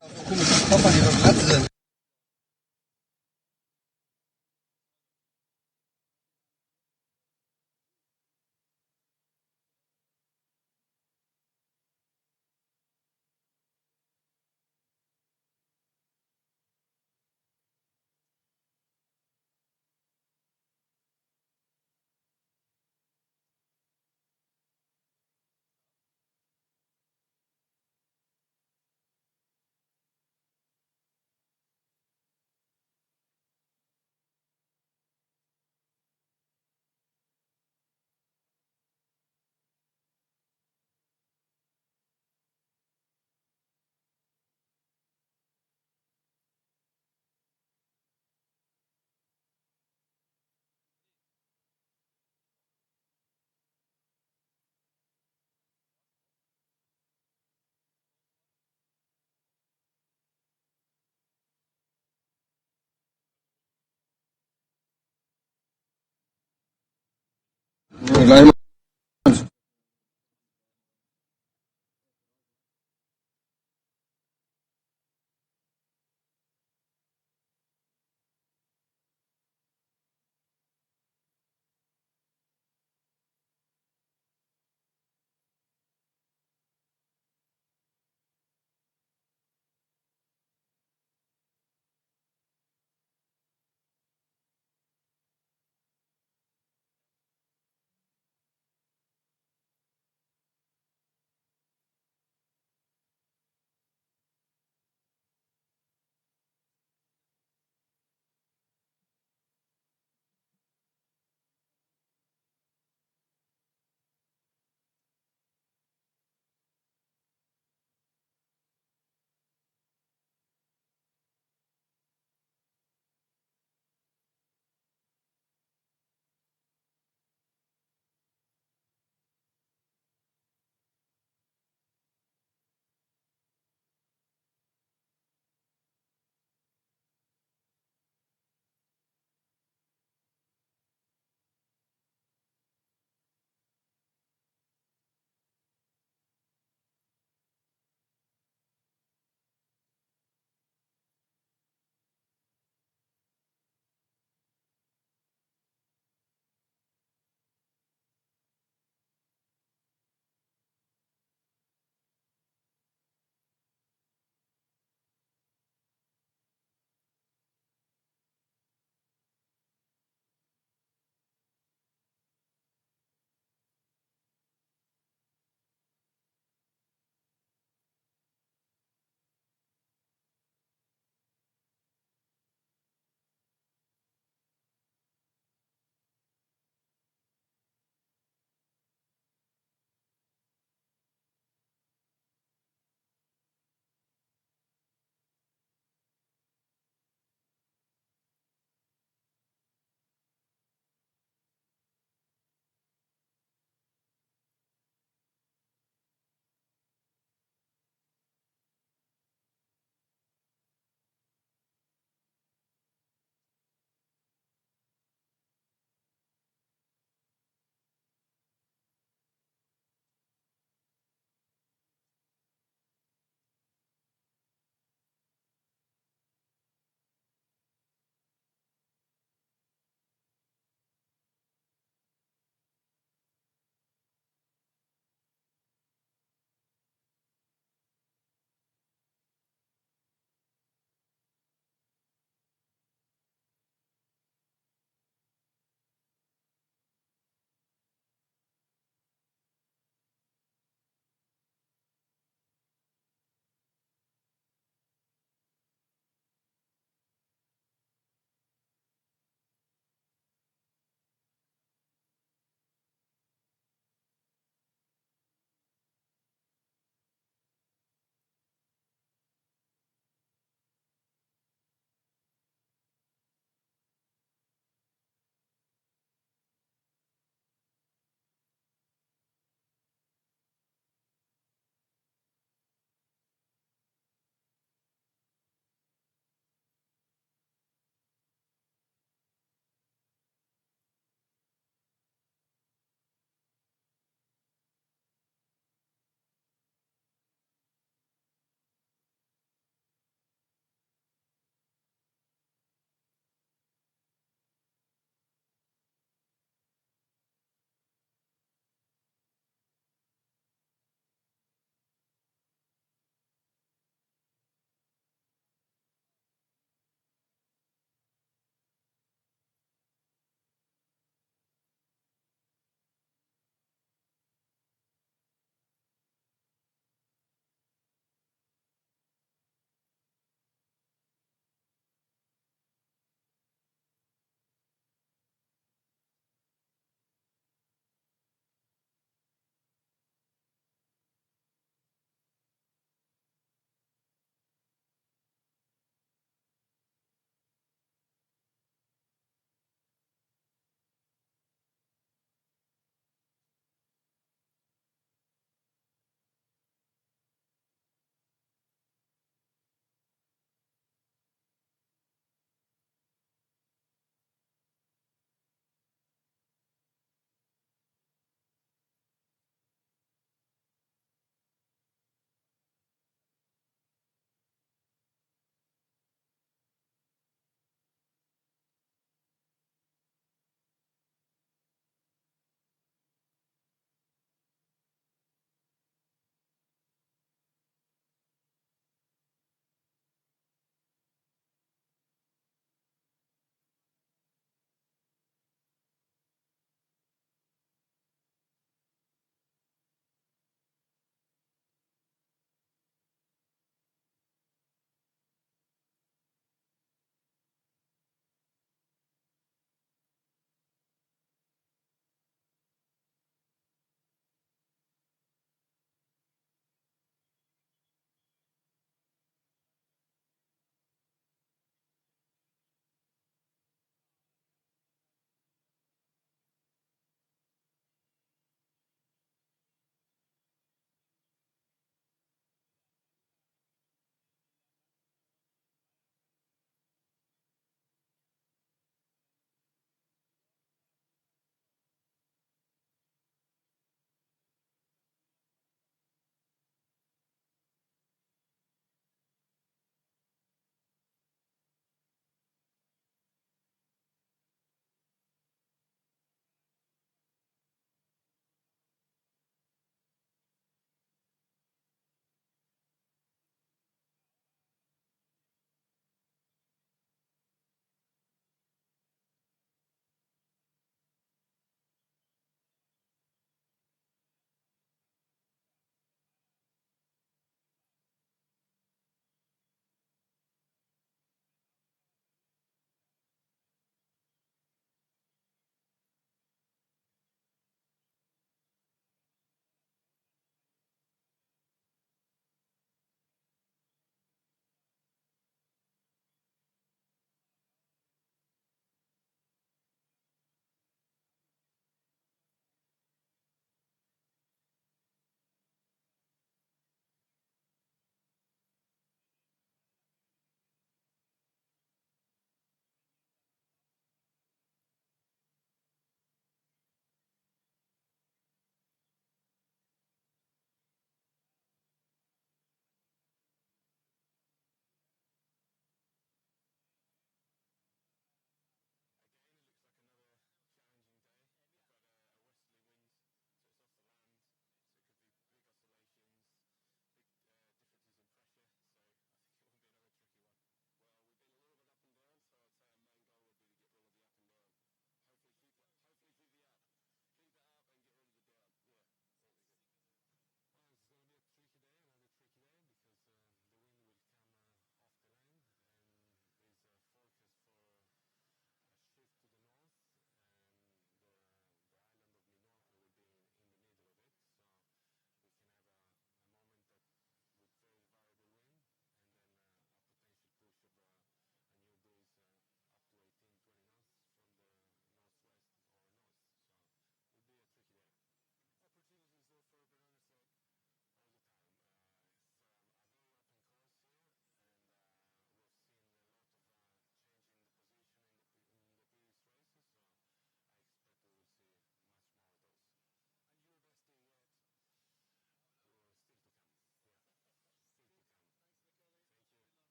Come si occupa di ragazze? Gleich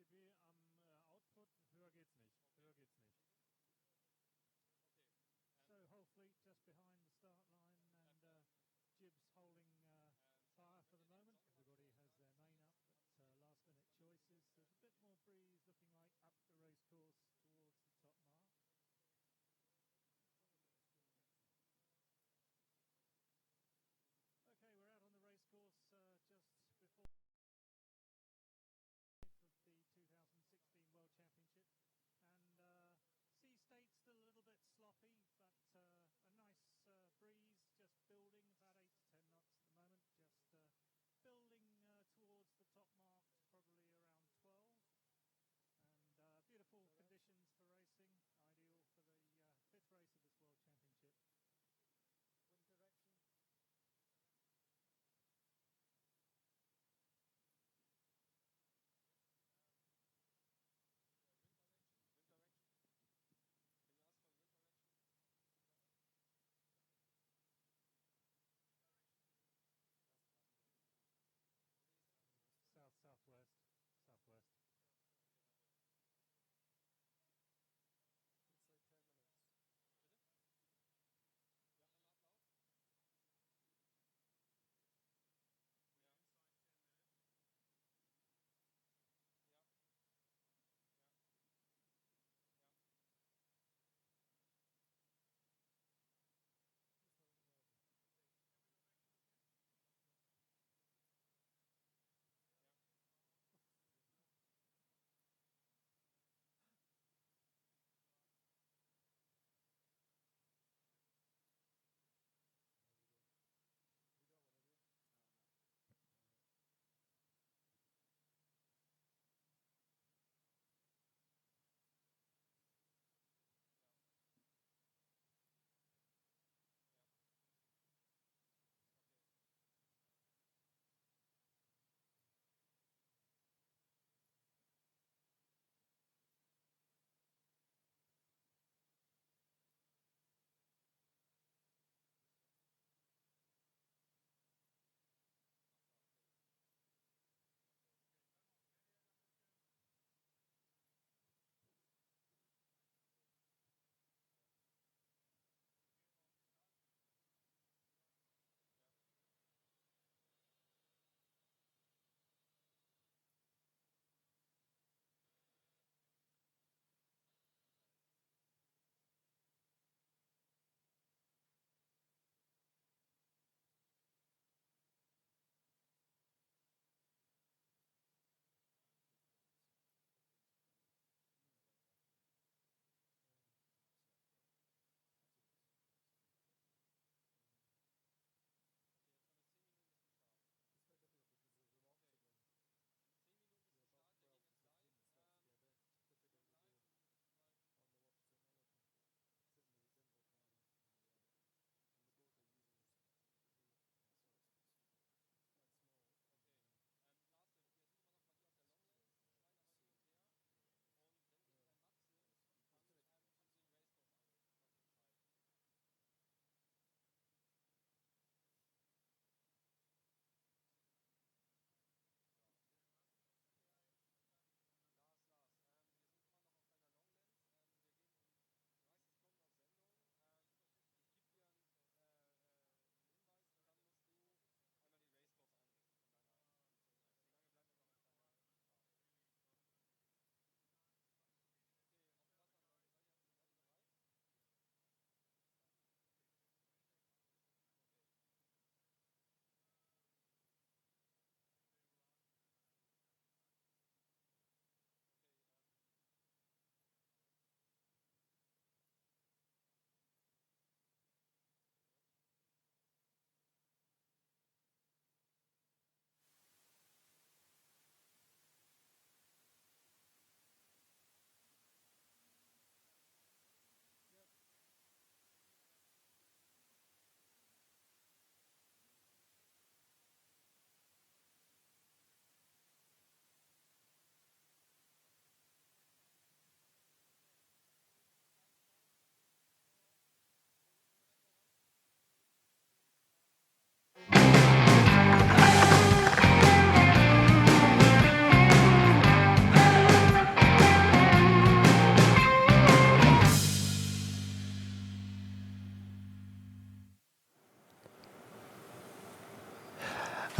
dB am Output, höher geht's nicht. Höher geht's nicht. So whole fleet just behind the start line and jibs holding fire for the moment. Everybody has their main up, but last minute choices. There's a bit more breeze looking like up the race course towards the top mark. Okay, we're out on the race course just before of the 2016 World Championship, and sea state still a little bit sloppy, but a nice breeze just building, about 8 to 10 knots at the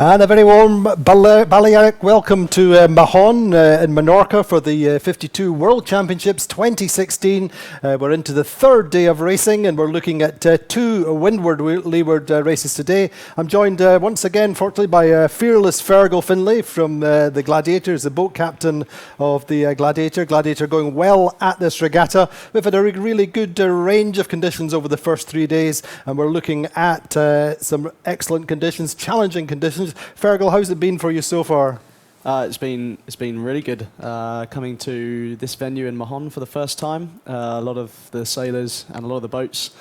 And a very warm Balearic welcome to Mahon in Menorca for the 52 World Championships 2016. We're into the third day of racing and we're looking at two windward-leeward races today. I'm joined once again, fortunately, by fearless Fergal Finlay from the Gladiators, the boat captain of the Gladiator. Gladiator going well at this regatta. We've had a really good range of conditions over the first 3 days and we're looking at some excellent conditions, challenging conditions. Fergal, how's it been for you so far? It's been really good. Coming to this venue in Mahon for the first time. A lot of the sailors and a lot of the boats,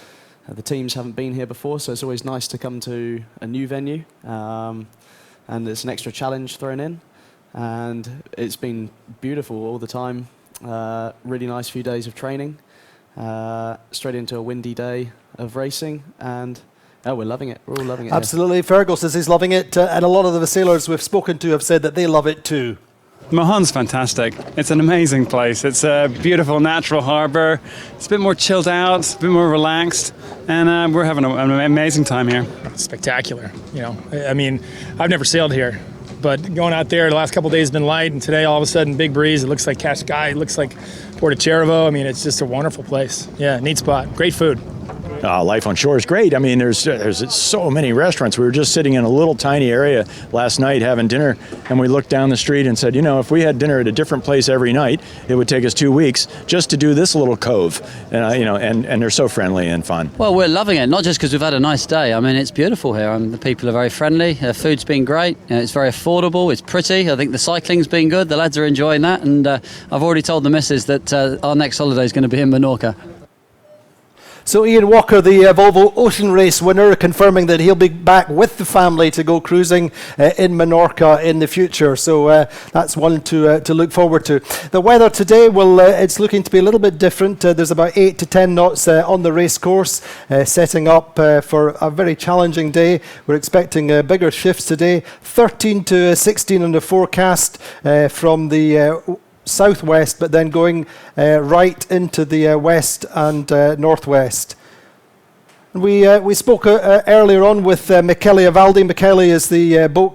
the teams haven't been here before, so it's always nice to come to a new venue. And it's an extra challenge thrown in. And it's been beautiful all the time. Really nice few days of training. Straight into a windy day of racing, and we're loving it. We're all loving it. Absolutely. Fergal says he's loving it, and a lot of the sailors we've spoken to have said that they love it too. Mahon's fantastic. It's an amazing place. It's a beautiful natural harbour. It's a bit more chilled out, a bit more relaxed, and we're having an amazing time here. Spectacular. You know, I mean, I've never sailed here, but going out there the last couple of days has been light, and today all of a sudden big breeze. It looks like Cascais. It looks like Porto-Cervo. I mean, it's just a wonderful place. Yeah, neat spot. Great food. Life on shore is great. I mean, there's so many restaurants. We were just sitting in a little tiny area last night having dinner, and we looked down the street and said, you know, if we had dinner at a different place every night, it would take us 2 weeks just to do this little cove. You know, and they're so friendly and fun. Well, we're loving it, not just because we've had a nice day. I mean, it's beautiful here. The people are very friendly. Food's been great. It's very affordable. It's pretty. I think the cycling's been good. The lads are enjoying that, and I've already told the missus that our next holiday is going to be in Menorca. So Ian Walker, the Volvo Ocean Race winner, confirming that he'll be back with the family to go cruising in Menorca in the future. So that's one to look forward to. The weather today, it's looking to be a little bit different. There's about 8 to 10 knots on the race course, setting up for a very challenging day. We're expecting bigger shifts today. 13 to 16 on the forecast from the southwest, but then going right into the west and northwest. We spoke earlier on with Michele Avaldi. Michele is the boat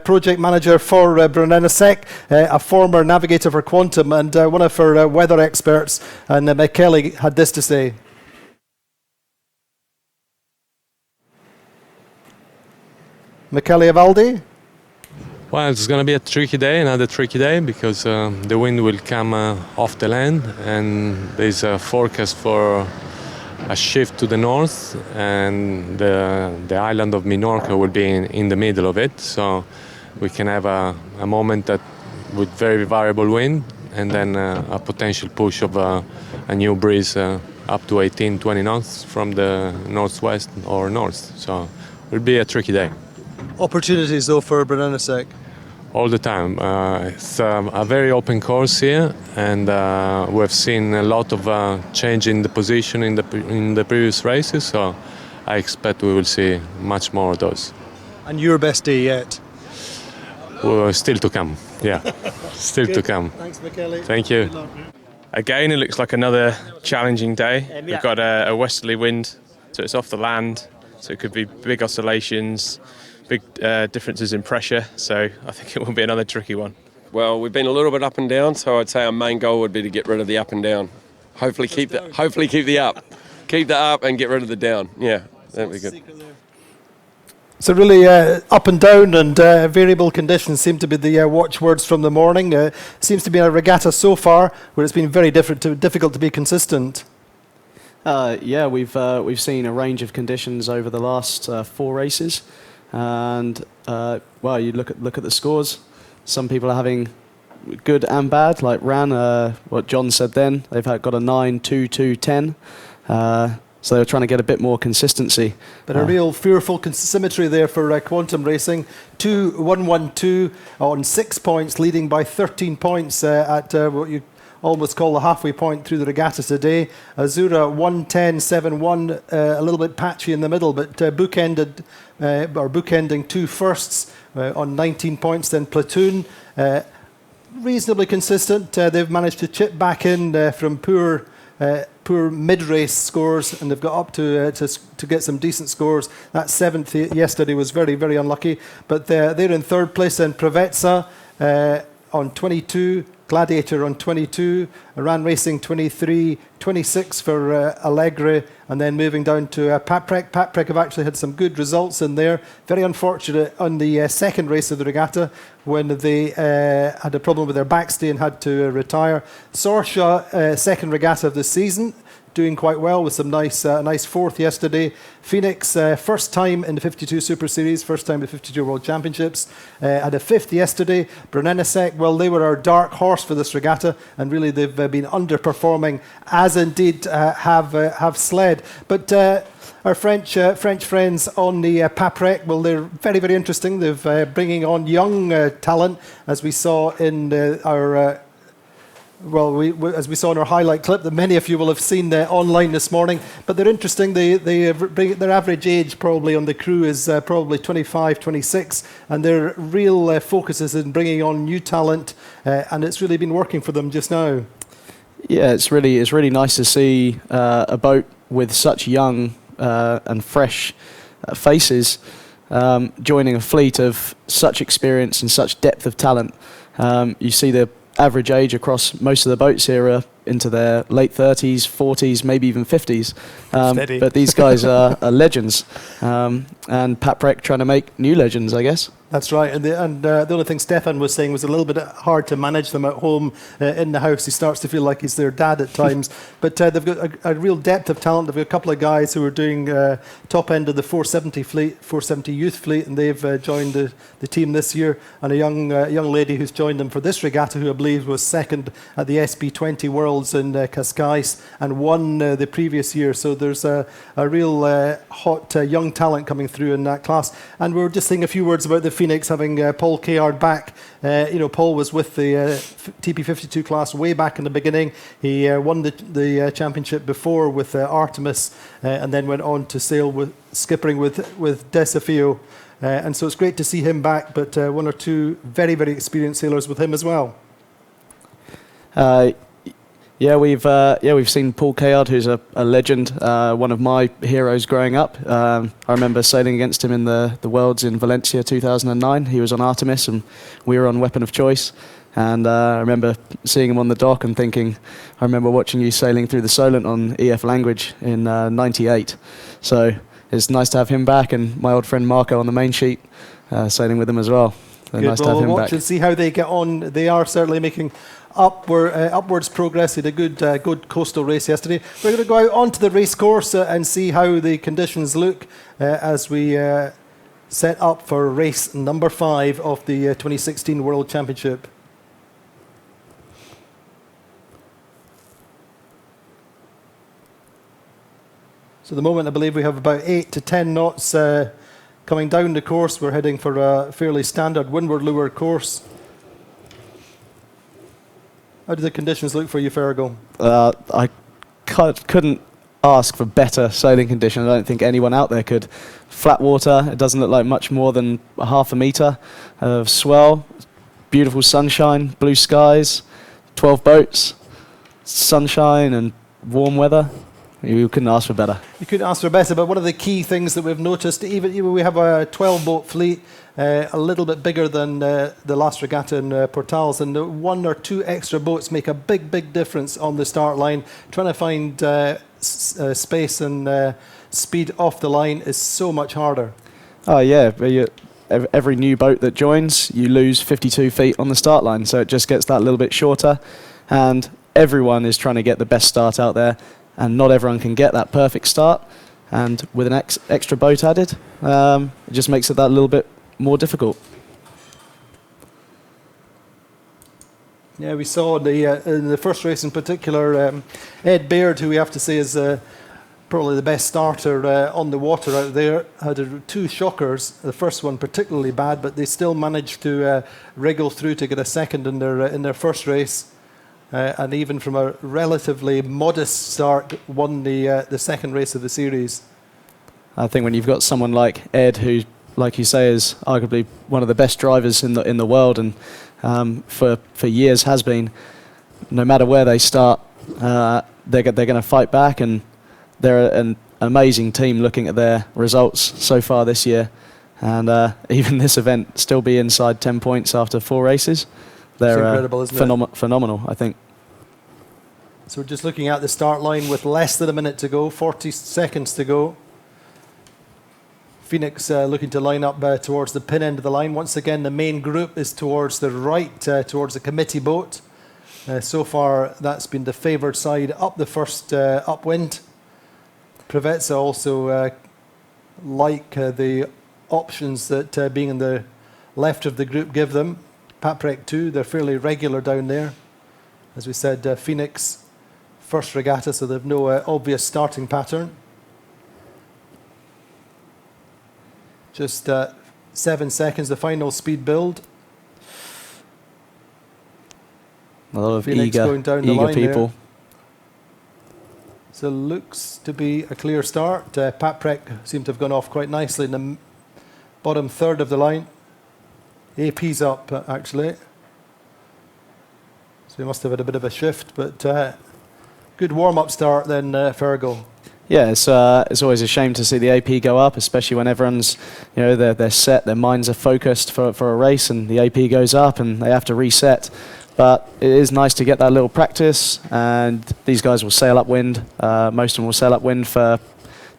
project manager for Brunello-Sec, a former navigator for Quantum and one of our weather experts. And Michele had this to say. Michele Avaldi? Well, it's going to be a tricky day, another tricky day, because the wind will come off the land, and there's a forecast for a shift to the north, and the island of Minorca will be in the middle of it. So we can have a moment that with very variable wind, and then a potential push of a new breeze up to 18, 20 knots from the northwest or north. So it will be a tricky day. Opportunities, though, for Brunello-Sec? All the time. It's a very open course here, and we've seen a lot of change in the position in the previous races, so I expect we will see much more of those. And your best day yet? Well, still to come, yeah. Still to come. Thanks, Michele. Thank you. Again, it looks like another challenging day. We've got a westerly wind, so it's off the land, so it could be big oscillations, big differences in pressure, so I think it will be another tricky one. Well, we've been a little bit up and down, so I'd say our main goal would be to get rid of the up and down. Hopefully keep the up. Keep the up and get rid of the down. Yeah, that'd be good. So really up and down and variable conditions seem to be the watchwords from the morning. Seems to be a regatta so far where it's been very difficult to be consistent. Yeah, we've seen a range of conditions over the last 4 races. And well, you look at the scores. Some people are having good and bad, like Ran. What John said then, they've got a 9, 2, 2, 10. So they're trying to get a bit more consistency. But a real fearful symmetry there for Quantum Racing. 2, 1, 1, 2 on 6 points, leading by 13 points at what you almost call the halfway point through the regatta today. Azura 110, 7, 1, a little bit patchy in the middle, but bookending 2 firsts on 19 points. Then Platoon, reasonably consistent. They've managed to chip back in from poor poor mid-race scores, and they've got up to get some decent scores. That 7th yesterday was very, very unlucky. But they're in 3rd place in Provezza on 22, Gladiator on 22, Iran Racing 23, 26 for Allegri, and then moving down to Paprec. Paprec have actually had some good results in there. Very unfortunate on the second race of the regatta when they had a problem with their backstay and had to retire. Sorsha, second regatta of the season, doing quite well with some nice 4th yesterday. Phoenix, first time in the 52 Super Series, first time in the 52 World Championships. Had a 5th yesterday. Brunelesek, well, they were our dark horse for this regatta, and really they've been underperforming, as indeed have Sled. But our French friends on the Paprec, well, they're very, very interesting. They're bringing on young talent, as we saw in our as we saw in our highlight clip that many of you will have seen online this morning. But they're interesting. Their average age probably on the crew is probably 25, 26, and their real focus is in bringing on new talent, and it's really been working for them just now. Yeah, it's really nice to see a boat with such young and fresh faces joining a fleet of such experience and such depth of talent. You see the average age across most of the boats here are into their late 30s, 40s, maybe even 50s. But these guys are legends. And Paprec trying to make new legends, I guess. That's right. And the only thing Stefan was saying was a little bit hard to manage them at home in the house. He starts to feel like he's their dad at times. But they've got a real depth of talent. They've got a couple of guys who are doing top end of the 470 fleet, 470 youth fleet, and they've joined the team this year. And a young lady who's joined them for this regatta, who I believe was second at the SB20 Worlds in Cascais and won the previous year. So there's a real hot young talent coming through in that class. And we were just saying a few words about the Phoenix having Paul Kayard back. Paul was with the TP52 class way back in the beginning. He won the championship before with Artemis, and then went on to sail with skippering with Desafio. And so it's great to see him back, but one or two very, very experienced sailors with him as well. We've seen Paul Kayard, who's a legend, one of my heroes growing up. I remember sailing against him in the Worlds in Valencia 2009. He was on Artemis and we were on Weapon of Choice. And I remember seeing him on the dock and thinking, I remember watching you sailing through the Solent on EF Language in 98. So it's nice to have him back, and my old friend Marco on the main sheet, sailing with him as well. So nice to have him back. We'll watch and see how they get on. They are certainly making upwards progress. He had a good coastal race yesterday. We're going to go out onto the race course and see how the conditions look as we set up for race number 5 of the 2016 World Championship. So at the moment I believe we have about 8 to 10 knots coming down the course. We're heading for a fairly standard windward leeward course. How do the conditions look for you, Fergal? I couldn't ask for better sailing conditions. I don't think anyone out there could. Flat water, it doesn't look like much more than half a metre of swell. Beautiful sunshine, blue skies, 12 boats, sunshine and warm weather. You couldn't ask for better. You couldn't ask for better, but one of the key things that we've noticed, even we have a 12-boat fleet, a little bit bigger than the last regatta in Portals, and the 1 or 2 extra boats make a big difference on the start line. Trying to find space and speed off the line is so much harder. Oh yeah, every new boat that joins, you lose 52 feet on the start line, so it just gets that little bit shorter, and everyone is trying to get the best start out there. And not everyone can get that perfect start, and with an extra boat added, it just makes it that little bit more difficult. Yeah, we saw in the first race in particular, Ed Baird, who we have to say is probably the best starter on the water out there, had 2 shockers. The first one particularly bad, but they still managed to wriggle through to get a second in their first race. And even from a relatively modest start, won the second race of the series. I think when you've got someone like Ed, who, like you say, is arguably one of the best drivers in the world, and for years has been, no matter where they start, they're going to fight back, and they're an amazing team looking at their results so far this year. And even this event, still be inside 10 points after 4 races. They're incredible, isn't it? Phenomenal, I think. So we're just looking at the start line with less than a minute to go, 40 seconds to go. Phoenix looking to line up towards the pin end of the line. Once again, the main group is towards the right, towards the committee boat. So far, that's been the favoured side up the first upwind. Preveza also like the options that being in the left of the group give them. Paprec too, they're fairly regular down there. As we said, Phoenix, first regatta, so they've no obvious starting pattern. Just 7 seconds, the final speed build. A lot of Phoenix going down the eager line people. there. So looks to be a clear start. Paprec seemed to have gone off quite nicely in the bottom third of the line. AP's up, actually. So we must have had a bit of a shift, but good warm-up start then, Fergal. Yeah, it's always a shame to see the AP go up, especially when everyone's, they're set, their minds are focused for a race, and the AP goes up and they have to reset. But it is nice to get that little practice, and these guys will sail upwind. Most of them will sail upwind for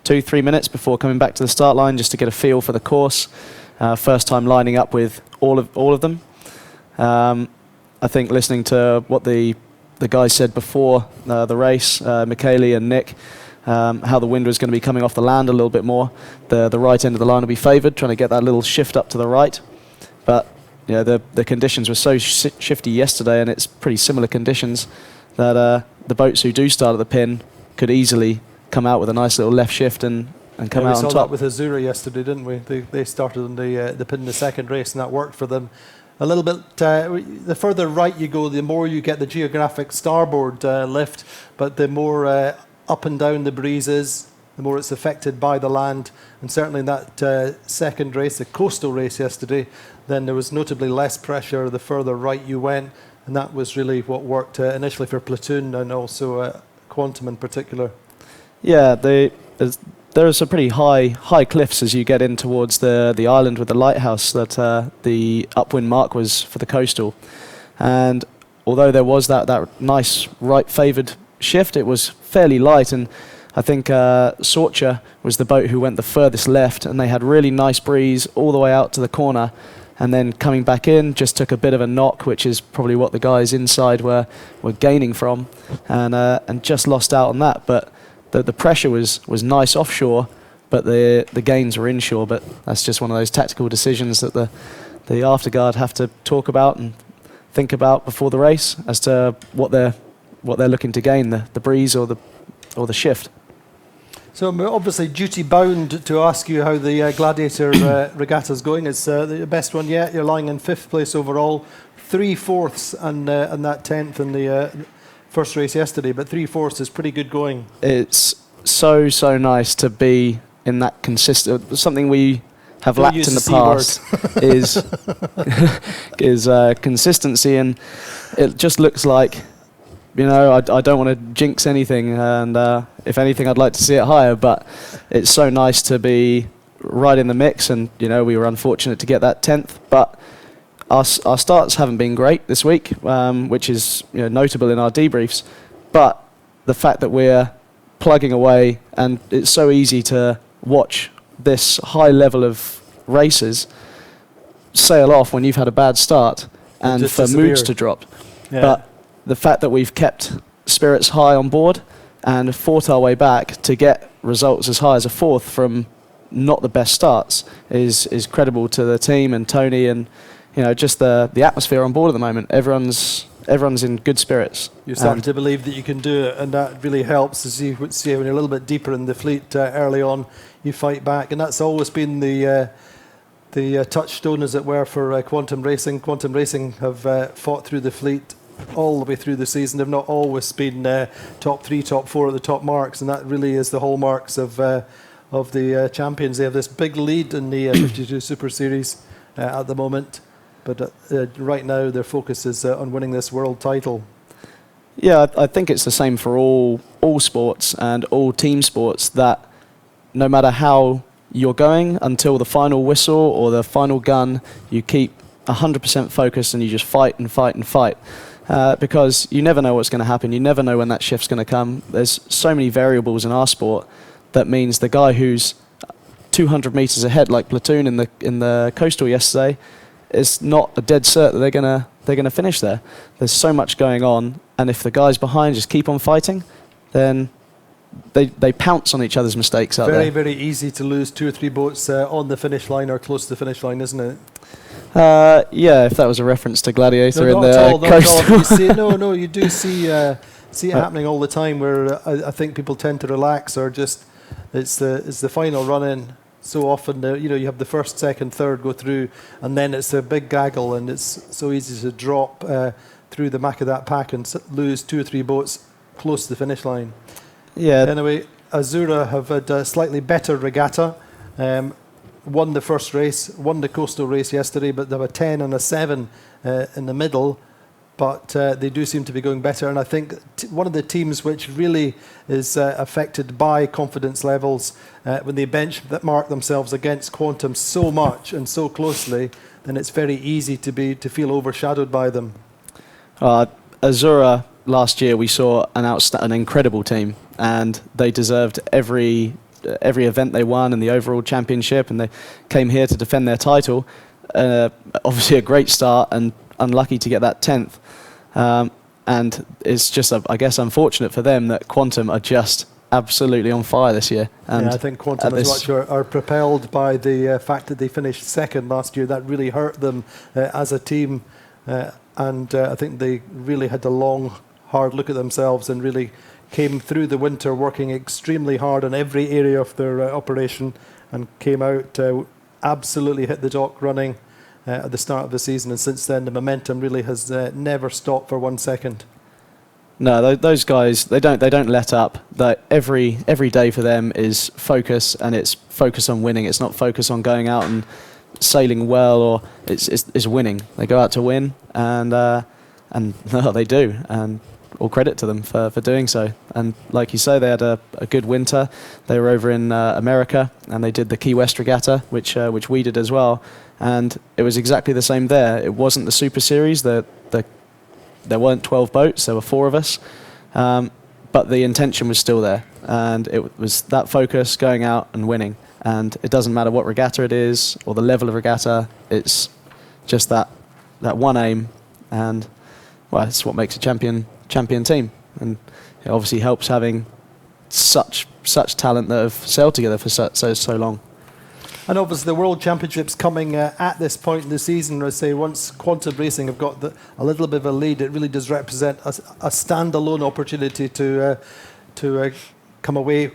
2-3 minutes before coming back to the start line, just to get a feel for the course. First time lining up with all of them. I think listening to what the guys said before the race, Michele and Nick, how the wind was going to be coming off the land a little bit more. The right end of the line will be favoured, trying to get that little shift up to the right. But the conditions were so shifty yesterday, and it's pretty similar conditions, that the boats who do start at the pin could easily come out with a nice little left shift and come out on top. We saw that with Azura yesterday, didn't we? They started on the pin in the second race, and that worked for them. A little bit, the further right you go, the more you get the geographic starboard lift, but the more up and down the breeze is, the more it's affected by the land. And certainly in that second race, the coastal race yesterday, then there was notably less pressure the further right you went, and that was really what worked initially for Platoon and also Quantum in particular. Yeah, there are some pretty high cliffs as you get in towards the island with the lighthouse that the upwind mark was for the coastal. And although there was that nice right favoured shift, it was fairly light, and I think Sorcha was the boat who went the furthest left, and they had really nice breeze all the way out to the corner, and then coming back in just took a bit of a knock, which is probably what the guys inside were gaining from, and just lost out on that. But the pressure was nice offshore, but the gains were inshore. But that's just one of those tactical decisions that the afterguard have to talk about and think about before the race as to what they're looking to gain, the breeze or the shift. So I'm obviously duty bound to ask you how the Gladiator regatta is going. It's the best one yet. You're lying in 5th place overall, 3/4 and that 10th in the first race yesterday, but 3/4 is pretty good going. It's so nice to be in that consistent. Something we have lacked in the past is consistency, and it just looks like, I don't want to jinx anything, and if anything, I'd like to see it higher, but it's so nice to be right in the mix, and, we were unfortunate to get that 10th, but our starts haven't been great this week, which is notable in our debriefs, but the fact that we're plugging away, and it's so easy to watch this high level of racers sail off when you've had a bad start, and for moods to drop. Yeah. But the fact that we've kept spirits high on board and fought our way back to get results as high as a 4th from not the best starts is credible to the team and Tony, and just the atmosphere on board at the moment. Everyone's in good spirits. You're starting to believe that you can do it, and that really helps, as you would see when you're a little bit deeper in the fleet early on. You fight back, and that's always been the touchstone, as it were, for Quantum Racing. Quantum Racing have fought through the fleet all the way through the season. They've not always been top 3, top 4 at the top marks, and that really is the hallmarks of the champions. They have this big lead in the 52 Super Series at the moment, but right now their focus is on winning this world title. Yeah, I think it's the same for all sports and all team sports, that no matter how you're going until the final whistle or the final gun, you keep 100% focused and you just fight and fight and fight. Because you never know what's going to happen. You never know when that shift's going to come. There's so many variables in our sport that means the guy who's 200 meters ahead, like Platoon in the coastal yesterday, is not a dead cert that they're gonna finish there. There's so much going on, and if the guys behind just keep on fighting, then they pounce on each other's mistakes out there. Very, very easy to lose 2 or 3 boats on the finish line or close to the finish line, isn't it? Yeah, if that was a reference to Gladiator in not at all, the not at all. coastal. You see, no, you do see it happening all the time, where I think people tend to relax, or just it's the final run in. So often, you have the first, second, third go through, and then it's a big gaggle, and it's so easy to drop through the back of that pack and lose 2 or 3 boats close to the finish line. Yeah. Anyway, Azura have had a slightly better regatta. Won the first race, won the coastal race yesterday, but they were 10 and a 7 in the middle. But they do seem to be going better, and I think one of the teams which really is affected by confidence levels when they benchmark themselves against Quantum so much and so closely, then it's very easy to feel overshadowed by them. Azura last year, we saw an incredible team, and they deserved every event they won and the overall championship, and they came here to defend their title. Obviously, a great start, and unlucky to get that 10th. And it's just, I guess, unfortunate for them that Quantum are just absolutely on fire this year. And I think Quantum as much are propelled by the fact that they finished second last year. That really hurt them as a team. And I think they really had a long, hard look at themselves and really came through the winter working extremely hard on every area of their operation, and came out absolutely hit the dock running at the start of the season, and since then the momentum really has never stopped for 1 second. No, those guys, they don't let up. Every day for them is focus, and it's focus on winning. It's not focus on going out and sailing well, or it's winning. They go out to win, and no, they do, and all credit to them for doing so. And like you say, they had a good winter. They were over in America, and they did the Key West Regatta, which we did as well. And it was exactly the same there. It wasn't the Super Series. There weren't 12 boats. There were 4 of us. But the intention was still there. And it was that focus, going out and winning. And it doesn't matter what regatta it is or the level of regatta. It's just that one aim. And, well, it's what makes a champion team. And it obviously helps having such talent that have sailed together for so long. And obviously the World Championships coming at this point in the season. I say once Quantum Racing have got a little bit of a lead, it really does represent a standalone opportunity to come away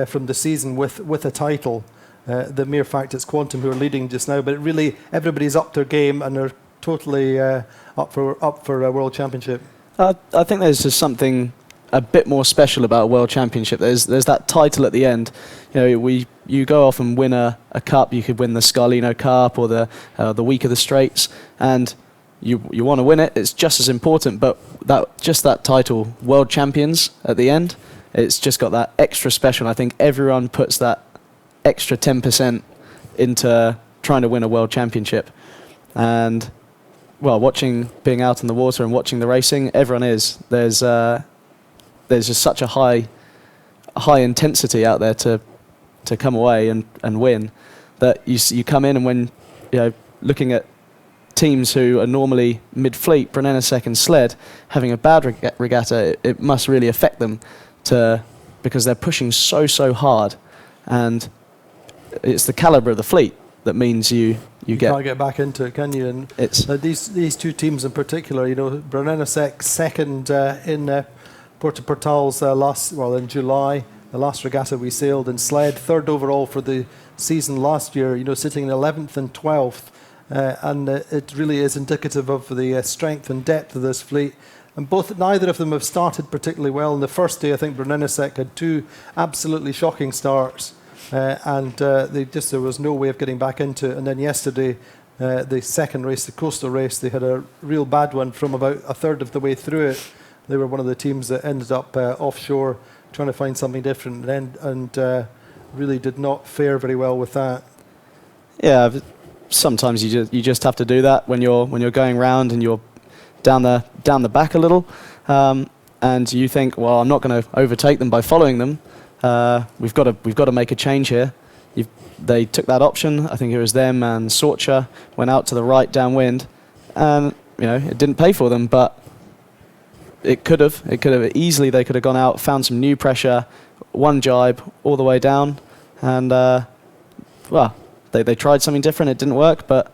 from the season with a title. The mere fact it's Quantum who are leading just now, but it really everybody's upped their game and are totally up for a World Championship. I think there's just something a bit more special about a World Championship. There's that title at the end. You go off and win a cup. You could win the Scarlino Cup or the Week of the Straits, and you want to win it. It's just as important. But that title, World Champions at the end, it's just got that extra special. And I think everyone puts that extra 10% into trying to win a World Championship. And well, being out in the water and watching the racing, everyone is. There's just such a high intensity out there to come away and win, that you come in, and when looking at teams who are normally mid-fleet, Brunello and Sled, having a bad regatta, it must really affect them because they're pushing so hard, and it's the calibre of the fleet that means you can't get back into it, can you? And it's these 2 teams in particular, Brunello second in Puerto Portal's in July, the last regatta we sailed, and Sled third overall for the season last year, sitting in 11th and 12th, and it really is indicative of the strength and depth of this fleet. And neither of them have started particularly well. On the first day, I think Brunello had 2 absolutely shocking starts, and there was no way of getting back into it. And then yesterday, the second race, the coastal race, they had a real bad one from about a third of the way through it. They were one of the teams that ended up offshore trying to find something different and really did not fare very well with that. Yeah, sometimes you just have to do that when you're going round and you're down the back a little, and you think, well, I'm not going to overtake them by following them. We've got to make a change here. They took that option. I think it was them and Sorcha went out to the right downwind, and it didn't pay for them, but it could have easily. They could have gone out, found some new pressure, one jibe all the way down, and they tried something different. It didn't work, but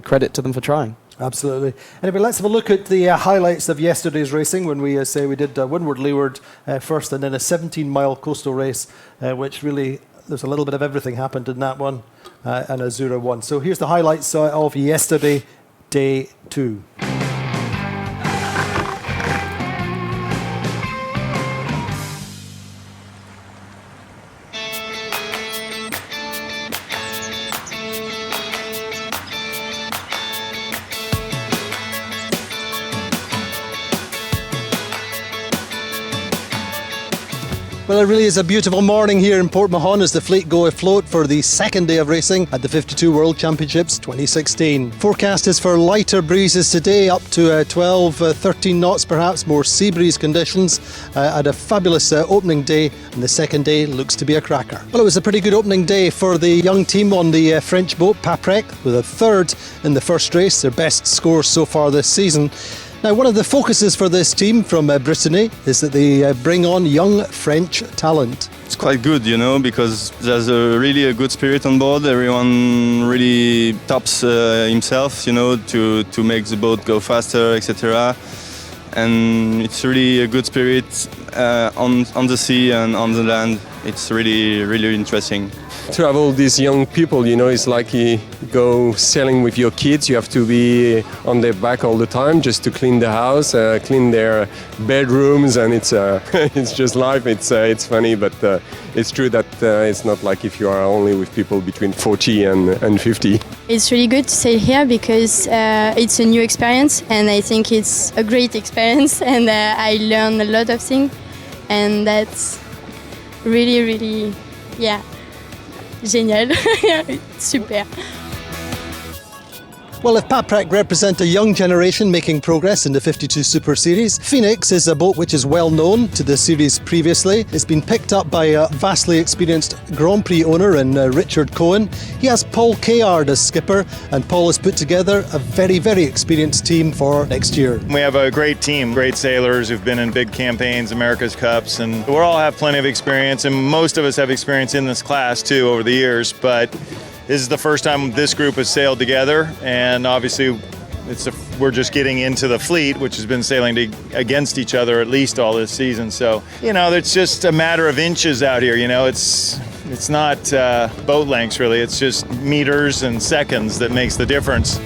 credit to them for trying. Absolutely. Anyway, let's have a look at the highlights of yesterday's racing when we say we did windward-leeward first and then a 17-mile coastal race, which really, there's a little bit of everything happened in that one, and Azura won. So here's the highlights of yesterday, day 2. Well, it really is a beautiful morning here in Port Mahon as the fleet go afloat for the second day of racing at the 52 World Championships 2016. Forecast is for lighter breezes today, up to 12, 13 knots perhaps, more sea breeze conditions. Had a fabulous opening day, and the second day looks to be a cracker. Well, it was a pretty good opening day for the young team on the French boat, Paprec, with a third in the first race, their best score so far this season. Now, one of the focuses for this team from Brittany is that they bring on young French talent. It's quite good, because there's really a good spirit on board. Everyone really tops himself, to make the boat go faster, etc. And it's really a good spirit on the sea and on the land. It's really, really interesting. To have all these young people, it's like you go sailing with your kids. You have to be on their back all the time just to clean the house, clean their bedrooms, and it's it's just life. It's funny, but it's true that it's not like if you are only with people between 40 and 50. It's really good to sail here because it's a new experience, and I think it's a great experience, and I learn a lot of things, and that's really, really, génial, super. Well, if Paprec represent a young generation making progress in the 52 Super Series, Phoenix is a boat which is well known to the series previously. It's been picked up by a vastly experienced Grand Prix owner in Richard Cohen. He has Paul Kayard as skipper, and Paul has put together a very, very experienced team for next year. We have a great team, great sailors who've been in big campaigns, America's Cups, and we all have plenty of experience, and most of us have experience in this class too over the years, but this is the first time this group has sailed together, and obviously we're just getting into the fleet, which has been sailing against each other at least all this season. So, it's just a matter of inches out here. It's not boat lengths really. It's just meters and seconds that makes the difference.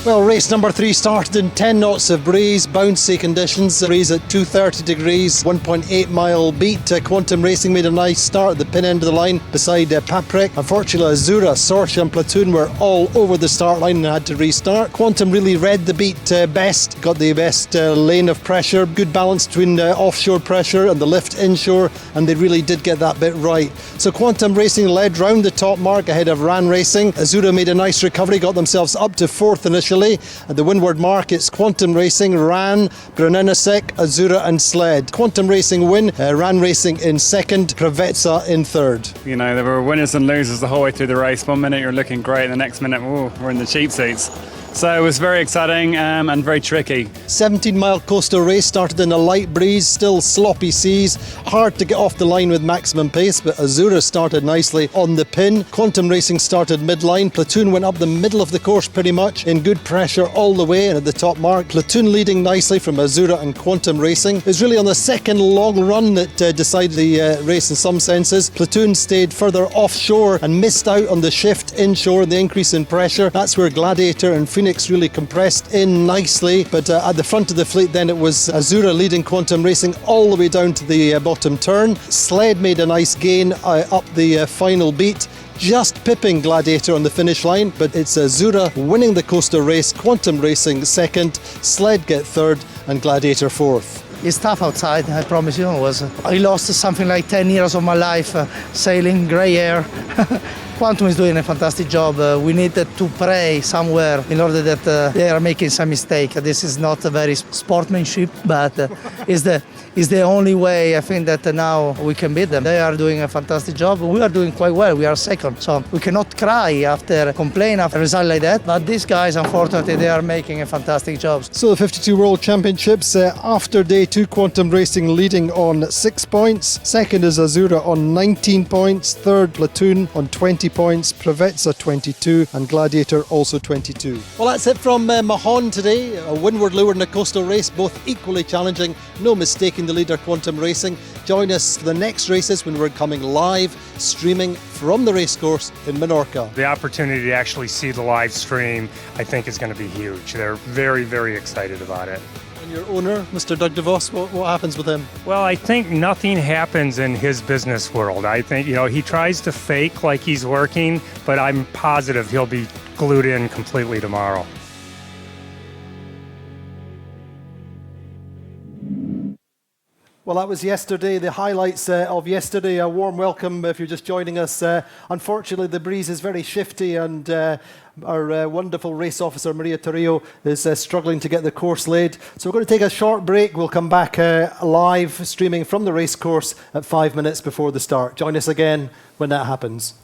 Well, race number 3 started in 10 knots of breeze, bouncy conditions, breeze at 230 degrees, 1.8 mile beat. Quantum Racing made a nice start at the pin end of the line beside Paprec. Unfortunately, Azura, Sorcha and Platoon were all over the start line and had to restart. Quantum really read the beat best, got the best lane of pressure, good balance between offshore pressure and the lift inshore, and they really did get that bit right. So Quantum Racing led round the top mark ahead of Ran Racing. Azura made a nice recovery, got themselves up to 4th initially. At the windward mark, it's Quantum Racing, Ran, Brunenasek, Azura and Sled. Quantum Racing win, Ran Racing in 2nd, Pravetsa in 3rd. There were winners and losers the whole way through the race. One minute you're looking great, and the next minute, we're in the cheap seats. So it was very exciting and very tricky. 17-mile coastal race started in a light breeze, still sloppy seas, hard to get off the line with maximum pace, but Azura started nicely on the pin. Quantum Racing started midline. Platoon went up the middle of the course pretty much in good pressure all the way, and at the top mark, Platoon leading nicely from Azura and Quantum Racing. It was really on the second long run that decided the race in some senses. Platoon stayed further offshore and missed out on the shift inshore and the increase in pressure. That's where Gladiator and Phoenix really compressed in nicely, but at the front of the fleet then it was Azura leading Quantum Racing all the way down to the bottom turn. Sled made a nice gain up the final beat. just pipping Gladiator on the finish line, but it's Zura winning the coaster race, Quantum Racing second, Sled get third, and Gladiator fourth. It's tough outside, I promise you. I lost something like 10 years of my life sailing, grey hair. Quantum is doing a fantastic job. We needed to pray somewhere in order that they are making some mistake. This is not a very sportsmanship, but it's the only way I think that now we can beat them. They are doing a fantastic job. We are doing quite well. We are second, so we cannot cry after complain after a result like that. But these guys, unfortunately, they are making a fantastic job. So the 52 World Championships, after day 2, Quantum Racing leading on 6 points. Second is Azura on 19 points. Third, Platoon on 20 points. Pravetsa 22 and Gladiator also 22. Well, that's it from Mahon today. A windward leeward and a coastal race, both equally challenging. No mistaking the leader, Quantum Racing. Join us for the next races when we're coming live, streaming from the racecourse in Menorca. The opportunity to actually see the live stream, I think, is going to be huge. They're very, very excited about it. And your owner, Mr. Doug DeVos, what happens with him? Well, I think nothing happens in his business world. I think, he tries to fake like he's working, but I'm positive he'll be glued in completely tomorrow. Well, that was yesterday, the highlights of yesterday. A warm welcome if you're just joining us. Unfortunately, the breeze is very shifty and our wonderful race officer, Maria Torrio, is struggling to get the course laid. So we're going to take a short break. We'll come back live, streaming from the race course at 5 minutes before the start. Join us again when that happens.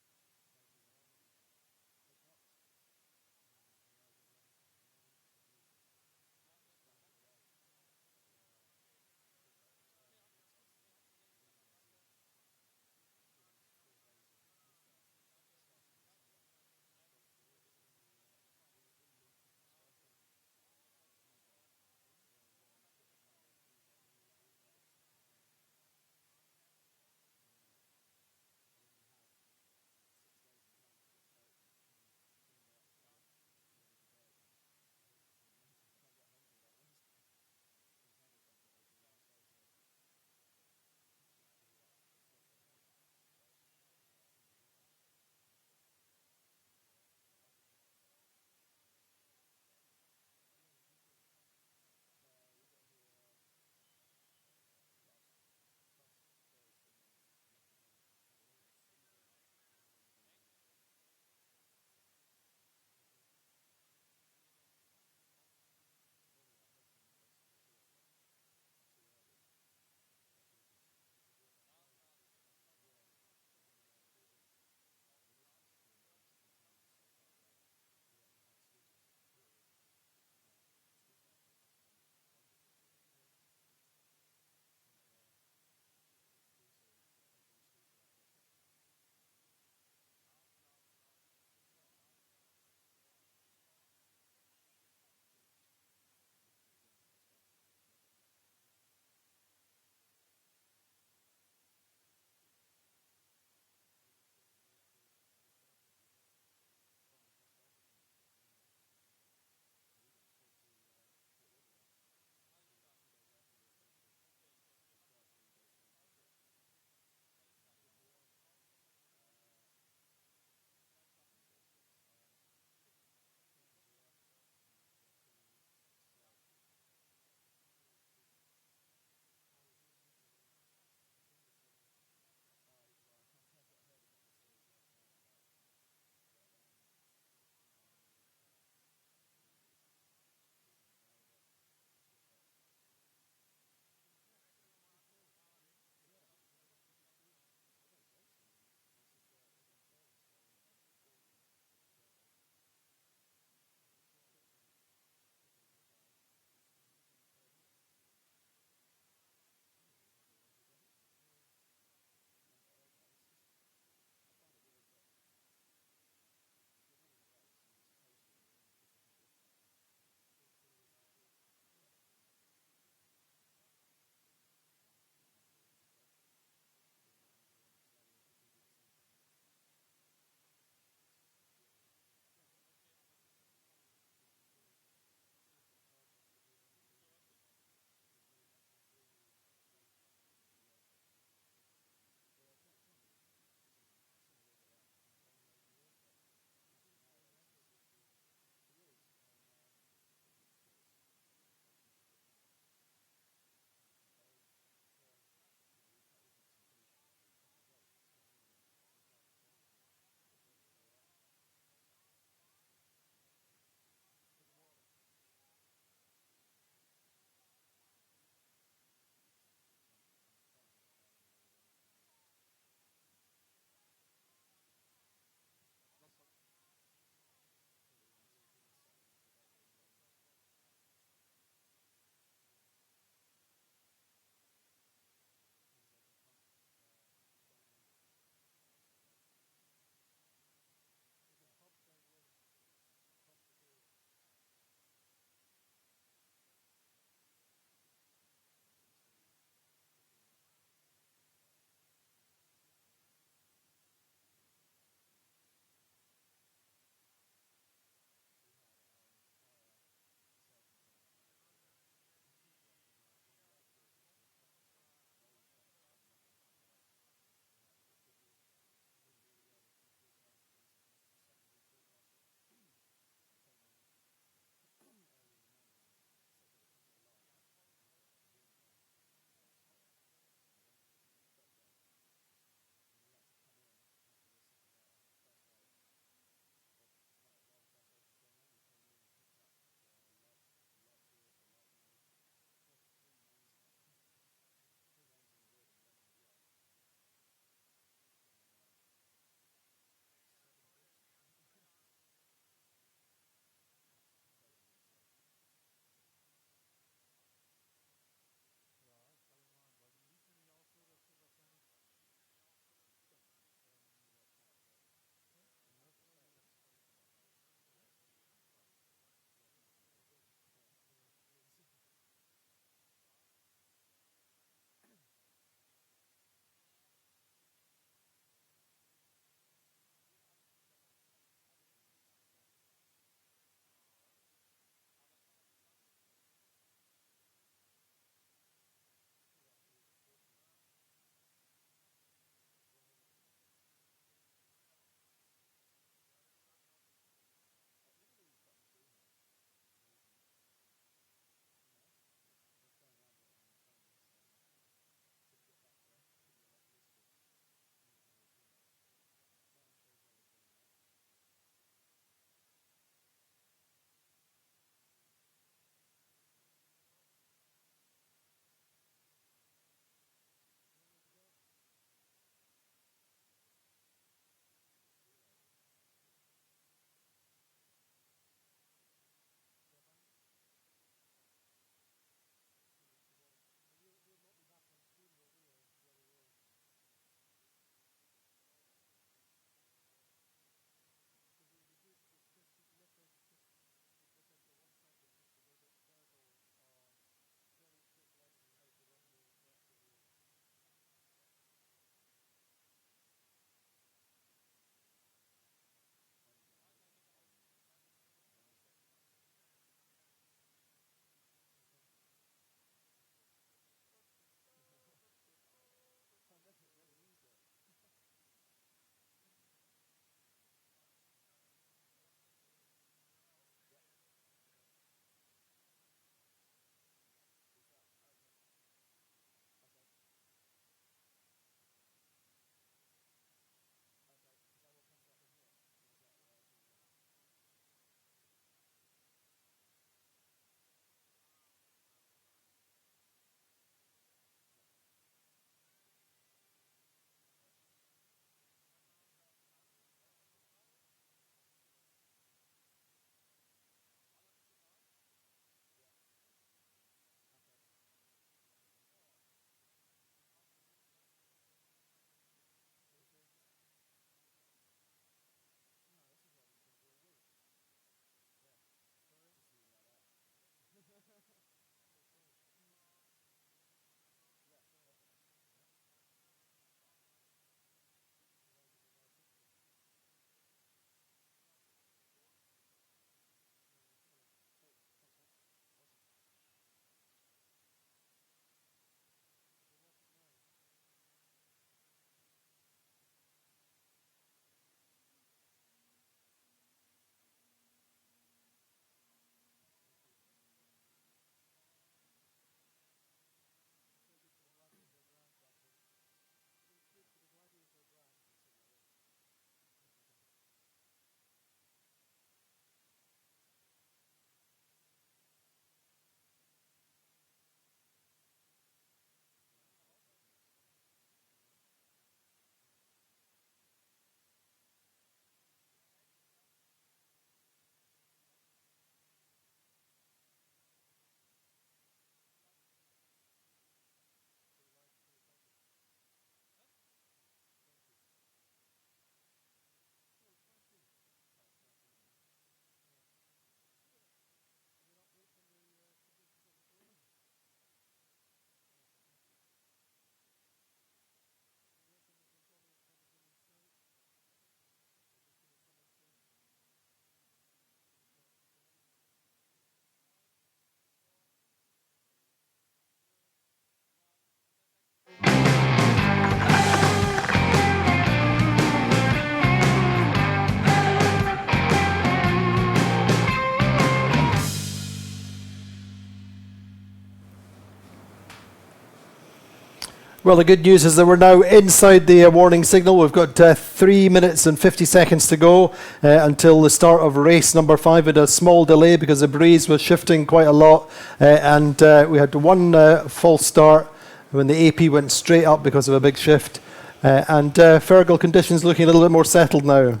Well, the good news is that we're now inside the warning signal. We've got 3 minutes and 50 seconds to go until the start of race number 5. We had a small delay because the breeze was shifting quite a lot, and we had one false start when the AP went straight up because of a big shift. And Fergal conditions looking a little bit more settled now.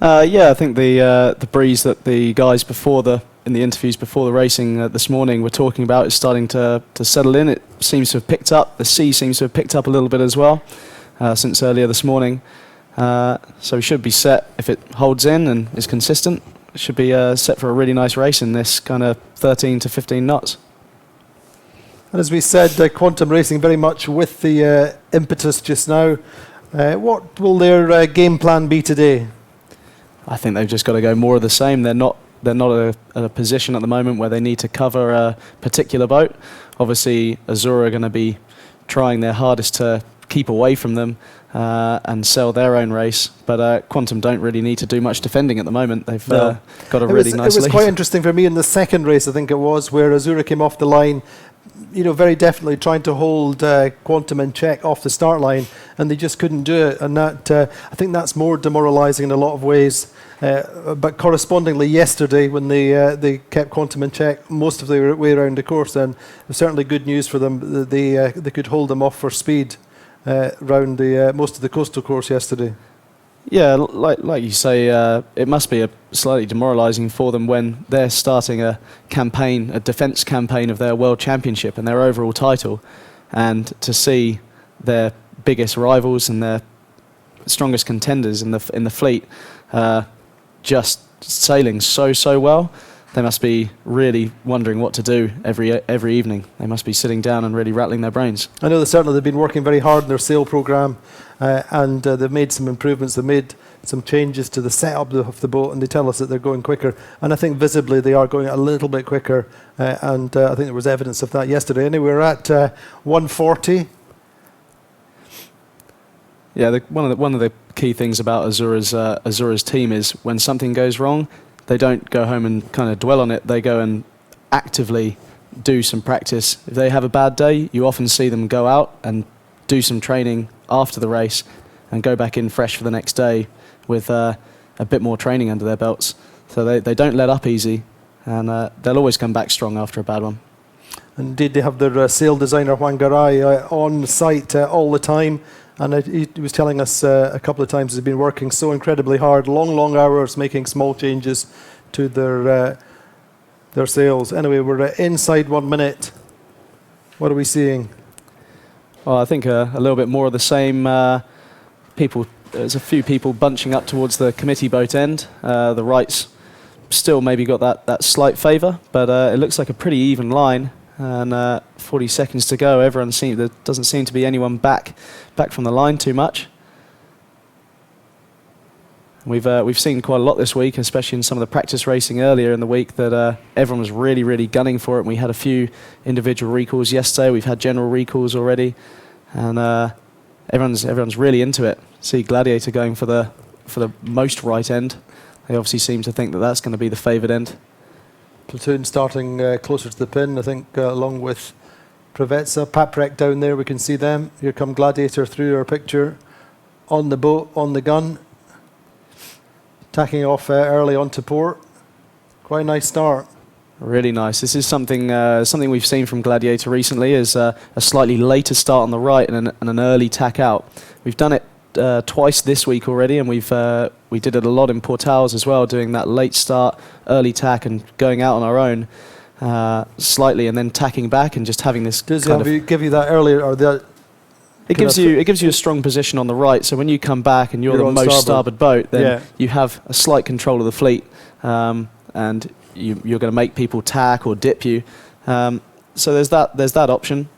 Yeah, I think the breeze that the guys in the interviews before the racing this morning were talking about is starting to settle in. It seems to have picked up. The sea seems to have picked up a little bit as well since earlier this morning. So we should be set, if it holds in and is consistent, it should be set for a really nice race in this kind of 13 to 15 knots. And as we said, Quantum Racing very much with the impetus just now. What will their game plan be today? I think they've just got to go more of the same. They're not at a position at the moment where they need to cover a particular boat. Obviously, Azura are going to be trying their hardest to keep away from them and sell their own race. But Quantum don't really need to do much defending at the moment. They've got a really nice lead. It was quite interesting for me in the second race, I think it was, where Azura came off the line, very definitely trying to hold Quantum in check off the start line, and they just couldn't do it. And that I think that's more demoralising in a lot of ways. But correspondingly, yesterday when they kept Quantum in check most of the way around the course, then it was certainly good news for them. They could hold them off for speed round most of the coastal course yesterday. Yeah, like you say, it must be slightly demoralising for them when they're starting a defence campaign of their World Championship and their overall title, and to see their biggest rivals and their strongest contenders in the fleet just sailing so well. They must be really wondering what to do every evening. They must be sitting down and really rattling their brains. I know that certainly they've been working very hard in their sail programme, and they've made some improvements. They've made some changes to the setup of the boat, and they tell us that they're going quicker. And I think visibly they are going a little bit quicker, and I think there was evidence of that yesterday. Anyway, we're at 140. Yeah, one of the key things about Azura's team is when something goes wrong, they don't go home and kind of dwell on it. They go and actively do some practice. If they have a bad day, you often see them go out and do some training after the race and go back in fresh for the next day with a bit more training under their belts. So they don't let up easy, and they'll always come back strong after a bad one. Indeed, they have their sail designer, Juan Garay, on site all the time. And he was telling us a couple of times he's been working so incredibly hard, long hours, making small changes to their sails. Anyway, we're inside 1 minute. What are we seeing? Well, I think a little bit more of the same. There's a few people bunching up towards the committee boat end. The right's still maybe got that slight favour, but it looks like a pretty even line. And 40 seconds to go. There doesn't seem to be anyone back from the line too much. We've seen quite a lot this week, especially in some of the practice racing earlier in the week, that everyone was really gunning for it. And we had a few individual recalls yesterday. We've had general recalls already, and everyone's really into it. See Gladiator going for the most right end. They obviously seem to think that that's going to be the favoured end. Platoon starting closer to the pin, I think, along with Provetza. Paprec down there, we can see them. Here come Gladiator through our picture. On the boat, on the gun. Tacking off early onto port. Quite a nice start. Really nice. This is something we've seen from Gladiator recently, is a slightly later start on the right and an early tack out. We've done it twice this week already, and we did it a lot in Portals as well, doing that late start, early tack, and going out on our own slightly, and then tacking back and just having this. Does it give you that earlier, or that? It gives you a strong position on the right. So when you come back and you're the most starboard boat, then you have a slight control of the fleet, and you're going to make people tack or dip you. So there's that option,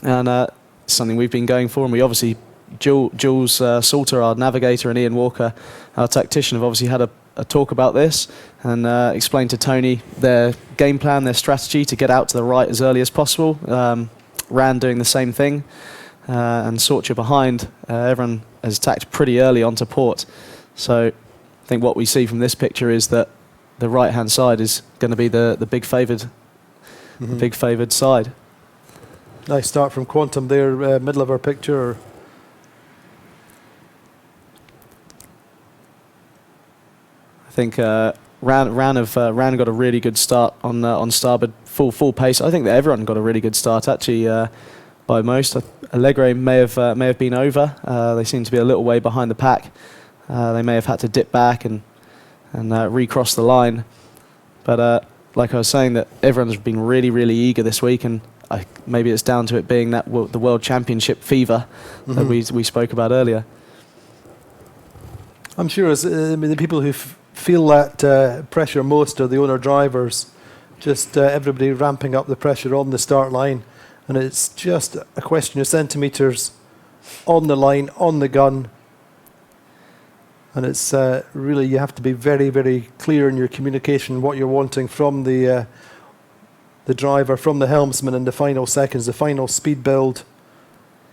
and something we've been going for, and we obviously. Jules Salter, our navigator, and Ian Walker, our tactician, have obviously had a talk about this and explained to Tony their game plan, their strategy to get out to the right as early as possible. Rand doing the same thing, and Salter behind. Everyone has tacked pretty early onto port. So I think what we see from this picture is that the right-hand side is going to be the big favoured side. Nice start from Quantum there, middle of our picture. I think Ran got a really good start on starboard, full pace. I think that everyone got a really good start actually. By most, Allegre may have been over. They seem to be a little way behind the pack. They may have had to dip back and recross the line. But like I was saying, that everyone's been really eager this week, and maybe it's down to it being that the World Championship fever that we spoke about earlier. I'm sure the people who feel that pressure most are the owner drivers. Just everybody ramping up the pressure on the start line. And it's just a question of centimetres on the line, on the gun. And it's really, you have to be very clear in your communication, what you're wanting from the driver, from the helmsman in the final seconds, the final speed build.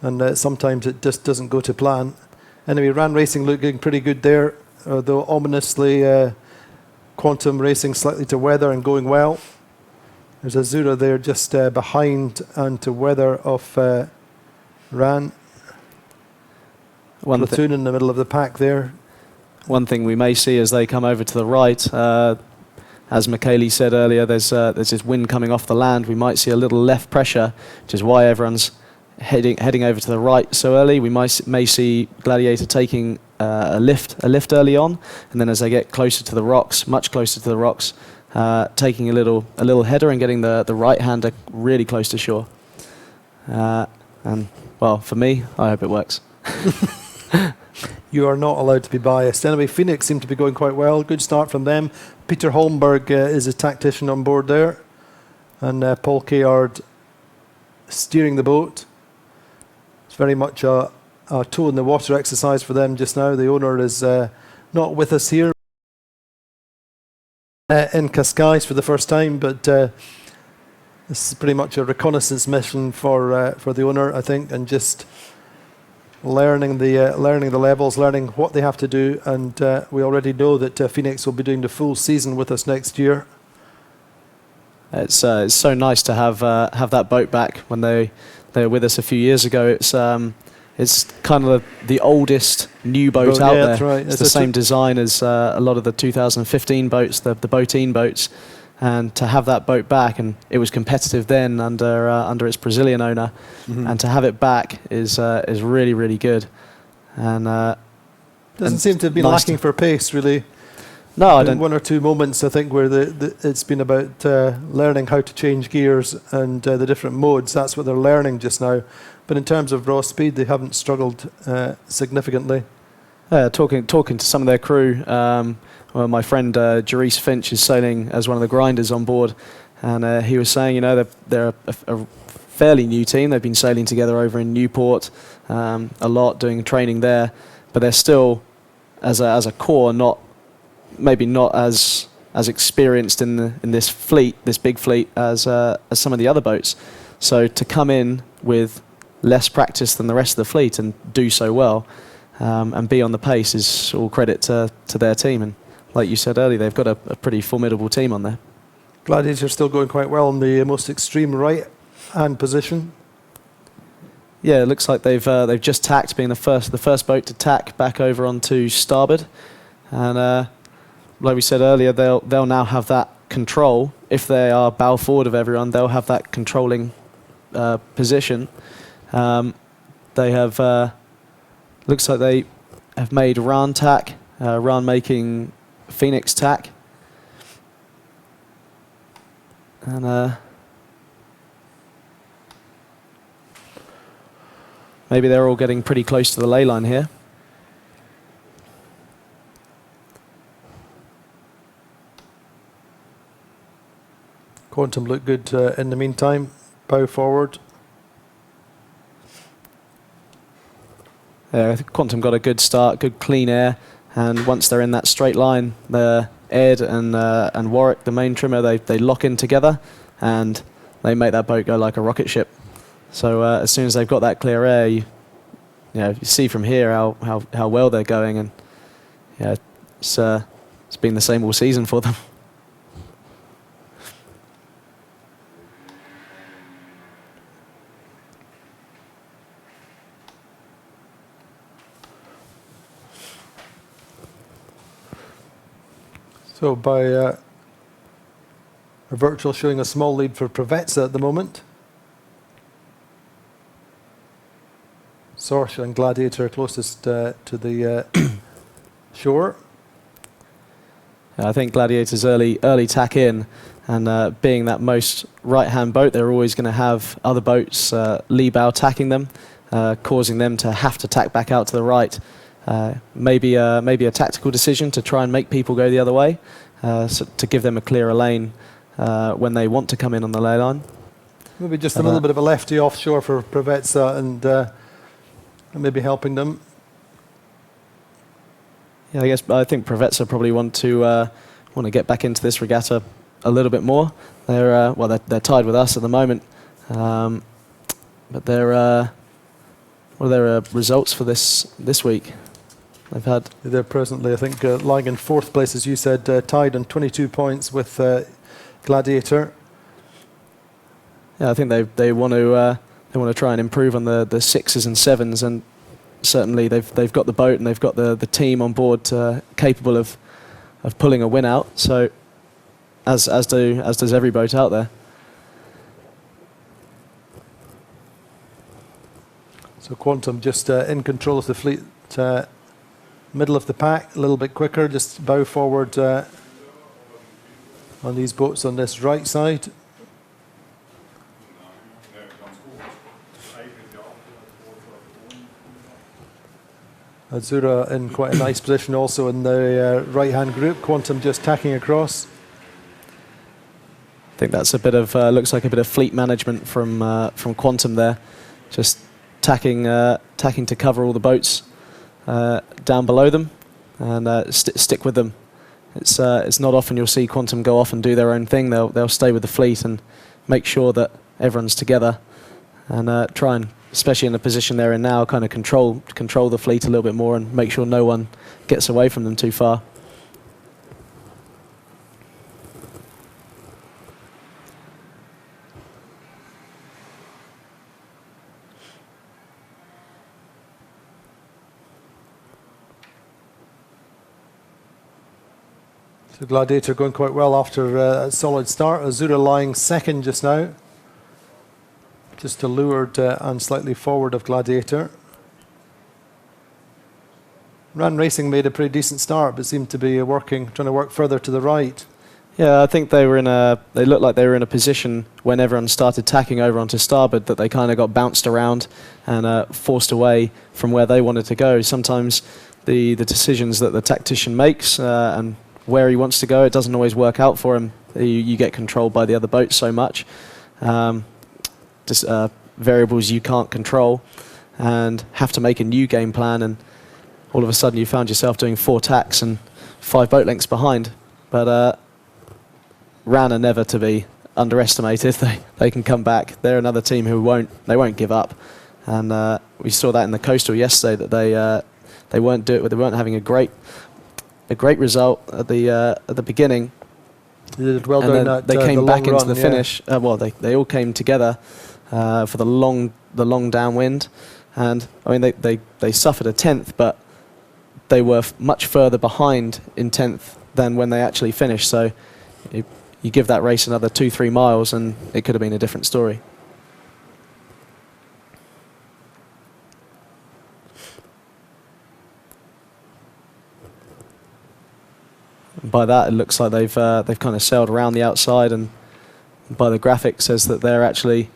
And sometimes it just doesn't go to plan. Anyway, Ran Racing looking pretty good there, though ominously Quantum Racing slightly to weather and going well. There's Azura there just behind and to weather of Ran. Platoon in the middle of the pack there. One thing we may see as they come over to the right, as Michele said earlier, there's this wind coming off the land. We might see a little left pressure, which is why everyone's heading over to the right so early. We may see Gladiator taking a lift early on, and then as they get closer to the rocks, much closer to the rocks, taking a little header and getting the right-hander really close to shore. And, well, for me, I hope it works. You are not allowed to be biased. Anyway, Phoenix seem to be going quite well. Good start from them. Peter Holmberg is a tactician on board there. And Paul Kayard steering the boat. It's very much a toe in the water exercise for them just now. The owner is not with us here in Cascais for the first time, but this is pretty much a reconnaissance mission for the owner, I think, and just learning the levels, learning what they have to do, and we already know that Phoenix will be doing the full season with us next year. It's so nice to have that boat back. When they were with us a few years ago, it's kind of the oldest new boat out there. That's right. It's the same design as a lot of the 2015 boats, the Boateen boats. And to have that boat back, and it was competitive then under its Brazilian owner, and to have it back is really good. And doesn't seem to have been lacking for pace, really. No, I don't. One or two moments, I think, where it's been about learning how to change gears and the different modes. That's what they're learning just now. But in terms of raw speed, they haven't struggled significantly. Talking to some of their crew. Well, my friend Jerice Finch is sailing as one of the grinders on board, and he was saying, they're a fairly new team. They've been sailing together over in Newport a lot, doing training there, but they're still, as a core, maybe not as experienced in this fleet, this big fleet, as some of the other boats. So to come in with less practice than the rest of the fleet and do so well, and be on the pace is all credit to their team. And like you said earlier, they've got a pretty formidable team on there. Gladiator still going quite well in the most extreme right-hand position. Yeah, it looks like they've just tacked, being the first boat to tack back over onto starboard. And like we said earlier, they'll now have that control. If they are bow forward of everyone, they'll have that controlling position. They have looks like they have made Ran tack, Ran making Phoenix tack, and maybe they're all getting pretty close to the ley line here. Quantum look good in the meantime. Bow forward. I think Quantum got a good start, good clean air, and once they're in that straight line, Ed and Warwick, the main trimmer, they lock in together, and they make that boat go like a rocket ship. So as soon as they've got that clear air, you see from here how well they're going, and yeah, it's been the same all season for them. So by a virtual showing a small lead for Preveza at the moment. Sorsha and Gladiator closest to the shore. I think Gladiator's early tack in, and being that most right-hand boat, they're always going to have other boats lee bow tacking them, causing them to have to tack back out to the right. Maybe a tactical decision to try and make people go the other way, so to give them a clearer lane when they want to come in on the ley line. Maybe just a little bit of a lefty offshore for Preveza and maybe helping them. Yeah, I think Preveza probably want to get back into this regatta a little bit more. They're tied with us at the moment, but what are their results for this week? They're presently, I think, lying in 4th place, as you said, tied on 22 points with Gladiator. Yeah, I think they want to try and improve on the 6s and 7s, and certainly they've got the boat and they've got the team on board capable of pulling a win out. So as does every boat out there. So Quantum just in control of the fleet, middle of the pack, a little bit quicker, just bow forward on these boats on this right side. Azura in quite a nice position also in the right-hand group. Quantum just tacking across. I think that's a bit of looks like a bit of fleet management from Quantum there, just tacking to cover all the boats down below them and stick with them. It's not often you'll see Quantum go off and do their own thing. They'll stay with the fleet and make sure that everyone's together and try and, especially in the position they're in now, kind of control the fleet a little bit more and make sure no one gets away from them too far. So Gladiator going quite well after a solid start. Azura lying 2nd just now, just to leeward and slightly forward of Gladiator. Ran Racing made a pretty decent start, but seemed to be trying to work further to the right. Yeah, I think they looked like they were in a position when everyone started tacking over onto starboard that they kind of got bounced around and forced away from where they wanted to go. Sometimes the decisions that the tactician makes and where he wants to go, it doesn't always work out for him. You get controlled by the other boats so much. Just variables you can't control and have to make a new game plan, and all of a sudden you found yourself doing 4 tacks and 5 boat lengths behind. But RAN are never to be underestimated. They can come back. They're another team who won't give up, and we saw that in the Coastal yesterday that they weren't having a great result at the beginning. They did well and down then that, they came the back long into run, the finish. Well, they all came together for the long downwind, and I mean they suffered a 10th, but they were much further behind in 10th than when they actually finished. So you give that race another 2-3 miles, and it could have been a different story. By that, it looks like they've kind of sailed around the outside, and by the graphic says that they're actually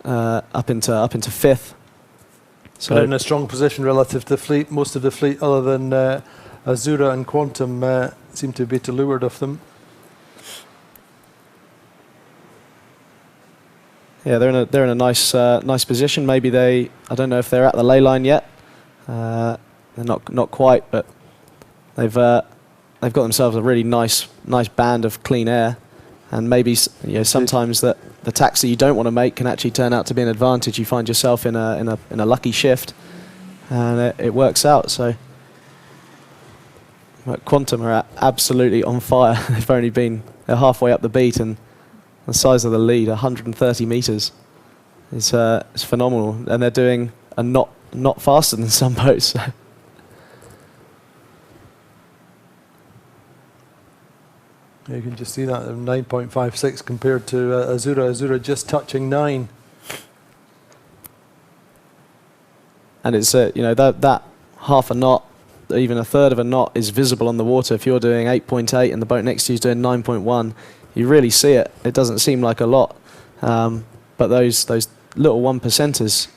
up into 5th. So they're in a strong position relative to the fleet. Most of the fleet, other than Azura and Quantum, seem to be to leeward of them. Yeah, they're in a nice position. Maybe I don't know if they're at the ley line yet. They're not quite, but they've got themselves a really nice band of clean air, and maybe sometimes that the tacks that you don't want to make can actually turn out to be an advantage. You find yourself in a lucky shift, and it works out. So Quantum are absolutely on fire. They're halfway up the beat, and the size of the lead, 130 meters, is phenomenal, and they're doing a knot faster than some boats. You can just see that 9.56 compared to Azura. Azura just touching 9. And it's that half a knot, even a third of a knot, is visible on the water. If you're doing 8.8 and the boat next to you is doing 9.1, you really see it. It doesn't seem like a lot, but those little 1%ers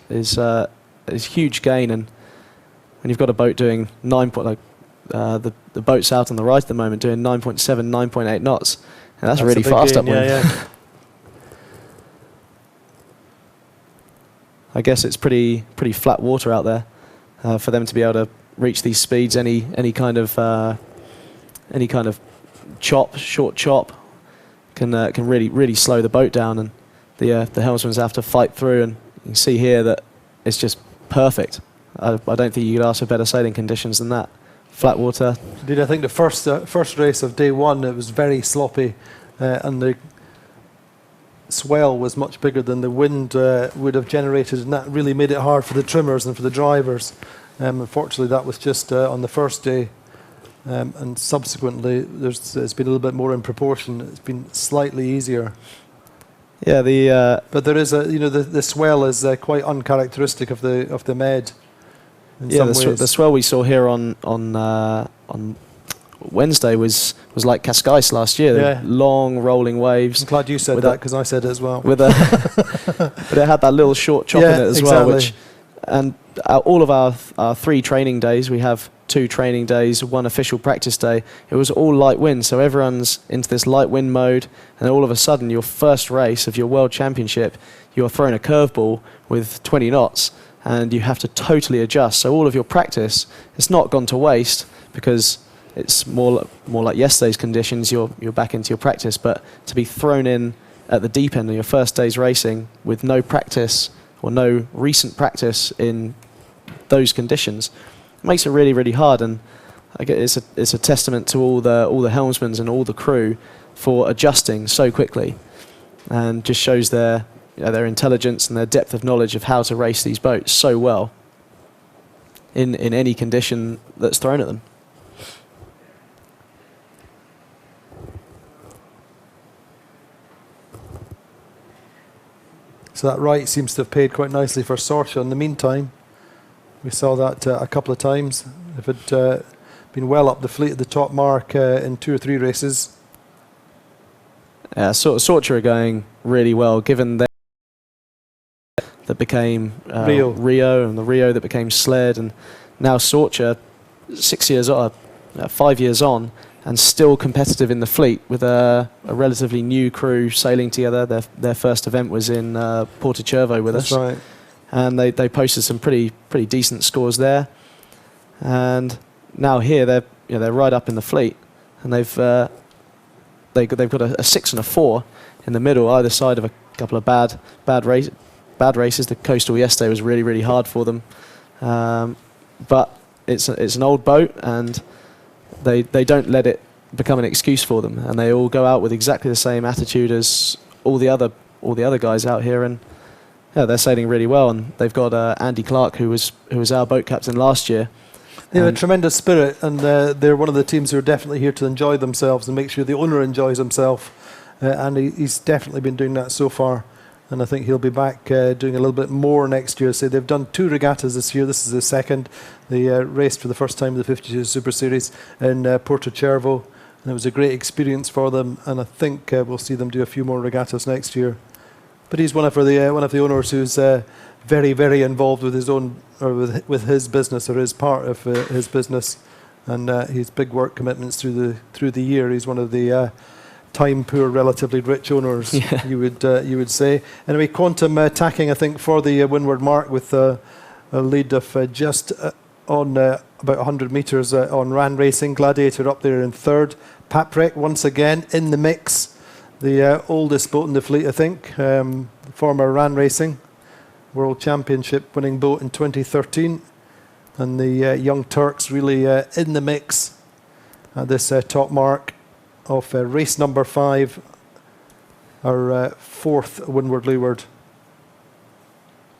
is huge gain. And when you've got a boat doing 9. The boat's out on the right at the moment doing 9.7, 9.8 knots, and that's really fast upwind. Yeah. I guess it's pretty flat water out there for them to be able to reach these speeds. Any kind of short chop can really slow the boat down, and the helmsmen have to fight through. And you can see here that it's just perfect. I don't think you could ask for better sailing conditions than that. Flat water. Indeed, I think the first race of day one, it was very sloppy, and the swell was much bigger than the wind would have generated, and that really made it hard for the trimmers and for the drivers. Unfortunately, that was just on the first day, and subsequently it's been a little bit more in proportion. It's been slightly easier. Yeah, but there is the swell is quite uncharacteristic of the Med. The swell we saw here on Wednesday was like Cascais last year. Yeah. Long rolling waves. I'm glad you said that because I said it as well. But it had that little short chop in it as well. And all of our 3 training days, we have 2 training days, 1 official practice day. It was all light wind, so everyone's into this light wind mode, and all of a sudden, your first race of your World Championship, you're throwing a curveball with 20 knots. And you have to totally adjust. So all of your practice, it's not gone to waste because it's more like yesterday's conditions. You're back into your practice, but to be thrown in at the deep end of your first day's racing with no practice or no recent practice in those conditions makes it really, really hard. And I guess it's a testament to all the helmsmen and all the crew for adjusting so quickly, and just shows their intelligence and their depth of knowledge of how to race these boats so well in any condition that's thrown at them. So that right seems to have paid quite nicely for Sorcha in the meantime. We saw that a couple of times. If it had been well up the fleet at the top mark in 2 or 3 races. Sorcha are going really well, given that became Rio, and the Rio that became Sled, and now Sorcha, 5 years on, and still competitive in the fleet with a relatively new crew sailing together. Their first event was in Porto Cervo with us. That's right. And they posted some pretty decent scores there. And now here they're right up in the fleet, and they've got a 6 and a 4 in the middle, either side of a couple of bad races. The coastal yesterday was really, really hard for them, but it's an old boat, and they don't let it become an excuse for them, and they all go out with exactly the same attitude as all the other guys out here, and they're sailing really well. And they've got Andy Clark, who was our boat captain last year. They have a tremendous spirit, and they're one of the teams who are definitely here to enjoy themselves and make sure the owner enjoys himself, and he's definitely been doing that so far. And I think he'll be back doing a little bit more next year. So they've done 2 regattas this year. This is the second. They raced for the first time the 52 Super Series in Porto Cervo, and it was a great experience for them. And I think we'll see them do a few more regattas next year. But he's one of the owners who's very, very involved with his own with his business, or is part of his business, and his big work commitments through the year. He's one of the time poor, relatively rich owners, you would say. Anyway, Quantum tacking, I think, for the windward mark with a lead of just on about 100 metres on Ran Racing. Gladiator up there in 3rd. Paprec once again in the mix. The oldest boat in the fleet, I think. Former Ran Racing World Championship winning boat in 2013. And the Young Turks really in the mix at this top mark of race number 5, our 4th windward leeward.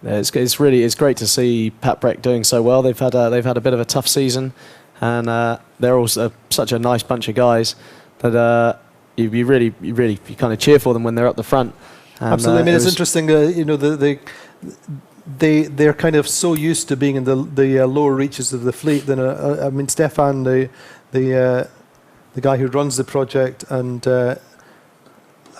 Yeah, it's great to see Paprec doing so well. They've had a bit of a tough season, and they're also such a nice bunch of guys that you kind of cheer for them when they're up the front. And, Absolutely. I mean, it's interesting. You know, they're kind of so used to being in the lower reaches of the fleet. Then I mean, Stefan, the guy who runs the project and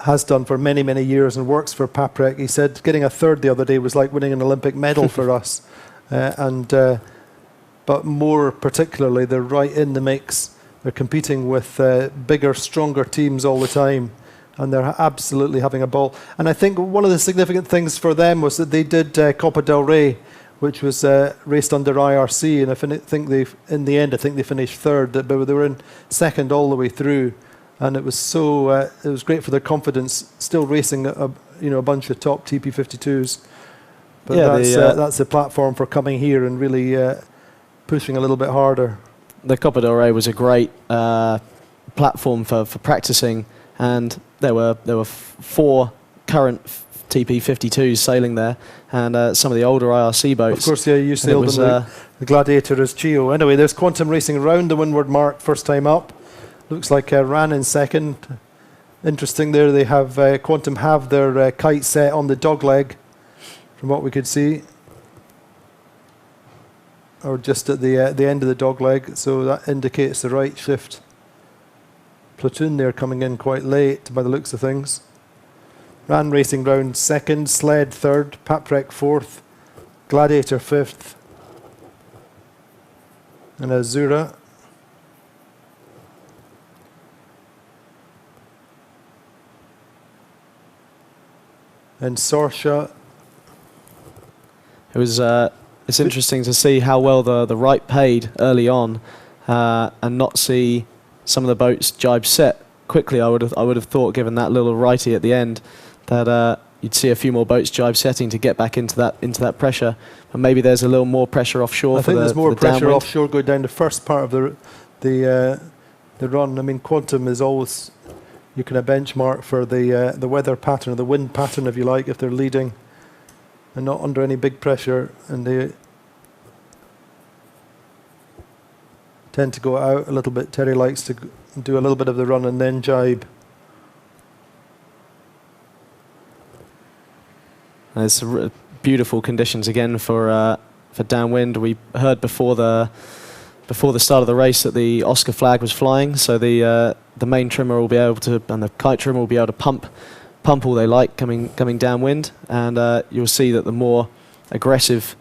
has done for many, many years and works for Paprec, he said getting a third the other day was like winning an Olympic medal for us. But more particularly, they're right in the mix. They're competing with bigger, stronger teams all the time, and they're absolutely having a ball. And I think one of the significant things for them was that they did Copa del Rey, which was raced under IRC, and I think in the end, I think they finished third, but they were in second all the way through. And it was so it was great for their confidence, still racing a bunch of top TP52s. But yeah, that's the platform for coming here and really pushing a little bit harder. The Copa del Rey was a great platform for practicing, and there were 4 current TP52s sailing there, and some of the older IRC boats. Of course, yeah, you sailed in the Gladiator as Chio. Anyway, there's Quantum racing around the windward mark, first time up. Looks like ran in second. Interesting there, they have Quantum have their kite set on the dog leg, from what we could see, or just at the end of the dog leg, so that indicates the right shift. Platoon there coming in quite late by the looks of things. Ran racing round second, Sled third, Paprec fourth, Gladiator fifth, and Azura. And Sorsha. It was. It's interesting to see how well the right paid early on, and not see some of the boats jibe set quickly. I would have thought, given that little righty at the end, that you'd see a few more boats jibe setting to get back into that pressure. And maybe there's a little more pressure offshore. I think there's more pressure offshore going down the first part of the run. I mean, Quantum is always, you can benchmark for the weather pattern, or the wind pattern, if you like, if they're leading and not under any big pressure, and they tend to go out a little bit. Terry likes to do a little bit of the run and then jibe. It's beautiful conditions again for downwind. We heard before the start of the race that the Oscar flag was flying, so the main trimmer will be able to, and the kite trimmer will be able to pump all they like coming downwind, and you'll see that the more aggressive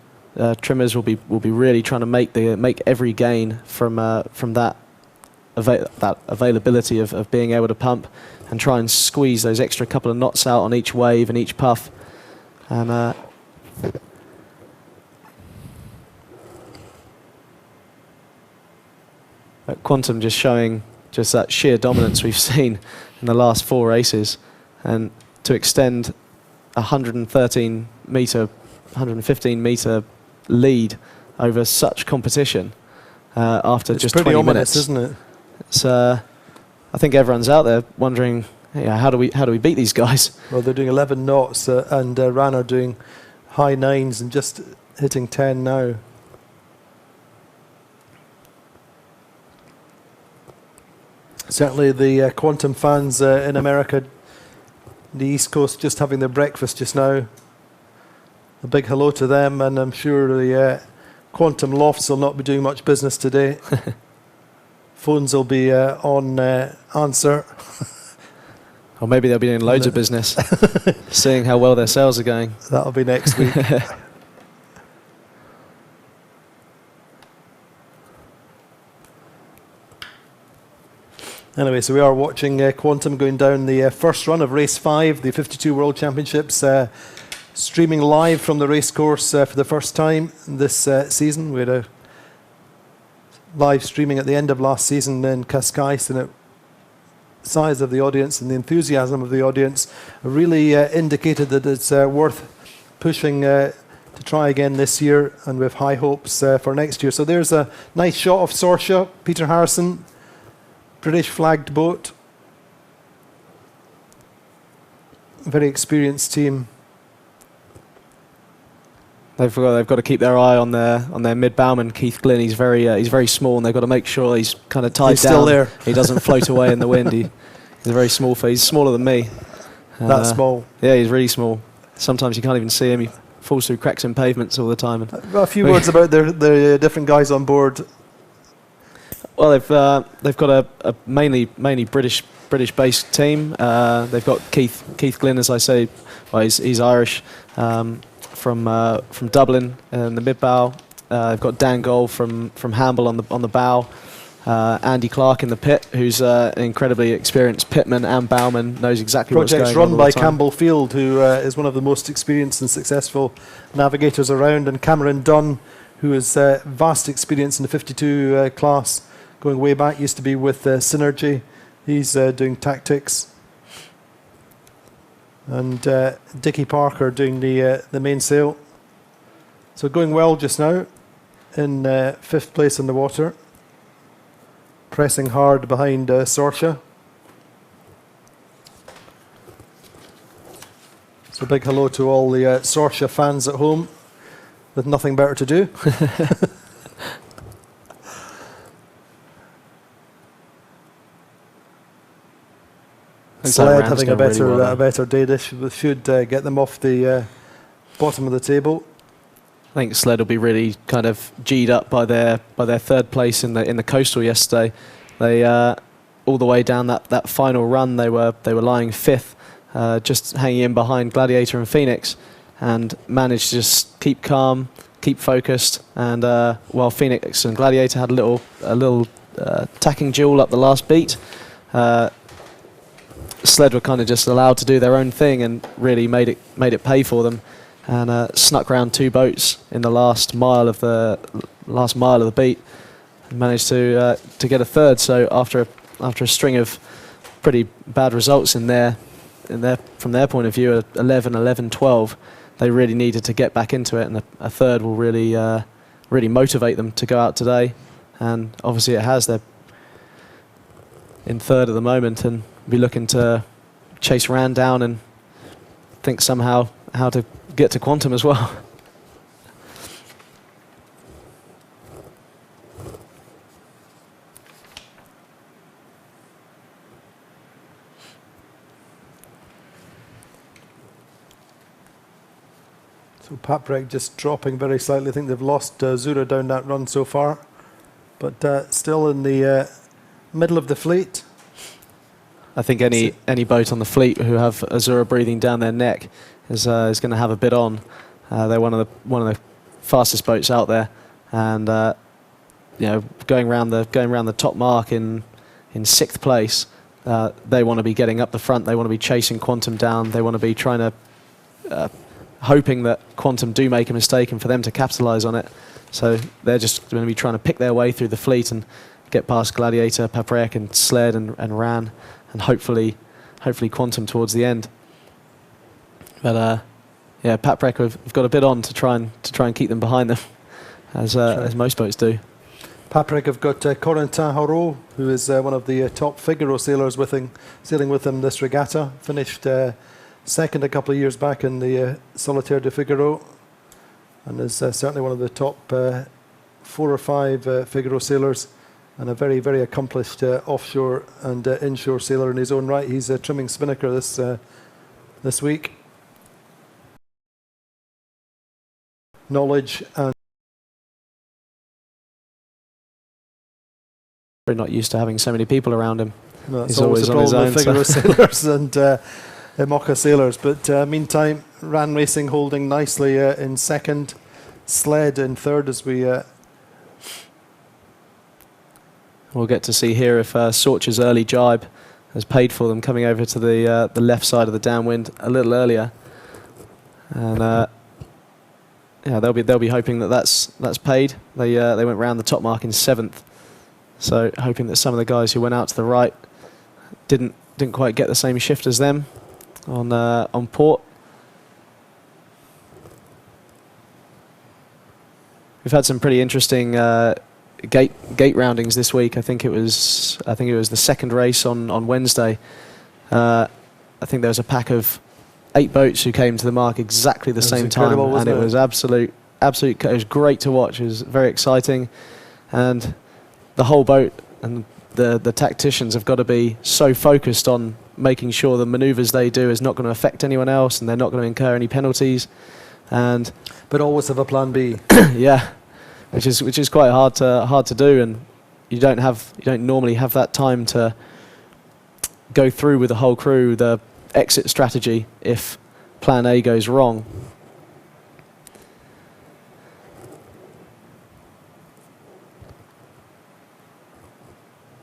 trimmers will be really trying to make every gain from that availability of being able to pump, and try and squeeze those extra couple of knots out on each wave and each puff. And Quantum just showing just that sheer dominance we've seen in the last 4 races, and to extend 115 meter lead over such competition after it's just pretty 20 ominous, minutes, isn't it? It's I think everyone's out there wondering, how do we beat these guys? Well, they're doing 11 knots, and Ran are doing high 9s and just hitting 10 now. Certainly the Quantum fans in America, the East Coast, just having their breakfast just now. A big hello to them, and I'm sure the Quantum lofts will not be doing much business today. Phones will be on answer. Or maybe they'll be doing loads of business, seeing how well their sales are going. That'll be next week. Anyway, so we are watching Quantum going down the first run of race 5, the 52 World Championships, streaming live from the racecourse for the first time this season. We had a live streaming at the end of last season in Cascais, and the size of the audience and the enthusiasm of the audience really indicated that it's worth pushing to try again this year, and we have high hopes for next year. So there's a nice shot of Sorsha, Peter Harrison, British flagged boat. Very experienced team. They've got to keep their eye on their mid bowman, Keith Glynn. He's very small, and they've got to make sure he's kind of tied down. Still there. He doesn't float away in the wind. He's a very small fella. He's smaller than me. That small? Yeah, he's really small. Sometimes you can't even see him. He falls through cracks in pavements all the time. A few words about the different guys on board. Well, they've got a mainly British-based team. They've got Keith Glynn, as I say. Well, he's Irish, from Dublin in the mid-bow. They've got Dan Gold from Hamble on the bow. Andy Clark in the pit, who's an incredibly experienced pitman and bowman, knows exactly what's going on. Project's run by Campbell Field, who is one of the most experienced and successful navigators around, and Cameron Dunn, who has vast experience in the 52 class, going way back, used to be with Synergy. He's doing tactics. And Dickie Parker doing the mainsail. So going well just now, in 5th place in the water. Pressing hard behind Sorsha. So big hello to all the Sorsha fans at home with nothing better to do. Sled having a better day. This should get them off the bottom of the table. I think Sled will be really kind of G'd up by their 3rd place in the coastal yesterday. They all the way down that final run they were lying 5th, just hanging in behind Gladiator and Phoenix, and managed to just keep calm, keep focused. And while Phoenix and Gladiator had a little tacking duel up the last beat, Sled were kind of just allowed to do their own thing and really made it pay for them, and snuck round 2 boats in the last mile of the beat, and managed to get a 3rd. So after a string of pretty bad results from their point of view, 11, 11, 12, they really needed to get back into it, and a 3rd will really motivate them to go out today. And obviously it has. They're in 3rd at the moment and be looking to chase Rand down and think somehow how to get to Quantum as well. So Paprec just dropping very slightly. I think they've lost Zura down that run so far, but still in the middle of the fleet. I think any boat on the fleet who have Azura breathing down their neck is going to have a bit on. They're one of the fastest boats out there, and going around the top mark in 6th place. They want to be getting up the front. They want to be chasing Quantum down. They want to be trying to hoping that Quantum do make a mistake and for them to capitalise on it. So they're just going to be trying to pick their way through the fleet and get past Gladiator, Paprec and Sled and Ran, and hopefully Quantum towards the end. But Paprec have got a bit on to try and keep them behind them, as most boats do. Paprec have got Corentin Haro, who is one of the top Figaro sailors sailing with them this regatta. Finished 2nd a couple of years back in the Solitaire de Figaro, and is certainly one of the top 4 or 5 Figaro sailors, and a very, very accomplished offshore and inshore sailor in his own right. He's trimming spinnaker this week. Knowledge and We're not used to having so many people around him. No, that's he's always a on his problem own. with Figaro sailors and Mocha sailors. But meantime, Ran Racing holding nicely in 2nd, Sled in 3rd as we. We'll get to see here if Sorcha's early jibe has paid for them, coming over to the left side of the downwind a little earlier, and they'll be hoping that that's paid. They went round the top mark in 7th, so hoping that some of the guys who went out to the right didn't quite get the same shift as them on port. We've had some pretty interesting gate roundings this week. I think it was the 2nd race on Wednesday. I think there was a pack of 8 boats who came to the mark exactly the same time, and it was absolute. It was great to watch. It was very exciting, and the whole boat and the tacticians have got to be so focused on making sure the manoeuvres they do is not going to affect anyone else, and they're not going to incur any penalties. But always have a plan B. Yeah, which is quite hard to do, and you don't normally have that time to go through with the whole crew the exit strategy if plan A goes wrong.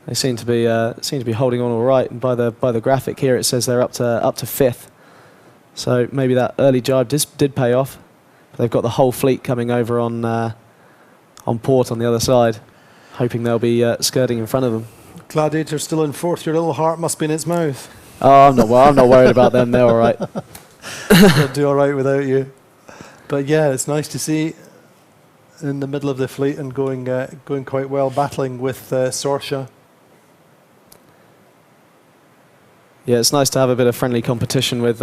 They seem to be holding on all right, and by the graphic here it says they're up to fifth. So maybe that early jibe did pay off. But they've got the whole fleet coming over on port on the other side, hoping they'll be skirting in front of them. Gladiator still in fourth. Your little heart must be in its mouth. Oh, I'm not worried about them. They're all right. They'll do all right without you. But yeah, it's nice to see in the middle of the fleet and going quite well, battling with Sorsha. Yeah, it's nice to have a bit of friendly competition with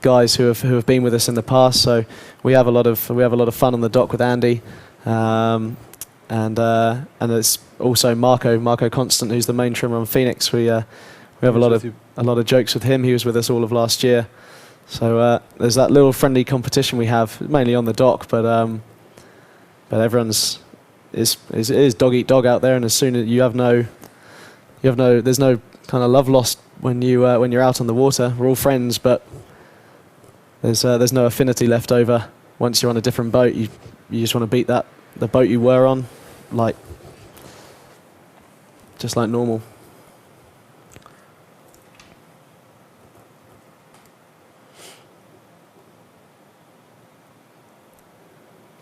guys who have been with us in the past. So we have a lot of fun on the dock with Andy, and it's also Marco Constant, who's the main trimmer on Phoenix. We have a lot of jokes with him. He was with us all of last year. So there's that little friendly competition we have, mainly on the dock, but everyone's is dog eat dog out there, and as soon as there's no kind of love lost when you're out on the water. We're all friends, but there's no affinity left over. Once you're on a different boat, you just want to beat the boat you were on, just like normal.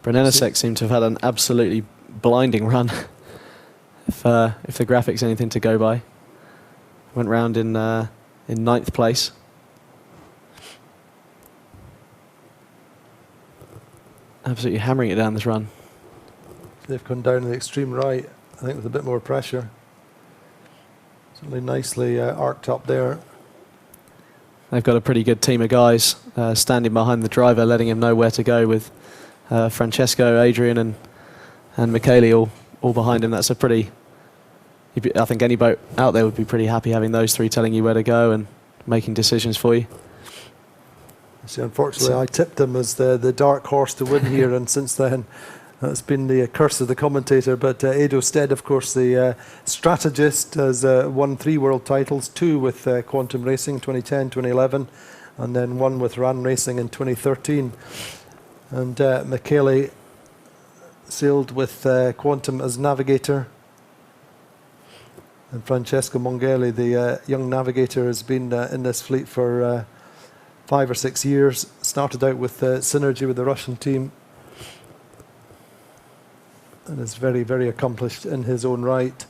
Brenenicek seemed to have had an absolutely blinding run, if the graphic's anything to go by. Went round in 9th place. Absolutely hammering it down this run. They've gone down to the extreme right, I think, with a bit more pressure. Certainly nicely arced up there. They've got a pretty good team of guys standing behind the driver, letting him know where to go, with Francesco, Adrian and Michele all behind him. That's a pretty... I think any boat out there would be pretty happy having those three telling you where to go and making decisions for you. See, unfortunately, I tipped him as the dark horse to win here, and since then, that's been the curse of the commentator. But Edo Stead, of course, the strategist, has won 3 world titles, 2 with Quantum Racing, 2010, 2011, and then 1 with RAN Racing in 2013. And Michele sailed with Quantum as navigator. And Francesco Mongeli, the young navigator, has been in this fleet for 5 or 6 years. Started out with Synergy with the Russian team, and is very, very accomplished in his own right.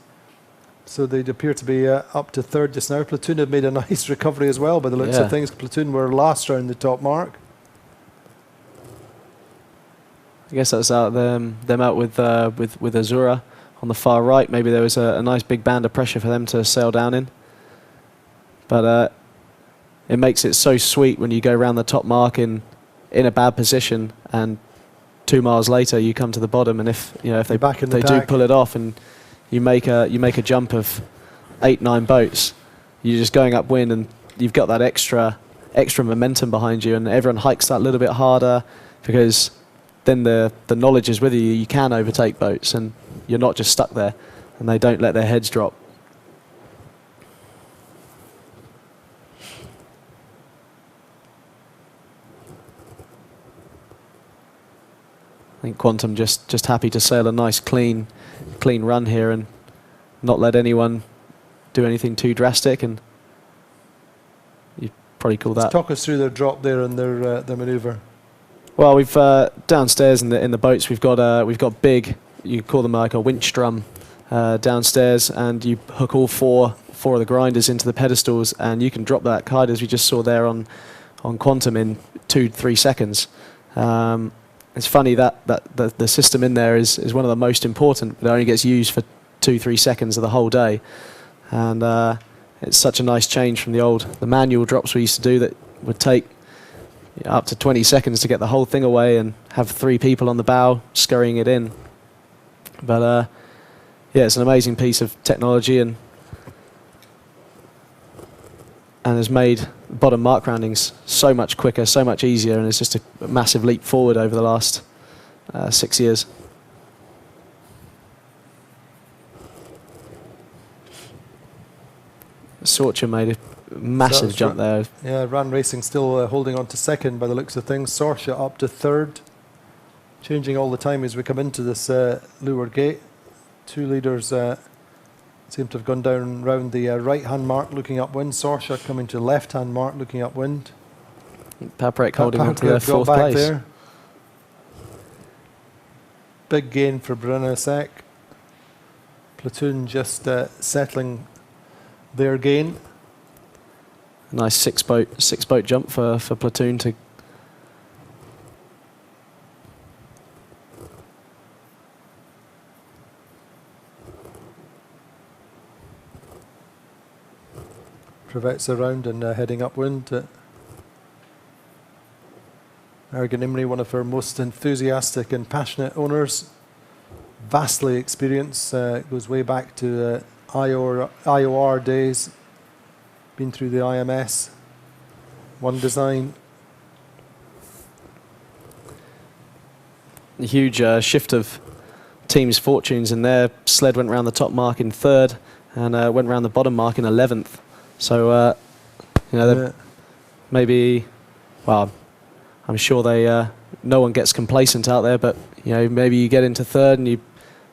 So they'd appear to be up to 3rd just now. Platoon have made a nice recovery as well, by the looks of things. Platoon were last round the top mark. I guess that's them out with Azura on the far right. Maybe there was a nice big band of pressure for them to sail down in. But it makes it so sweet when you go around the top mark in a bad position, and 2 miles later you come to the bottom, and if they do pull it off and you make a jump of 8-9 boats, you're just going upwind and you've got that extra momentum behind you, and everyone hikes that little bit harder because then the knowledge is with you. You can overtake boats, and you're not just stuck there, and they don't let their heads drop. I think Quantum just happy to sail a nice clean run here and not let anyone do anything too drastic, and you probably call that. Let's talk us through their drop there and their manoeuvre. Well, we've downstairs in the boats we've got big, you call them like a winch drum downstairs, and you hook all four of the grinders into the pedestals, and you can drop that kite as we just saw there on Quantum in 2-3 seconds. It's funny that the system in there is one of the most important, but it only gets used for 2-3 seconds of the whole day, and it's such a nice change from the manual drops we used to do that would take up to 20 seconds to get the whole thing away and have 3 people on the bow scurrying it in. But yeah, it's an amazing piece of technology, and and has made bottom mark roundings so much quicker, so much easier, and it's just a massive leap forward over the last 6 years. Sorcha made a massive jump there. Yeah, Ran Racing still holding on to second by the looks of things. Sorcha up to third. Changing all the time as we come into this Leeward Gate. Two leaders seem to have gone down round the right-hand mark looking upwind. Sorcha coming to left-hand mark looking upwind. Paprec holding on to their fourth place. There. Big gain for Brunasek. Platoon just settling their gain. Nice six boat jump for Platoon to. Privet's around and heading upwind. Ergen Imrie, one of our most enthusiastic and passionate owners. Vastly experienced, goes way back to IOR days. Been through the IMS. One design. A huge shift of teams' fortunes in there. Sled went round the top mark in third and went round the bottom mark in 11th. So, maybe, well, I'm sure no one gets complacent out there, but, maybe you get into third and you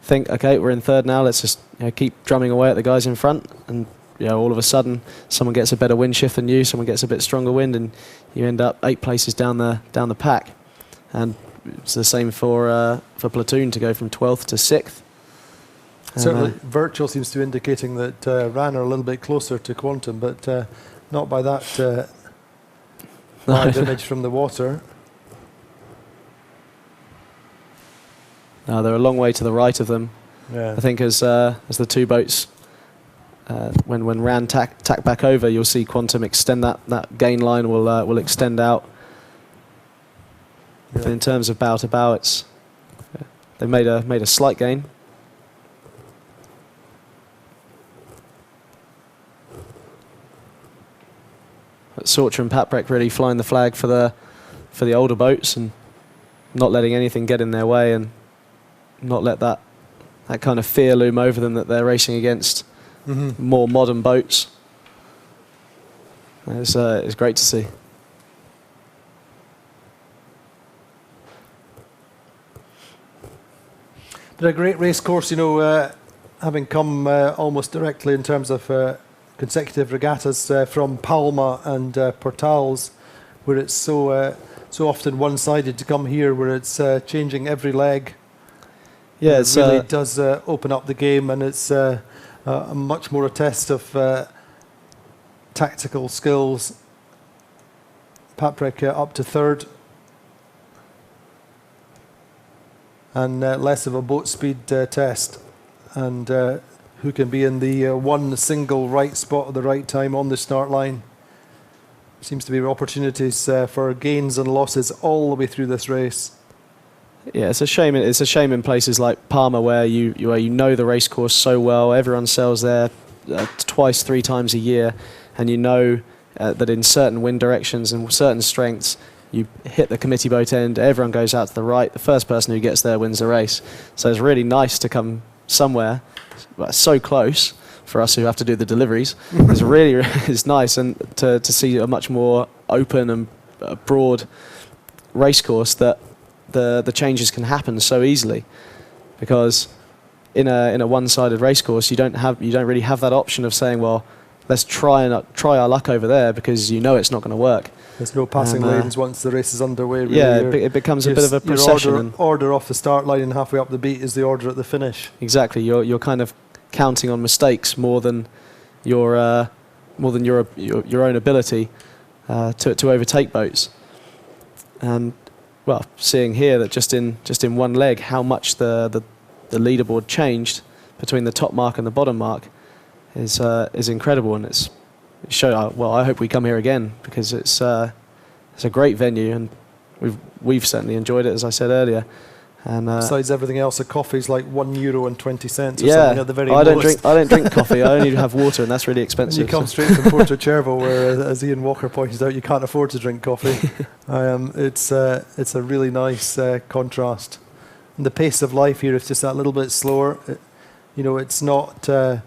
think, okay, we're in third now, let's just keep drumming away at the guys in front. And, all of a sudden, someone gets a better wind shift than you, someone gets a bit stronger wind, and you end up 8 places down the pack. And it's the same for Platoon to go from 12th to 6th. Certainly, Virtual seems to be indicating that Ran are a little bit closer to Quantum, but not by that live image from the water. No, they're a long way to the right of them. Yeah. I think as the two boats, when Ran tack back over, you'll see Quantum extend that gain line will extend out. Yeah. But in terms of bow to bow, it's they made a slight gain. Sorcha and Paprec really flying the flag for the older boats and not letting anything get in their way and not let that kind of fear loom over them that they're racing against more modern boats. It's great to see. But a great race course, having come almost directly in terms of consecutive regattas from Palma and Portals, where it's so often one-sided, to come here where it's changing every leg. Yeah, it really does open up the game, and it's much more a test of tactical skills. Paprec up to third, and less of a boat speed test, and who can be in the one single right spot at the right time on the start line. Seems to be opportunities for gains and losses all the way through this race. Yeah, it's a shame. It's a shame in places like Palma where you know the race course so well. Everyone sails there twice, 3 times a year, and that in certain wind directions and certain strengths, you hit the committee boat end. Everyone goes out to the right. The first person who gets there wins the race. So it's really nice to come somewhere so close for us who have to do the deliveries. It's nice, and to see a much more open and broad race course that the changes can happen so easily, because in a one-sided race course you don't really have that option of saying, well, let's try our luck over there, because it's not going to work. There's no passing lanes once the race is underway. Really. Yeah, it becomes a bit of a procession. Your order off the start line and halfway up the beat is the order at the finish. Exactly. You're kind of counting on mistakes more than your own ability to overtake boats. And well, seeing here that just in one leg how much the leaderboard changed between the top mark and the bottom mark is incredible, and I hope we come here again, because it's a great venue, and we've certainly enjoyed it, as I said earlier, And besides everything else, the coffee's like €1.20 or something at the very I don't lowest. drink coffee. I only have water, and that's really expensive. You come straight from Porto Cervo, where, as Ian Walker pointed out, you can't afford to drink coffee. It's a really nice contrast. And the pace of life here is just that little bit slower. It's not a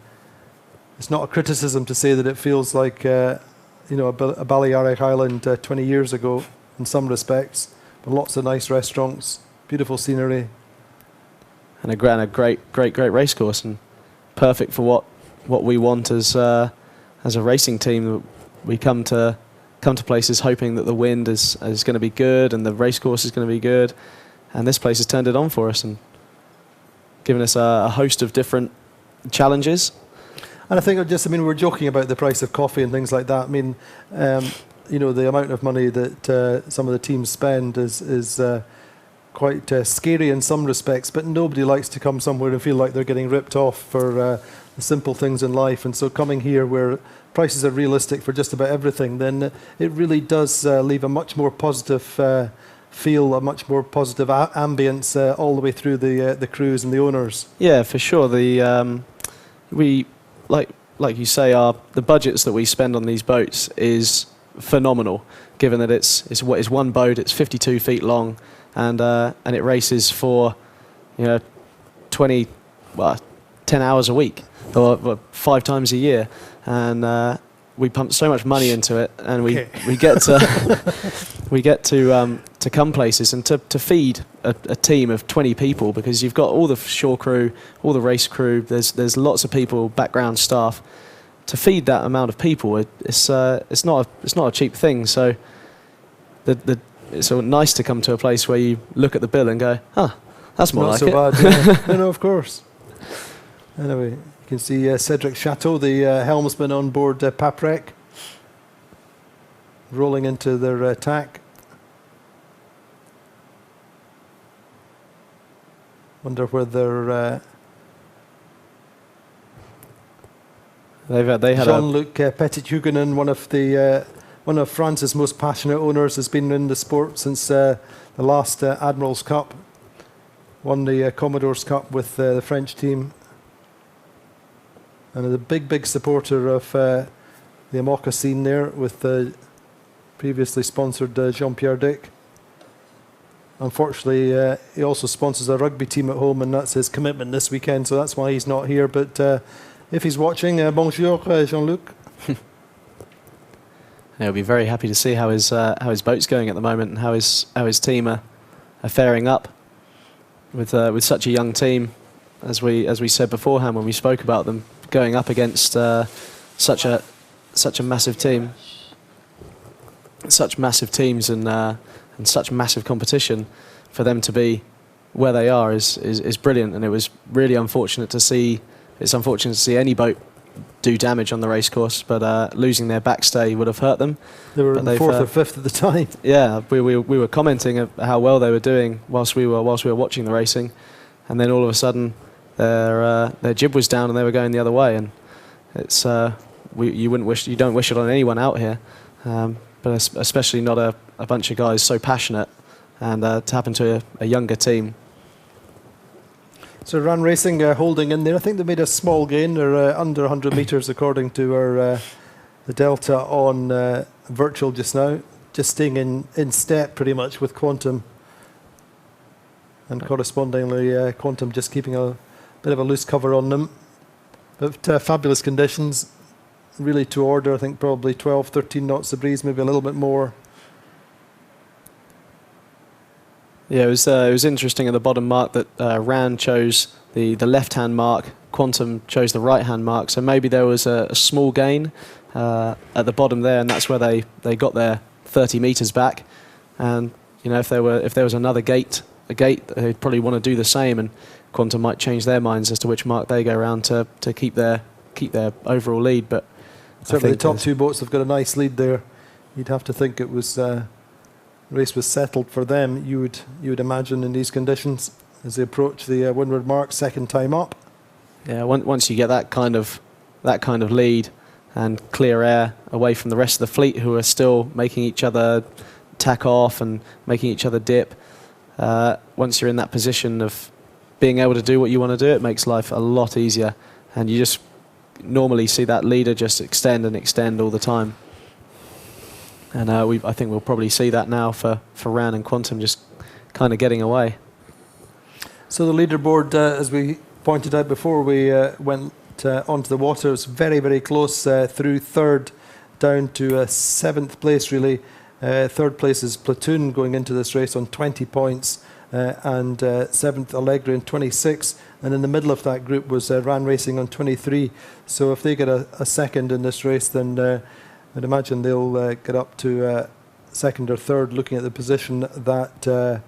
criticism to say that it feels like a Balearic island 20 years ago in some respects, but lots of nice restaurants, beautiful scenery, and a great race course, and perfect for what we want as a racing team. We come to places hoping that the wind is going to be good and the race course is going to be good, and this place has turned it on for us and given us a host of different challenges. And I think we were joking about the price of coffee and things like that. The amount of money that some of the teams spend is quite scary in some respects, but nobody likes to come somewhere and feel like they're getting ripped off for the simple things in life. And so coming here where prices are realistic for just about everything, then it really does leave a much more positive feel, a much more positive ambience all the way through the crews and the owners. Yeah, for sure. We like you say, the budgets that we spend on these boats is phenomenal, given that it's one boat, it's 52 feet long, and it races for 10 hours a week or 5 times a year, and we pump so much money into it, and we get to come places and to feed a team of 20 people, because you've got all the shore crew, all the race crew. There's lots of people, background staff. To feed that amount of people, it's not a cheap thing. So it's so nice to come to a place where you look at the bill and go, that's more not like so it. bad. No, of course. Anyway, you can see Cedric Chateau, the helmsman on board Paprec, rolling into their attack. Wonder whether they had Jean-Luc Petit-Huguenin, one of France's most passionate owners, has been in the sport since the last Admiral's Cup. Won the Commodore's Cup with the French team, and is a big supporter of the Amoca scene there with previously sponsored Jean-Pierre Dick. Unfortunately, he also sponsors a rugby team at home, and that's his commitment this weekend, so that's why he's not here. But if he's watching, bonjour, Jean-Luc. He'll be very happy to see how his boat's going at the moment, and how his team are faring up with such a young team, as we said beforehand when we spoke about them, going up against such a massive team, such massive teams, and such massive competition. For them to be where they are is brilliant, and it was really unfortunate to see. It's unfortunate to see any boat do damage on the racecourse, but losing their backstay would have hurt them. They were in 4th or 5th at the time. Yeah, we were commenting of how well they were doing whilst we were watching the racing, and then all of a sudden their jib was down and they were going the other way, and it's you don't wish it on anyone out here, but especially not a bunch of guys so passionate, and to happen to a younger team. So Ran Racing holding in there. I think they made a small gain. They're under 100 metres according to the Delta on virtual just now. Just staying in step pretty much with Quantum. And correspondingly, Quantum just keeping a bit of a loose cover on them. But fabulous conditions. Really to order. I think probably 12, 13 knots of breeze, maybe a little bit more. Yeah, it was interesting at the bottom mark that Ran chose the left-hand mark, Quantum chose the right-hand mark, so maybe there was a small gain at the bottom there, and that's where they got their 30 metres back. And if there was another gate, they'd probably want to do the same, and Quantum might change their minds as to which mark they go around to keep their overall lead. But certainly the top two boats have got a nice lead there. You'd have to think it was. Race was settled for them, you would imagine, in these conditions as they approach the windward mark, second time up. Yeah, once you get that kind of lead and clear air away from the rest of the fleet, who are still making each other tack off and making each other dip, once you're in that position of being able to do what you want to do, it makes life a lot easier. And you just normally see that leader just extend and extend all the time. And I think we'll probably see that now for Ran and Quantum just kind of getting away. So the leaderboard, as we pointed out before we went onto the water, was very, very close through third down to seventh place, really. Third place is Platoon going into this race on 20 points, and seventh Allegra in 26. And in the middle of that group was Ran Racing on 23. So if they get a second in this race, then I'd imagine they'll get up to second or third, looking at the position that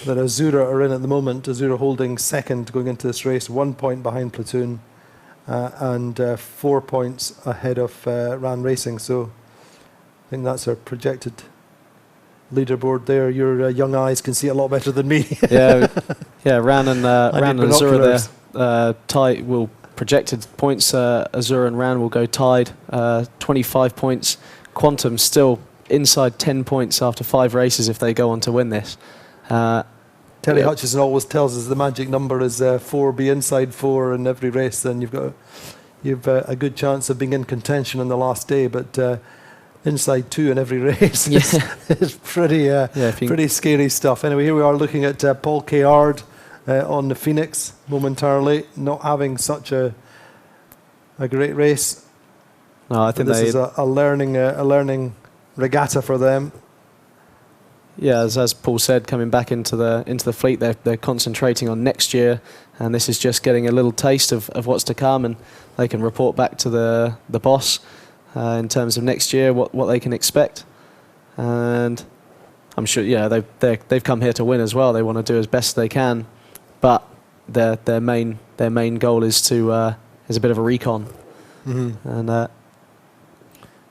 Azura are in at the moment. Azura holding second going into this race, 1 point behind Platoon, and 4 points ahead of Ran Racing. So I think that's our projected leaderboard there. Your young eyes can see a lot better than me. yeah, Ran and Azura there tied. Will projected points. Azura and Ran will go tied. 25 points. Quantum still inside 10 points after 5 races if they go on to win this. Terry Hutchison always tells us the magic number is 4. Be inside 4 in every race, then you've a good chance of being in contention on the last day. But inside 2 in every race is pretty scary stuff. Anyway, here we are looking at Paul Kayard on the Phoenix momentarily, not having such a great race. No, I think this is a learning regatta for them. Yeah, as Paul said, coming back into the fleet, they're concentrating on next year, and this is just getting a little taste of what's to come, and they can report back to the boss in terms of next year what they can expect. And I'm sure, they've come here to win as well. They want to do as best they can, but their main goal is a bit of a recon. Mm-hmm. And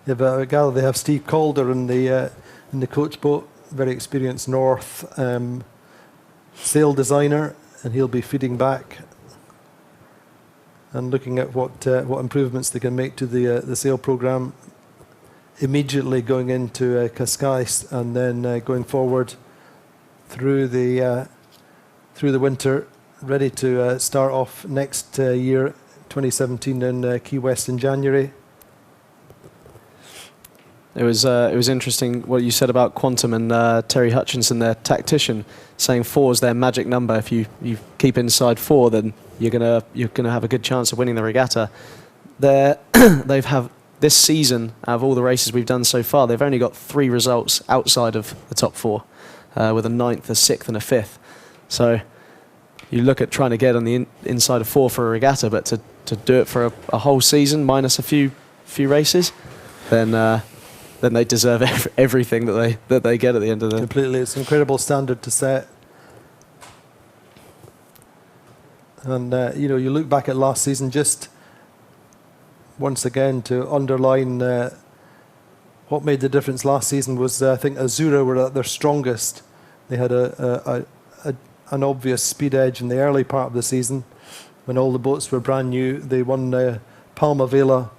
but I gather they have Steve Calder in the coach boat. Very experienced North sail designer, and he'll be feeding back and looking at what improvements they can make to the sail program immediately going into Cascais, and then going forward through the winter, ready to start off next year, 2017, in Key West in January. It was interesting what you said about Quantum and Terry Hutchinson, their tactician, saying 4 is their magic number. If you keep inside 4, then you're gonna have a good chance of winning the regatta. They've have this season, out of all the races we've done so far, they've only got 3 results outside of the top 4, with a 9th, a 6th, and a 5th. So you look at trying to get on the inside of 4 for a regatta, but to do it for a whole season minus a few races, then they deserve everything that they get at the end of the... Completely. It's an incredible standard to set. And, you look back at last season, just once again to underline what made the difference last season was, I think, Azura were at their strongest. They had an obvious speed edge in the early part of the season when all the boats were brand new. They won Palma Vela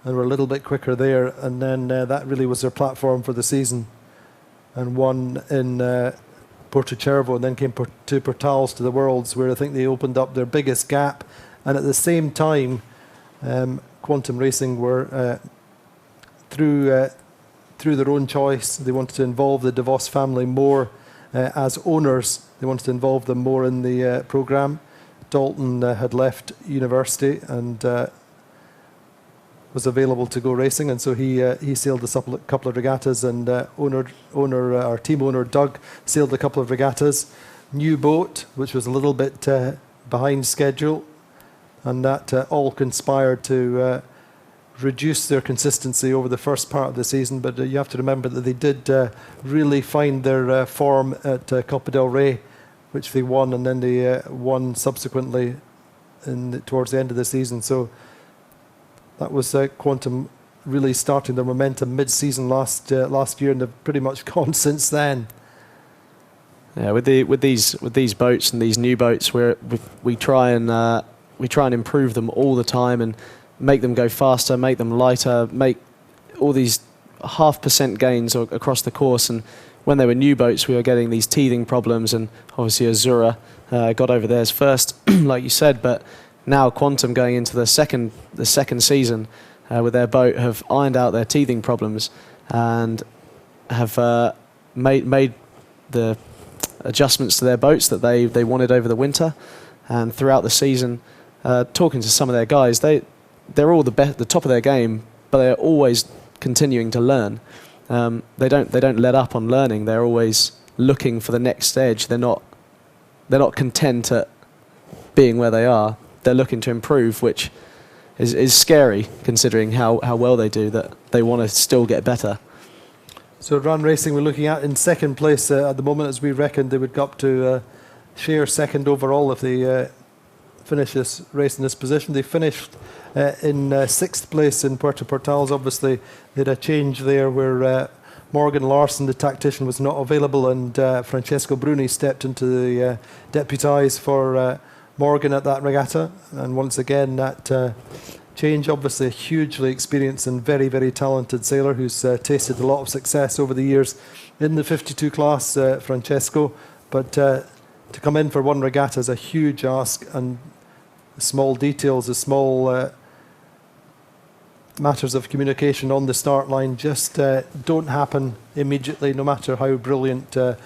and were a little bit quicker there, and then that really was their platform for the season, and won in Porto Cervo, and then came to Portals to the Worlds, where I think they opened up their biggest gap. And at the same time, Quantum Racing were through their own choice. They wanted to involve the DeVos family more as owners. They wanted to involve them more in the program. Dalton had left university and was available to go racing, and so he sailed a couple of regattas, and our team owner Doug sailed a couple of regattas. New boat, which was a little bit behind schedule, and that all conspired to reduce their consistency over the first part of the season. But you have to remember that they did really find their form at Copa del Rey, which they won, and then they won subsequently towards the end of the season. So that was Quantum really starting their momentum mid-season last year, and they've pretty much gone since then. Yeah, with these boats and these new boats, we try and improve them all the time and make them go faster, make them lighter, make all these 0.5% gains across the course, and when they were new boats, we were getting these teething problems, and obviously Azura got over theirs first, like you said, but now Quantum going into the second season with their boat have ironed out their teething problems and have made the adjustments to their boats that they wanted over the winter. And throughout the season, talking to some of their guys, they're all the top of their game, but they're always continuing to learn. They don't let up on learning. They're always looking for the next edge. They're not content at being where they are. They're looking to improve, which is scary considering how well they do, that they want to still get better. So Run Racing we're looking at in second place at the moment, as we reckoned they would go up to share second overall if they finish this race in this position. They finished in sixth place in Puerto Portales. Obviously they had a change there where Morgan Larson, the tactician, was not available, and Francesco Bruni stepped into the deputise for Morgan at that regatta. And once again that change, obviously a hugely experienced and very, very talented sailor who's tasted a lot of success over the years in the 52 class, Francesco, but to come in for one regatta is a huge ask, and the small details, the small matters of communication on the start line just don't happen immediately, no matter how brilliant the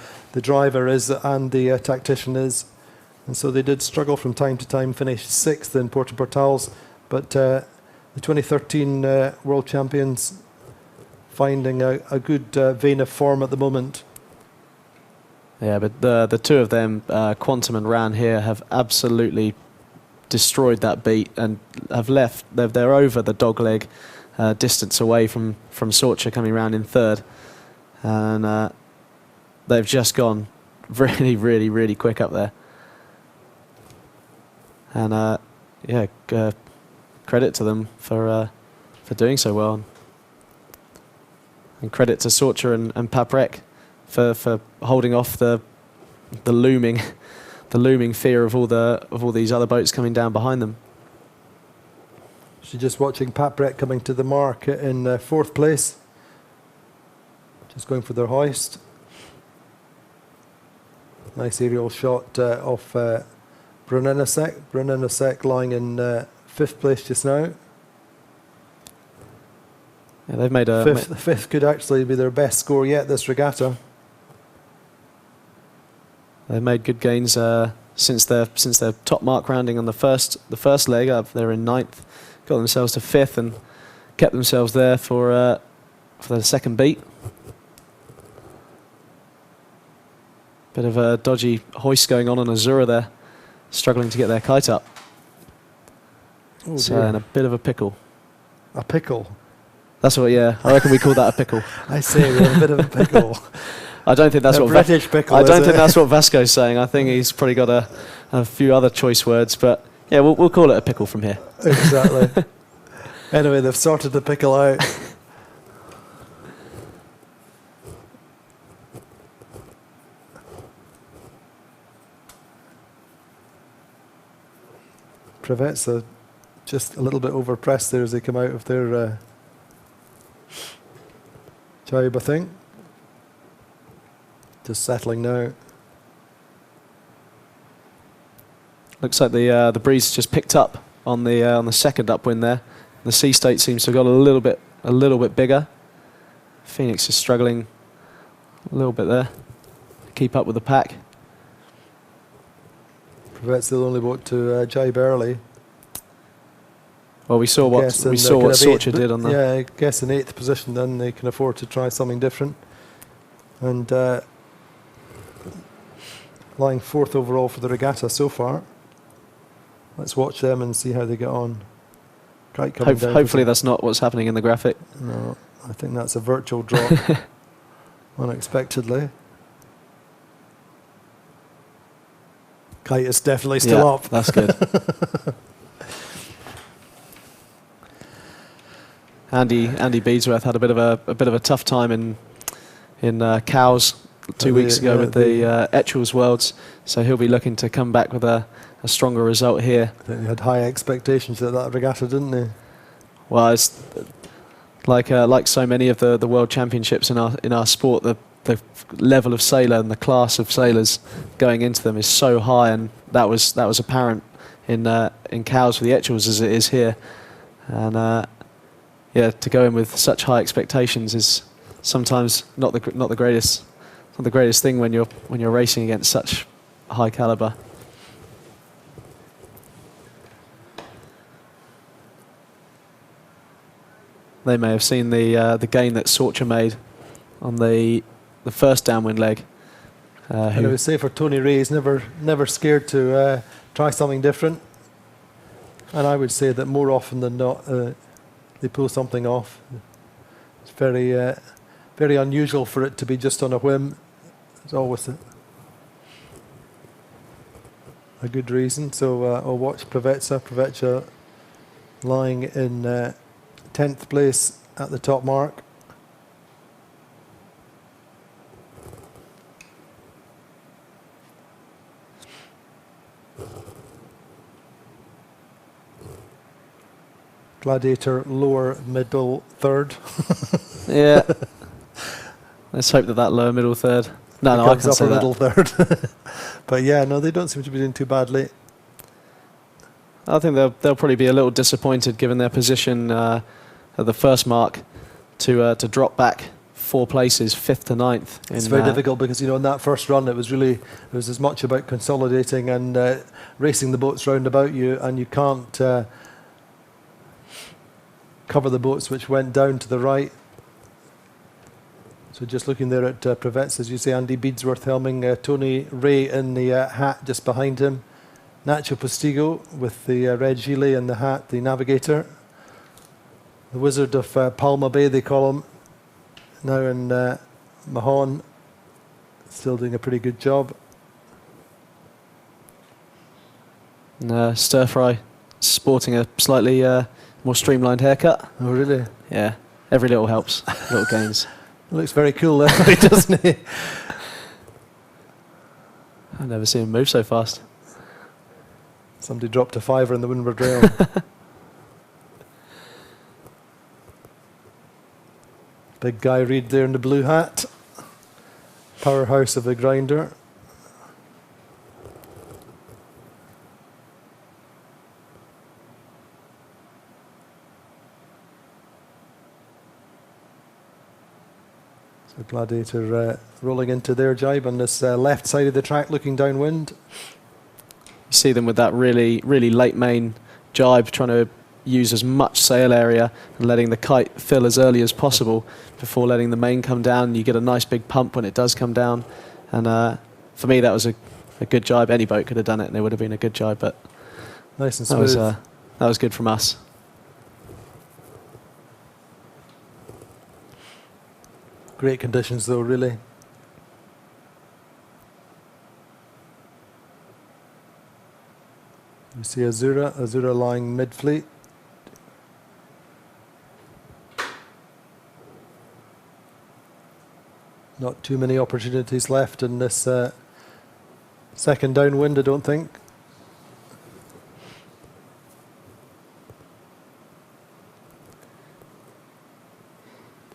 driver is and the tactician is. And so they did struggle from time to time, finished sixth in Puerto Portales, but the 2013 World Champions finding a good vein of form at the moment. Yeah, but the two of them, Quantum and Ran here, have absolutely destroyed that beat and have left. They're over the dogleg distance away from Sorcha coming round in third, and they've just gone really, really, really quick up there. And yeah, credit to them for doing so well, and credit to Sorcha and Paprec for holding off the looming fear of all these other boats coming down behind them. So just watching Paprec coming to the mark in fourth place, just going for their hoist. Nice aerial shot off Brunenasek. Brunenasek lying in fifth place just now. Yeah, they've made a fifth could actually be their best score yet this regatta. They've made good gains since their top mark rounding on the first leg up. They're in ninth, got themselves to fifth, and kept themselves there for the second beat. Bit of a dodgy hoist going on Azura there, struggling to get their kite up. Oh, so in a bit of a pickle. A pickle? That's what, yeah. I reckon we call that a pickle. I say we're in a bit of a pickle. I don't think that's what British pickle. I don't think that's what Vasco's saying. I think he's probably got a few other choice words, but yeah, we'll call it a pickle from here. Exactly. Anyway, they've sorted the pickle out. Prevets just a little bit overpressed there as they come out of their jibe, I think. Just settling now. Looks like the breeze just picked up on the second upwind there. The sea state seems to have got a little bit bigger. Phoenix is struggling a little bit there to keep up with the pack. Brevet's the only boat to jibe early. Well, we saw what Sorcha did on that. Yeah, I guess in 8th position, then they can afford to try something different. And lying 4th overall for the regatta so far. Let's watch them and see how they get on. Hopefully that's not what's happening in the graphic. No, I think that's a virtual drop. Unexpectedly. Kite is definitely still up. That's good. Andy Beadsworth had a bit of a tough time in Cowes 2 weeks ago with the Etchells Worlds, so he'll be looking to come back with a stronger result here. I think they had high expectations at that regatta, didn't they? Well, like so many of the world championships in our sport, the level of sailor and the class of sailors going into them is so high, and that was apparent in Cowes for the Etchells as it is here. And yeah, to go in with such high expectations is sometimes not the greatest thing when you're racing against such high caliber. They may have seen the gain that Sorcha made on the first downwind leg. And I would say for Tony Ray, he's never scared to try something different. And I would say that more often than not, they pull something off. It's very unusual for it to be just on a whim. It's always a good reason. So I'll watch Preveza lying in 10th place at the top mark. Gladiator lower middle third. Yeah. Let's hope that lower middle third. No, I can say that. Middle third. But yeah, no, they don't seem to be doing too badly. I think they'll probably be a little disappointed given their position at the first mark to drop back 4 places, 5th to 9th. It's very difficult because, you know, in that first run it was as much about consolidating and racing the boats round about you, and you can't cover the boats which went down to the right. So just looking there at Preveza, as you say, Andy Beadsworth helming Tony Ray in the hat just behind him. Nacho Postigo with the red gilet and the hat, the navigator. The Wizard of Palma Bay, they call him. Now in Mahon, still doing a pretty good job. And Stir Fry sporting a slightly more streamlined haircut. Oh, really? Yeah, every little helps, little gains. Looks very cool there, doesn't he? I've never seen him move so fast. Somebody dropped a fiver in the windward rail. Big Guy Reid there in the blue hat. Powerhouse of the grinder. So Gladiator rolling into their jibe on this left side of the track, looking downwind. You see them with that really, really late main jibe, trying to use as much sail area and letting the kite fill as early as possible before letting the main come down. You get a nice big pump when it does come down. And for me, that was a good jibe. Any boat could have done it and it would have been a good jibe, but nice and smooth. That was good from us. Great conditions though, really. You see Azura lying mid-fleet. Not too many opportunities left in this second downwind, I don't think.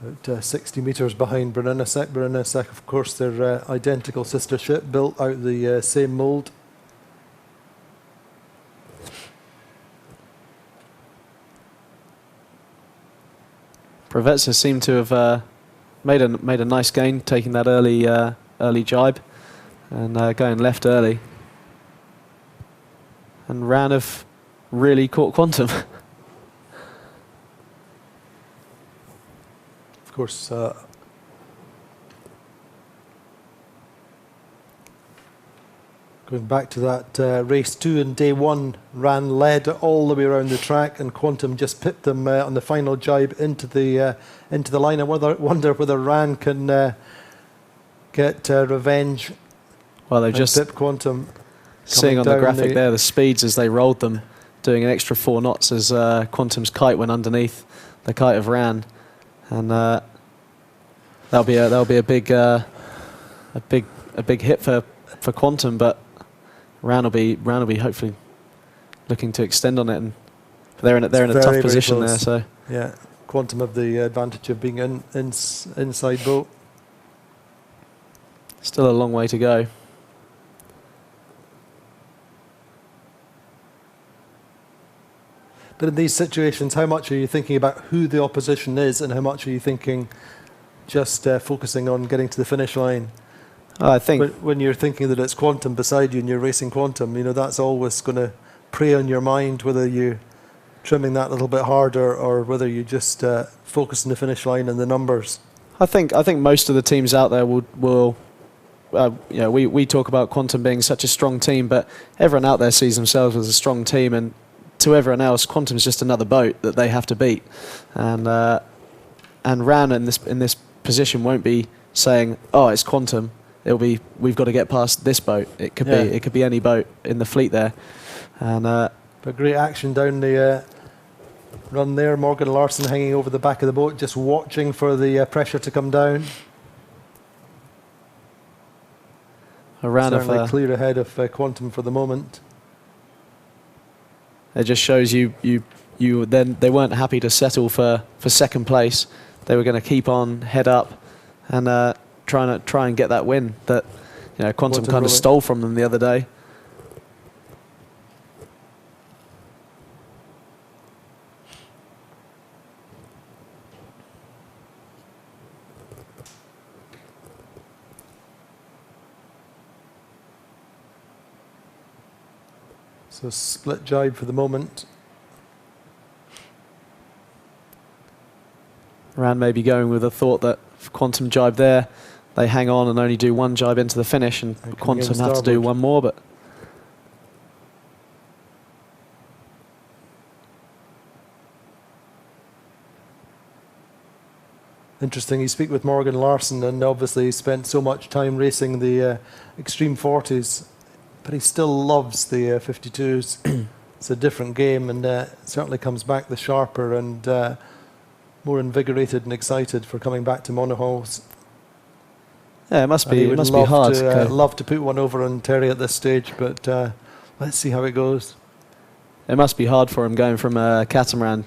About 60 metres behind Brunelesec. Brunelesec, of course, their identical sister ship, built out the same mould. Preveza seemed to have made a nice gain, taking that early jibe and going left early. And Ranov really caught Quantum. Of course, going back to that race 2 and day 1, Ran led all the way around the track, and Quantum just pipped them on the final jibe into the line. I wonder whether Ran can get revenge. Well, they've just pip Quantum. Seeing on the graphic there the speeds as they rolled them, doing an extra 4 knots as Quantum's kite went underneath the kite of Ran. And that'll be a big hit for Quantum, but Ran will be hopefully looking to extend on it, and they're in a tough position there. So yeah, Quantum have the advantage of being inside boat. Still a long way to go. But in these situations, how much are you thinking about who the opposition is, and how much are you thinking just focusing on getting to the finish line? I think when you're thinking that it's Quantum beside you and you're racing Quantum, you know, that's always going to prey on your mind, whether you're trimming that a little bit harder or whether you just focus on the finish line and the numbers. I think most of the teams out there will you know, we talk about Quantum being such a strong team, but everyone out there sees themselves as a strong team, and to everyone else, Quantum's just another boat that they have to beat. And Ran in this position won't be saying, "Oh, it's Quantum." It'll be, "We've got to get past this boat." It could be any boat in the fleet there. And but great action down the run there. Morgan Larson hanging over the back of the boat, just watching for the pressure to come down. Certainly clear ahead of Quantum for the moment. It just shows you then they weren't happy to settle for second place. They were going to keep on, head up, and try and get that win that, you know, Quantum kind of stole from them the other day. So split jibe for the moment. Ran may be going with a thought that if Quantum jibe there, they hang on and only do one jibe into the finish, and Quantum have to do one more. But interesting. You speak with Morgan Larson, and obviously he spent so much time racing the Extreme 40s, but he still loves the 52s. It's a different game, and certainly comes back the sharper and more invigorated and excited for coming back to monohulls. Yeah, it must be hard. Love to put one over on Terry at this stage, but let's see how it goes. It must be hard for him going from a catamaran,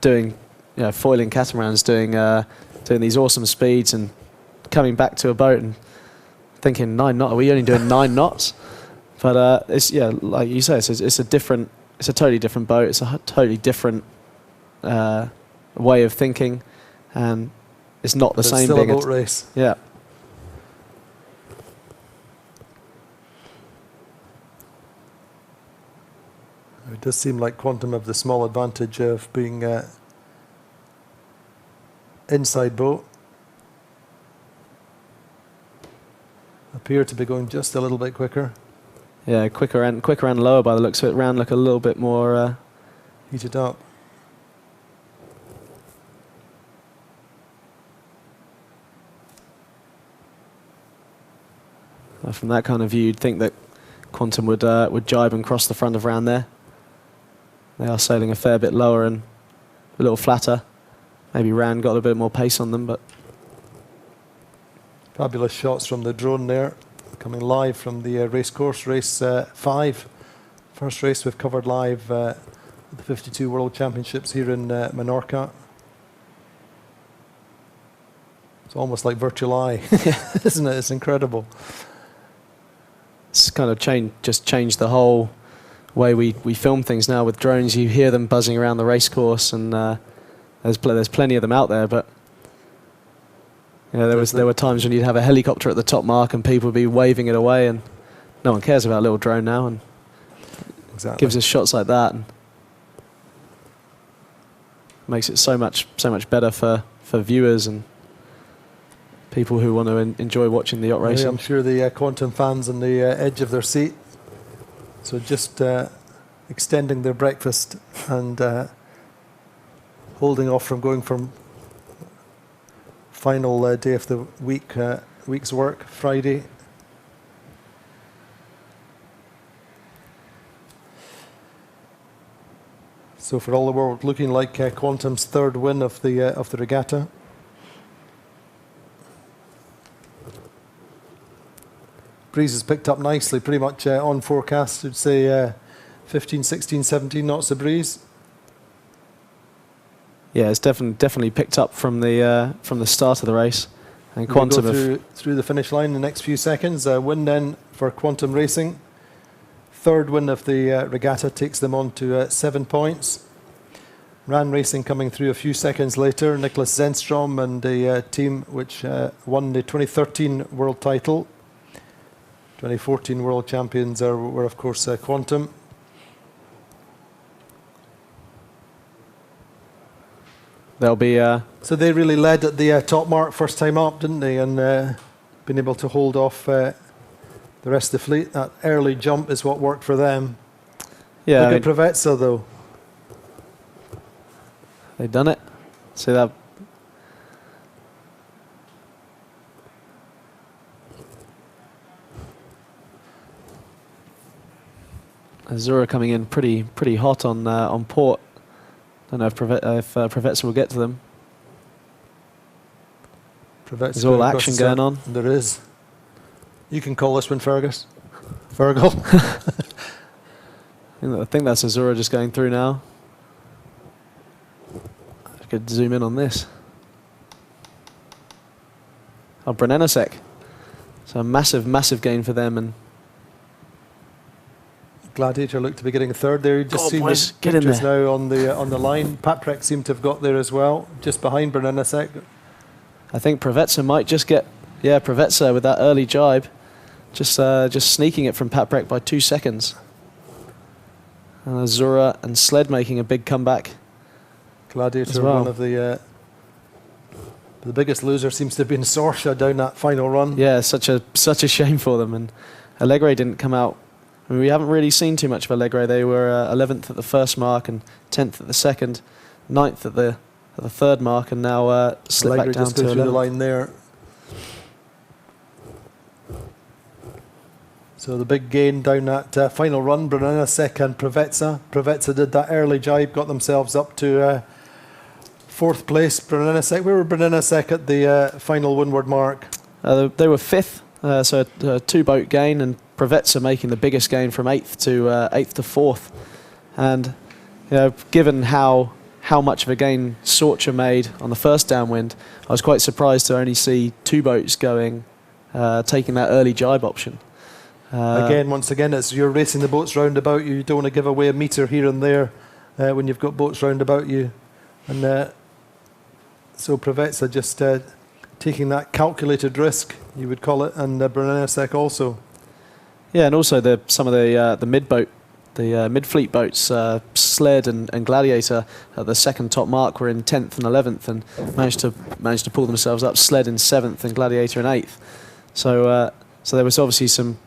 doing, you know, foiling catamarans, doing these awesome speeds, and coming back to a boat and thinking 9 knots. Are we only doing 9 knots? But it's, yeah, like you say, it's a totally different boat. It's a totally different way of thinking, and it's not the same. It's still a boat race. Yeah. It does seem like Quantum have the small advantage of being inside boat. Appear to be going just a little bit quicker. Yeah, quicker and lower by the looks of it. Ran look a little bit more heated up. From that kind of view, you'd think that Quantum would jibe and cross the front of Ran there. They are sailing a fair bit lower and a little flatter. Maybe Ran got a bit more pace on them, but fabulous shots from the drone there, coming live from the race course, race 5. First race we've covered live at the 52 World Championships here in Menorca. It's almost like virtual eye, isn't it? It's incredible. It's kind of changed the whole way we film things now with drones. You hear them buzzing around the race course, and there's plenty of them out there, but you know, there were times when you'd have a helicopter at the top mark and people would be waving it away, and no one cares about a little drone now, and gives us shots like that, and makes it so much better for viewers and people who want to enjoy watching the yacht racing. I'm sure the Quantum fans on the edge of their seat, so just extending their breakfast and holding off from going from final day of the week's work, Friday. So for all the world, looking like Quantum's third win of the regatta. Breeze has picked up nicely, pretty much on forecast. I'd say 15, 16, 17 knots of breeze. Yeah, it's definitely picked up from the start of the race. And Quantum go through the finish line in the next few seconds. Win then for Quantum Racing. Third win of the regatta takes them on to 7 points. Ran Racing coming through a few seconds later. Nicholas Zenstrom and the team which won the 2013 world title. 2014 world champions were of course Quantum. They'll be. So they really led at the top mark first time up, didn't they? And been able to hold off the rest of the fleet. That early jump is what worked for them. Yeah. Look at Provezza though. They've done it. See that. Azura coming in pretty hot on port. I don't know if Provezza will get to them. There's all action going on. There is. You can call this one Fergus. Fergal. I think that's Azura just going through now. I could zoom in on this. Oh, Brunellasek. So a massive gain for them. And Gladiator looked to be getting a third there. You just see boys, the get in pictures there. now on the line. Paprec seemed to have got there as well, just behind Brunellasek. I think Provezza might just get, Provezza with that early jibe, just sneaking it from Paprec by 2 seconds. And Azura and Sled making a big comeback. Gladiator, well. one of the biggest loser seems to have been Sorsha down that final run. Yeah, such a shame for them. And Allegre didn't come out. I mean, we haven't really seen too much of Allegre. They were 11th at the first mark and 10th at the second, 9th at the third mark, and now slipped back down just to go through 11th. the line there. So the big gain down that final run, Brunellasek and Provezza. Provezza did that early jibe, got themselves up to 4th place. Brunellasek, where were Brunellasek at the final windward mark? They were 5th, so a 2-boat gain, and Provezza making the biggest gain from 8th to 4th. And given how much of a gain Sorcha made on the first downwind, I was quite surprised to only see 2 boats going, taking that early jibe option. Once again, it's you're racing the boats round about you. You don't want to give away a metre here and there when you've got boats round about you. And so Provezza just taking that calculated risk, you would call it, and Brunellasek also. Yeah, and also some of the mid-boat, the mid-fleet boats, Sled and Gladiator at the second top mark were in 10th and 11th and managed to pull themselves up. Sled in 7th and Gladiator in 8th. So there was obviously some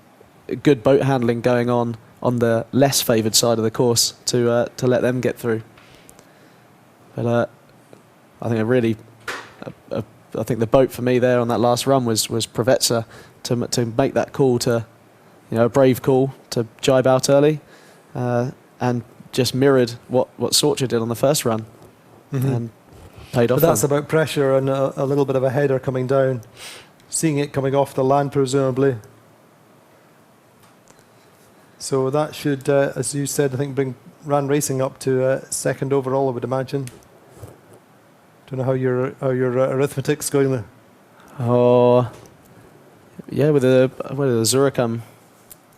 good boat handling going on the less favoured side of the course to let them get through. But I think I think the boat for me there on that last run was Provezza to make that call to, a brave call to jibe out early, and just mirrored what Sorcha did on the first run, and paid off. But that's about pressure and a little bit of a header coming down, seeing it coming off the land presumably. So that should, as you said, I think bring Ran Racing up to 2nd overall, I would imagine. Don't know how your arithmetic's going there. Oh, yeah, where did Azura come?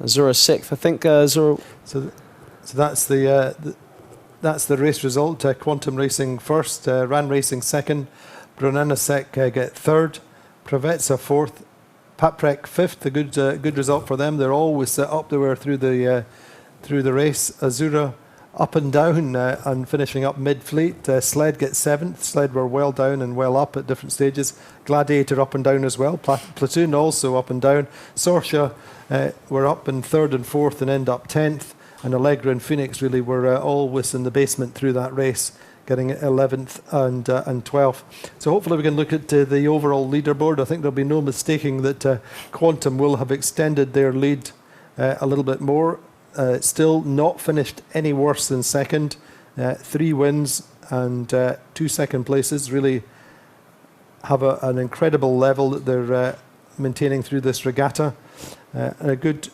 Azura 6th, I think. Azura. So that's the race result. Quantum Racing 1st, Ran Racing 2nd, Brunellasek get 3rd, Provezza 4th, Paprec 5th. A good result for them. They're always up there through the race. Azura up and down and finishing up mid-fleet. Sled gets 7th. Sled were well down and well up at different stages. Gladiator up and down as well. Platoon also up and down. Sorsha were up in 3rd and 4th and end up 10th. And Allegra and Phoenix really were always in the basement through that race, getting 11th and 12th. So hopefully we can look at the overall leaderboard. I think there'll be no mistaking that Quantum will have extended their lead a little bit more. Still not finished any worse than 2nd. 3 wins and 2 second places. Really have an incredible level that they're maintaining through this regatta. A good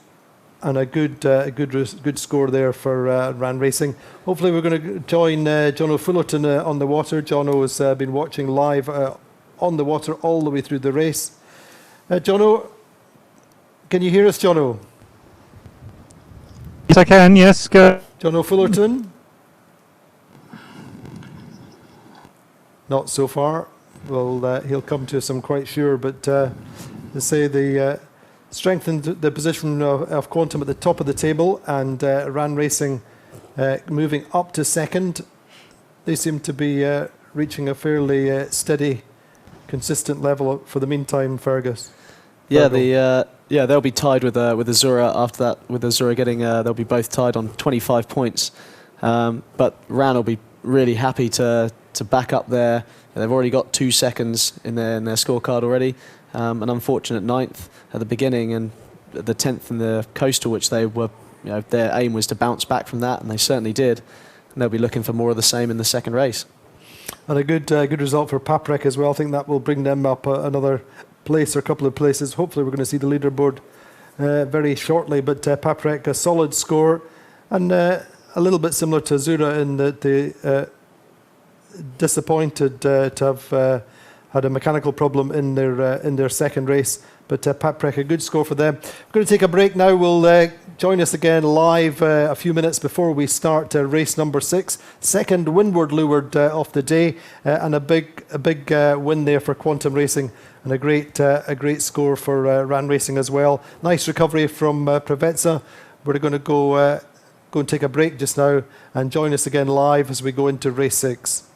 and a good score there for Ran Racing. Hopefully we're going to join Jono Fullerton on the water. Jono has been watching live on the water all the way through the race. Jono, can you hear us, Jono? Yes, I can. Yes, good. Jono Fullerton? Not so far. Well, he'll come to us, I'm quite sure. But to say the strengthened the position of Quantum at the top of the table, and Ran Racing moving up to second. They seem to be reaching a fairly steady, consistent level for the meantime, Fergus. Yeah, they'll be tied with Azura after that. With Azura getting, they'll be both tied on 25 points. But Ran will be really happy to back up there. They've already got 2 seconds in their scorecard already. An unfortunate 9th at the beginning, and the 10th in the coastal, which they were, their aim was to bounce back from that, and they certainly did. And they'll be looking for more of the same in the second race. And a good result for Paprec as well. I think that will bring them up another place or a couple of places. Hopefully we're going to see the leaderboard very shortly. But Paprec, a solid score, and a little bit similar to Azura in that they disappointed to have had a mechanical problem in their second race. But Paprec, a good score for them. We're going to take a break now. We'll join us again live a few minutes before we start race number 6. Second windward leeward of the day, and a big win there for Quantum Racing, and a great score for Ran Racing as well. Nice recovery from Preveza. We're going to go and take a break just now, and join us again live as we go into race 6.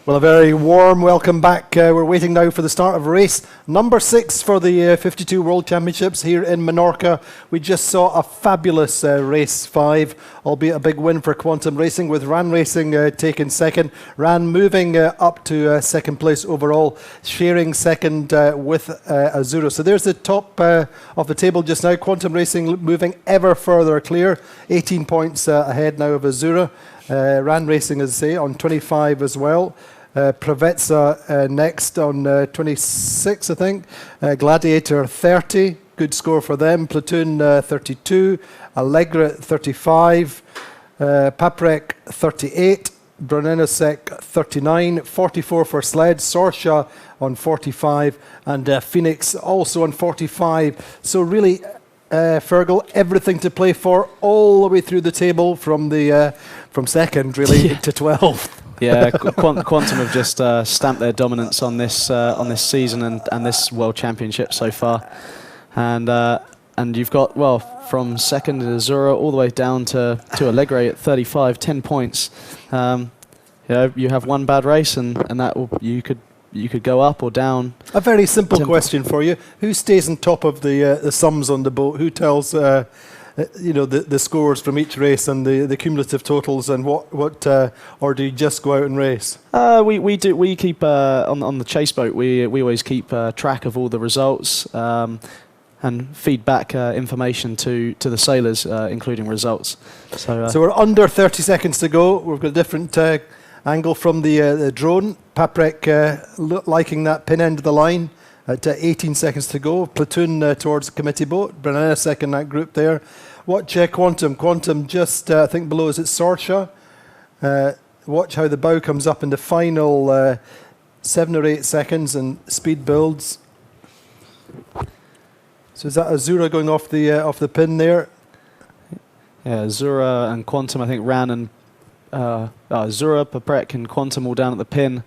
Well, a very warm welcome back. We're waiting now for the start of race number 6 for the 52 World Championships here in Menorca. We just saw a fabulous race 5, albeit a big win for Quantum Racing, with Ran Racing taking second. Ran moving up to second place overall, sharing second with Azura. So there's the top of the table just now. Quantum Racing moving ever further clear, 18 points ahead now of Azura. Ran Racing, as I say, on 25 as well. Pravetsa next on 26, I think. Gladiator 30, good score for them. Platoon 32, Allegra 35, Paprec 38, Brunenosek 39, 44 for Sled, Sorsha on 45, and Phoenix also on 45. So really, Fergal, everything to play for all the way through the table from second really to 12th. Yeah, Quantum have just stamped their dominance on this season and this World Championship so far, and you've got, well, from second to Azura all the way down to Allegre at 35, 10 points. You have one bad race and that you could go up or down. A very simple question for you: who stays on top of the sums on the boat? Who tells the scores from each race and the cumulative totals, and what or do you just go out and race? We keep on the chase boat. We always keep track of all the results and feed back information to the sailors, including results. So we're under 30 seconds to go. We've got a different angle from the drone. Paprec liking that pin end of the line at 18 seconds to go. Platoon towards the committee boat. Brunenosek in that group there. Watch Quantum. Quantum just, I think below, is it Sorsha? Watch how the bow comes up in the final 7 or 8 seconds and speed builds. So is that Azura going off the pin there? Yeah, Azura and Quantum, I think, ran and Azura, Paprec and Quantum all down at the pin,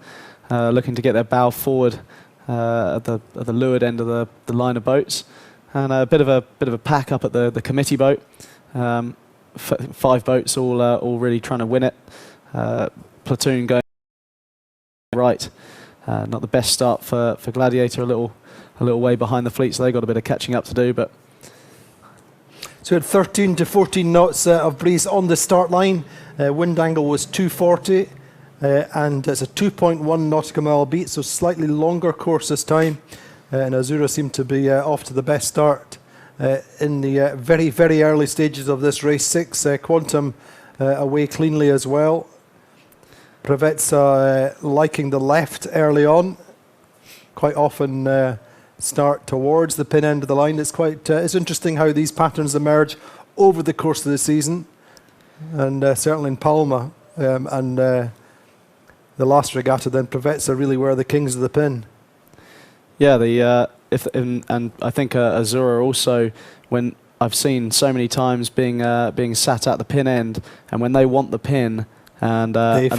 looking to get their bow forward at the leeward end of the line of boats, and a bit of a pack up at the committee boat. 5 boats all really trying to win it. Platoon going right. Not the best start for Gladiator. A little way behind the fleet, so they got a bit of catching up to do. But so at 13 to 14 knots of breeze on the start line. Wind angle was 240, and it's a 2.1 nautical mile beat, so slightly longer course this time. And Azura seemed to be off to the best start in the very, very early stages of this race 6. Quantum away cleanly as well. Pravetsa liking the left early on. Quite often start towards the pin end of the line. It's interesting how these patterns emerge over the course of the season, and certainly in Palma and the last regatta, then Pravetsa really were the kings of the pin. Yeah, and I think Azura also, when I've seen so many times being sat at the pin end, and when they want the pin, and they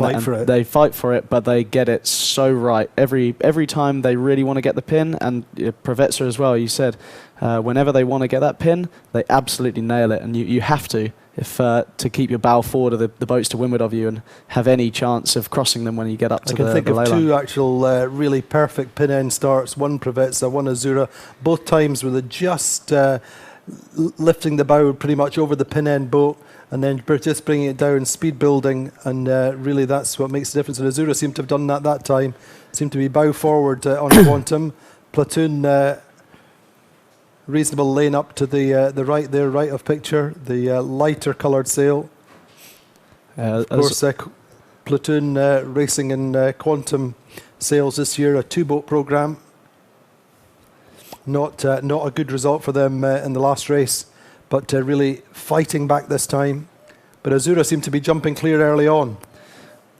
fight for it, but they get it so right every time. They really want to get the pin, and Pravetsa as well. You said whenever they want to get that pin, they absolutely nail it, and you have to to keep your bow forward of the boats to windward of you and have any chance of crossing them when you get up to the ley line. I can think of 2 actual really perfect pin end starts. One Pravetsa, one Azura. Both times with just lifting the bow pretty much over the pin end boat, and then just bringing it down, speed building, and really that's what makes the difference. And Azura seemed to have done that time. Seemed to be bow forward on Quantum. Platoon reasonable lane up to the right there, right of picture, the lighter coloured sail. Of course, Platoon racing in Quantum sails this year, a 2-boat programme. Not a good result for them in the last race, but really fighting back this time. But Azura seemed to be jumping clear early on.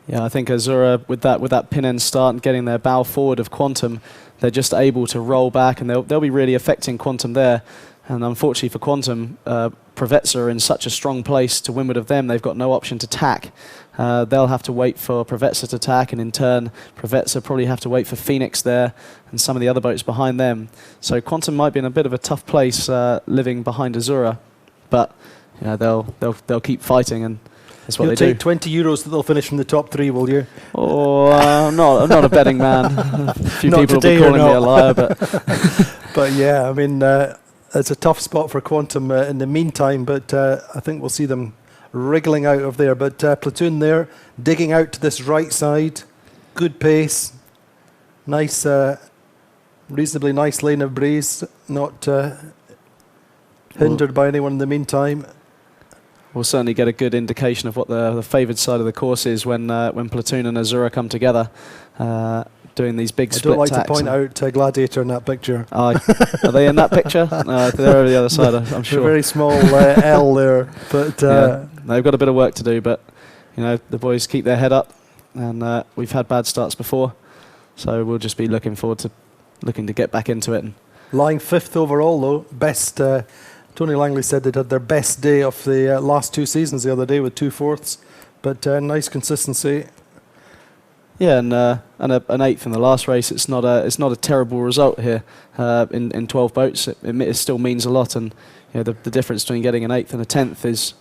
Yeah, I think Azura, with that pin end start and getting their bow forward of Quantum, they're just able to roll back, and they'll be really affecting Quantum there. And unfortunately for Quantum, Pravetsa are in such a strong place to windward of them, they've got no option to tack. They'll have to wait for Pravetsa to tack, and in turn, Pravetsa probably have to wait for Phoenix there and some of the other boats behind them. So Quantum might be in a bit of a tough place living behind Azura, but they'll keep fighting, and That's what You'll they take do. 20 euros that they'll finish in the top 3, will you? Oh, I'm not a betting man. A few Not people will be today, calling you're me a not. liar, but But yeah, I mean, it's a tough spot for Quantum in the meantime, but I think we'll see them wriggling out of there. But Platoon there, digging out to this right side, good pace, nice, reasonably nice lane of breeze, not hindered by anyone in the meantime. we'll certainly get a good indication of what the favoured side of the course is when Platoon and Azura come together, doing these big I split don't like tacks. to point out Gladiator in that picture. Are they in that picture? No, they're over the other side, I'm sure. A very small L there, but yeah, they've got a bit of work to do, but you know, the boys keep their head up, and we've had bad starts before, so we'll just be looking to get back into it. And lying 5th overall, though, best. Tony Langley said they'd had their best day of the last 2 seasons the other day with 2 fourths, but nice consistency. yeah, and an 8th in the last race. It's not a terrible result here in 12 boats. It still means a lot, and you know, the difference between getting an 8th and a 10th is,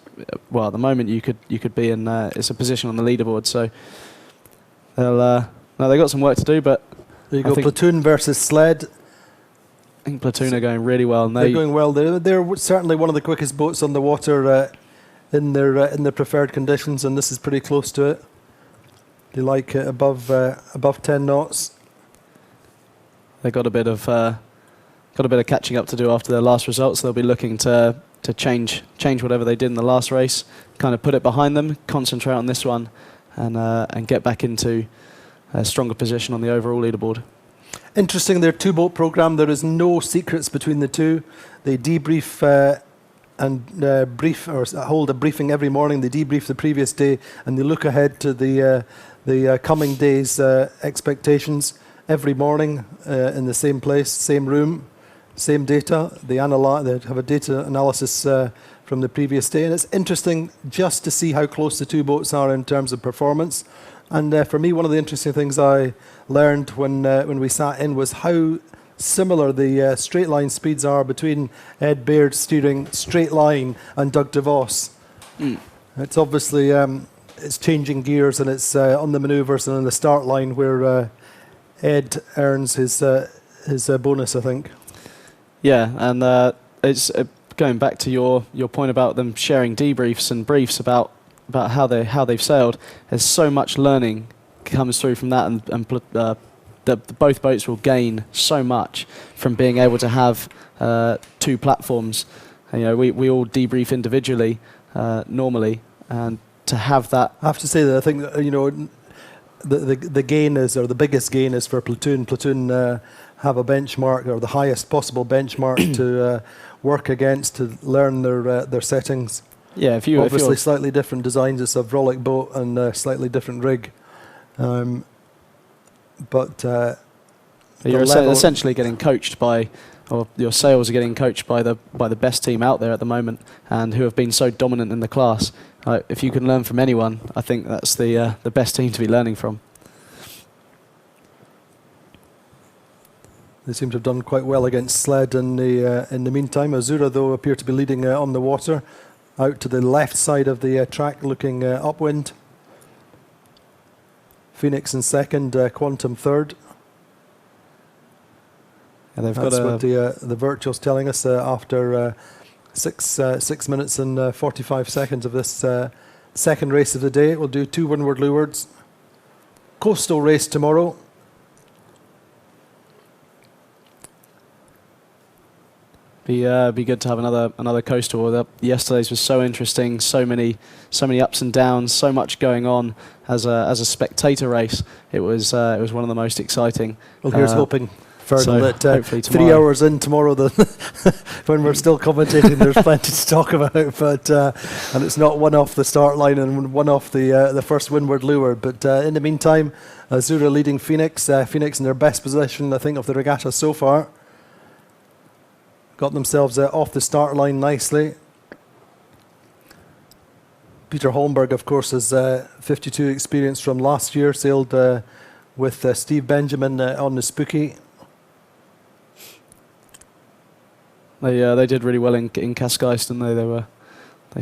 well, at the moment you could be in it's a position on the leaderboard. So they've got some work to do, but There you go, Platoon versus Sled. I think Platoon are going really well. And They're going well. They're certainly one of the quickest boats on the water in their preferred conditions, and this is pretty close to it. They like it above 10 knots. They got a bit of catching up to do after their last results. They'll be looking to change whatever they did in the last race, kind of put it behind them, concentrate on this one, and get back into a stronger position on the overall leaderboard. Interesting, their 2-boat program. There is no secrets between the two. They debrief and brief, or hold a briefing every morning. They debrief the previous day, and they look ahead to the coming day's expectations every morning in the same place, same room, same data. They have a data analysis from the previous day, and it's interesting just to see how close the 2 boats are in terms of performance. And for me, one of the interesting things I learned when we sat in was how similar the straight line speeds are between Ed Baird steering straight line and Doug DeVos. It's obviously it's changing gears, and it's on the manoeuvres and on the start line where Ed earns his bonus, I think. Yeah, and it's going back to your point about them sharing debriefs and briefs about how they've sailed. There's so much learning comes through from that, and both boats will gain so much from being able to have 2 platforms. And, you know, we all debrief individually normally, and to have that. I have to say that I think that, you know, the gain is, or the biggest gain is for Platoon. Platoon have a benchmark, or the highest possible benchmark to work against, to learn their settings. Yeah, if obviously you're slightly different designs. It's a Vrolic boat and a slightly different rig, but you're essentially getting coached by, or your sails are getting coached by the best team out there at the moment, and who have been so dominant in the class. If you can learn from anyone, I think that's the best team to be learning from. They seem to have done quite well against Sled in the meantime. Azura, though, appear to be leading on the water, out to the left side of the track, looking upwind. Phoenix in second, Quantum third. Yeah, they've That's got what the virtual's telling us after 6 minutes and 45 seconds of this second race of the day. We'll do 2 windward leewards. Coastal race tomorrow. Be good to have another coastal. Yesterday's was so interesting, so many ups and downs, so much going on as a spectator race. It was one of the most exciting. Well, here's hoping, Fergal, so that hopefully 3 hours in tomorrow, when we're still commentating, there's plenty to talk about. But and it's not one off the start line and one off the first windward leeward. But in the meantime, Azura leading Phoenix. Phoenix in their best position, I think, of the regatta so far. Got themselves off the start line nicely. Peter Holmberg, of course, has 52 experience from last year, sailed with Steve Benjamin on the Spooky. They did really well in Cascais, didn't they? They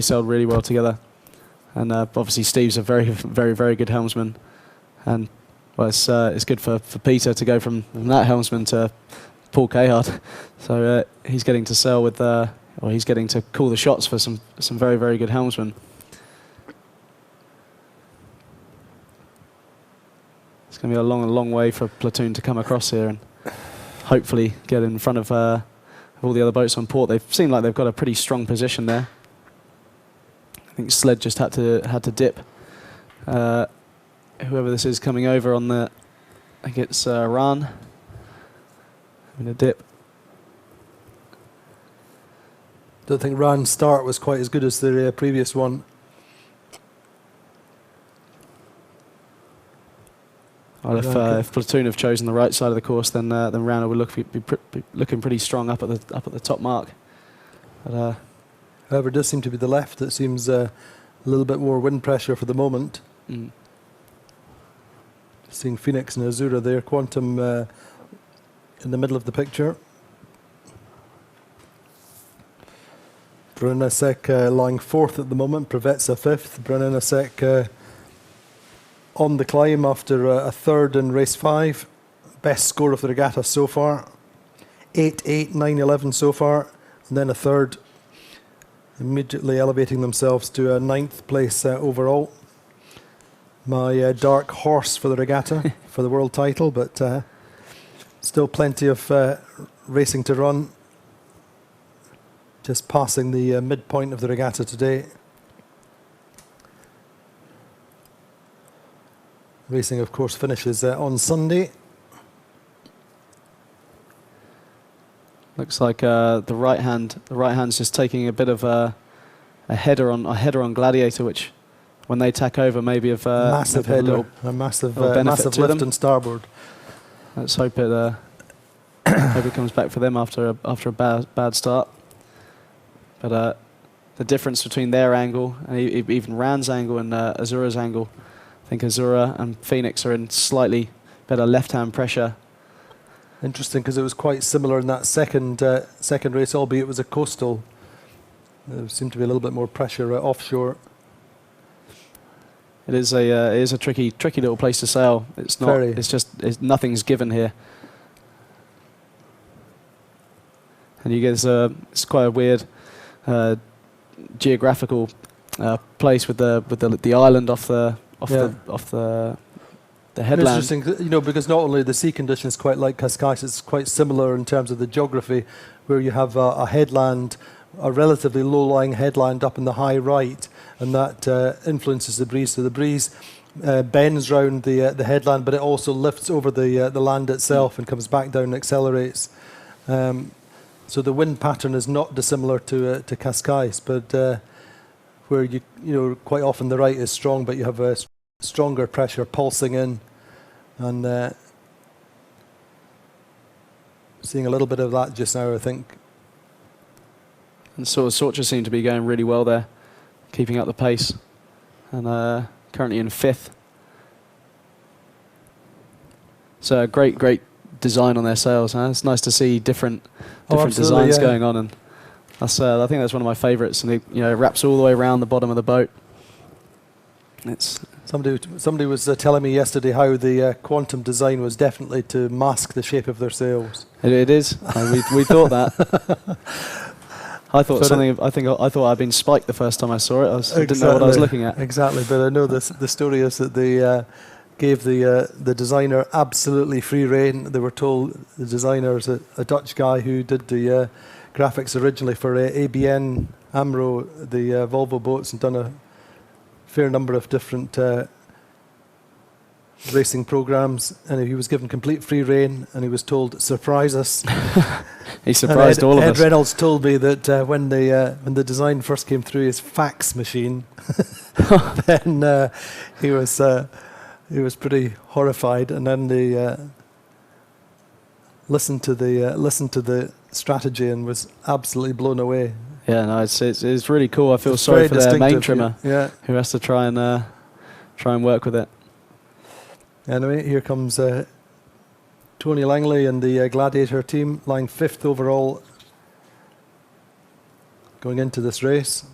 sailed really well together. And obviously Steve's a very, very, very good helmsman. And well, it's good for Peter to go from that helmsman to Paul Cahard. So he's getting to sail with, or he's getting to call the shots for some very, very good helmsmen. It's going to be a long way for Platoon to come across here and hopefully get in front of all the other boats on port. They seem like they've got a pretty strong position there. I think Sled just had to dip. Whoever this is coming over on the, I think it's Ran. Having a dip. Don't think Ran's start was quite as good as the previous one. Well, if Platoon have chosen the right side of the course, then Rana will be looking pretty strong up at the top mark. But, however, it does seem to be the left that seems a little bit more wind pressure for the moment. Mm. Seeing Phoenix and Azura there, Quantum in the middle of the picture. Brunasek lying fourth at the moment, Preveza fifth. Brunasek on the climb after a third in race 5. Best score of the regatta so far. 8-8, 9-11 so far. And then a third, immediately elevating themselves to a 9th place overall. My dark horse for the regatta, for the world title, but still plenty of racing to run. Just passing the midpoint of the regatta today. Racing, of course, finishes on Sunday. looks like the right hand's just taking a bit of a header on Gladiator, which when they tack over maybe of massive header, a massive lift and starboard. Let's hope it hope it comes back for them after a bad start. But the difference between their angle and even Ran's angle and Azura's angle, I think Azura and Phoenix are in slightly better left-hand pressure. Interesting, because it was quite similar in that second race, albeit it was a coastal. There seemed to be a little bit more pressure offshore. It is a tricky little place to sail. It's not. Very. It's just nothing's given here. And you get it's quite a weird geographical place with the island off the headland. It's interesting, because not only the sea conditions quite like Cascais, it's quite similar in terms of the geography, where you have a headland, a relatively low-lying headland up in the high right, and that influences the breeze. So the breeze bends round the headland, but it also lifts over the land itself and comes back down and accelerates. So the wind pattern is not dissimilar to Cascais, but where you quite often the right is strong, but you have a stronger pressure pulsing in, and seeing a little bit of that just now, I think. And Sorcha seemed to be going really well there, keeping up the pace, and currently in 5th. So great design on their sails. Huh? It's nice to see different designs going on, and that's I think that's one of my favourites. And it wraps all the way around the bottom of the boat. It's somebody was telling me yesterday how the quantum design was definitely to mask the shape of their sails. It is. We thought that. I thought I thought I'd been spiked the first time I saw it. I didn't know what I was looking at. Exactly, but I know the story is that they gave the designer absolutely free rein. They were told, the designer is a Dutch guy who did the graphics originally for ABN AMRO, the Volvo boats, and done a fair number of different racing programs, and he was given complete free rein, and he was told, surprise us. He surprised all of us. Ed Reynolds told me that when the design first came through his fax machine, then he was pretty horrified, and then they listened to the strategy and was absolutely blown away. Yeah, no, it's really cool. I feel sorry for their main trimmer, who has to try and work with it. Anyway, here comes Tony Langley and the Gladiator team, lying 5th overall going into this race.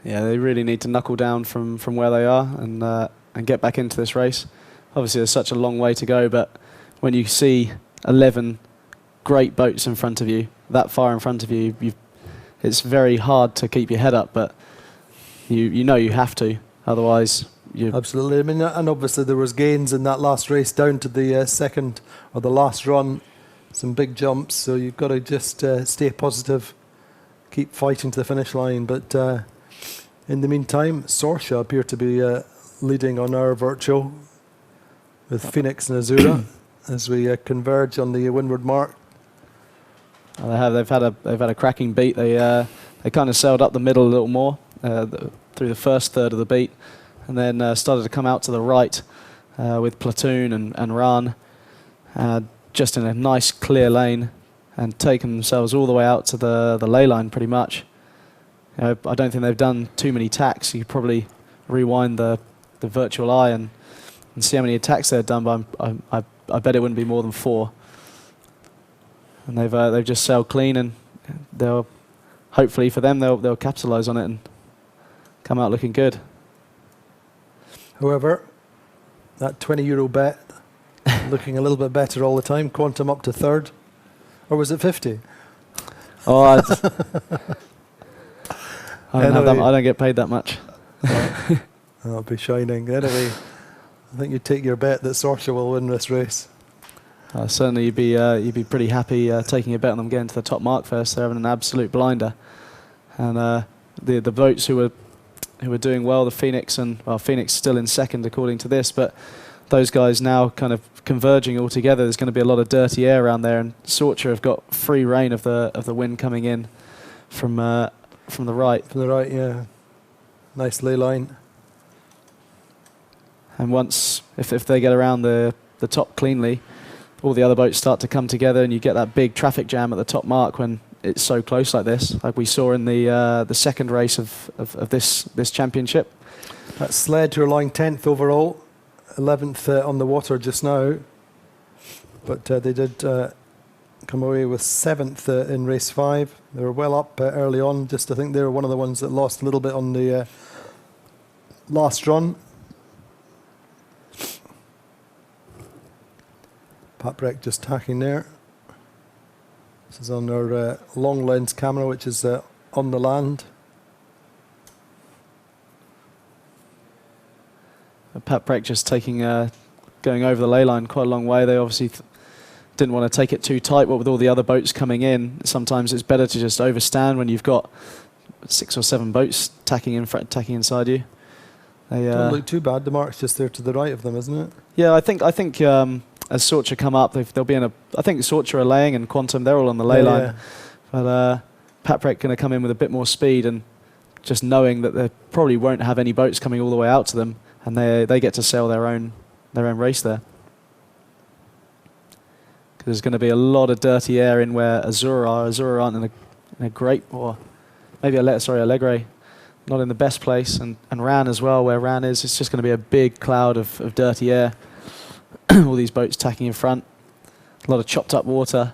Yeah, they really need to knuckle down from where they are and get back into this race. Obviously, there's such a long way to go, but when you see 11 great boats in front of you, that far in front of you, it's very hard to keep your head up, but you know you have to, otherwise you... Absolutely. I mean, and obviously there was gains in that last race down to the second or the last run, some big jumps, so you've got to just stay positive, keep fighting to the finish line. But in the meantime, Sorsha appear to be leading on our virtual with Phoenix and Azura as we converge on the windward mark. Well, they've had a cracking beat. They kind of sailed up the middle a little more through the first third of the beat, and then started to come out to the right with Platoon and Ran, just in a nice clear lane, and taken themselves all the way out to the ley line pretty much. I don't think they've done too many tacks. You could probably rewind the virtual eye and see how many attacks they've done, but I bet it wouldn't be more than 4. And they've just sailed clean, and they'll hopefully for them they'll capitalise on it and come out looking good. However, that €20 bet looking a little bit better all the time. Quantum up to 3rd, or was it 50? Oh, I don't get paid that much. That'll be shining. Anyway, I think you take your bet that Sorsha will win this race. Certainly, you'd be pretty happy taking a bet on them getting to the top mark first. They're having an absolute blinder, and the boats who were doing well, the Phoenix Phoenix still in second according to this, but those guys now kind of converging all together. There's going to be a lot of dirty air around there, and Sorcha have got free rein of the wind coming in from the right. From the right, yeah. Nice ley line. And once if they get around the top cleanly, all the other boats start to come together, and you get that big traffic jam at the top mark when it's so close like this, like we saw in the second race of this championship. That Sled, who are lying 10th overall, 11th on the water just now, but they did come away with 7th in race 5. They were well up early on. I think they were one of the ones that lost a little bit on the last run. Paprec just tacking there. This is on our long lens camera, which is on the land. Paprec just going over the ley line quite a long way. They obviously didn't want to take it too tight, but with all the other boats coming in, sometimes it's better to just overstand when you've got 6 or 7 boats tacking inside you. They don't look too bad. The mark's just there to the right of them, isn't it? Yeah, I think as Sorcha come up, they'll be in I think Sorcha are laying, and Quantum, they're all on the ley line. Yeah. But Paprec going to come in with a bit more speed, and just knowing that they probably won't have any boats coming all the way out to them, and they get to sail their own race there. Because there's going to be a lot of dirty air in where Azura are. Azura aren't in a great, or maybe Allegre, not in the best place, and Ran as well, where Ran is. It's just going to be a big cloud of dirty air. All these boats tacking in front, a lot of chopped up water.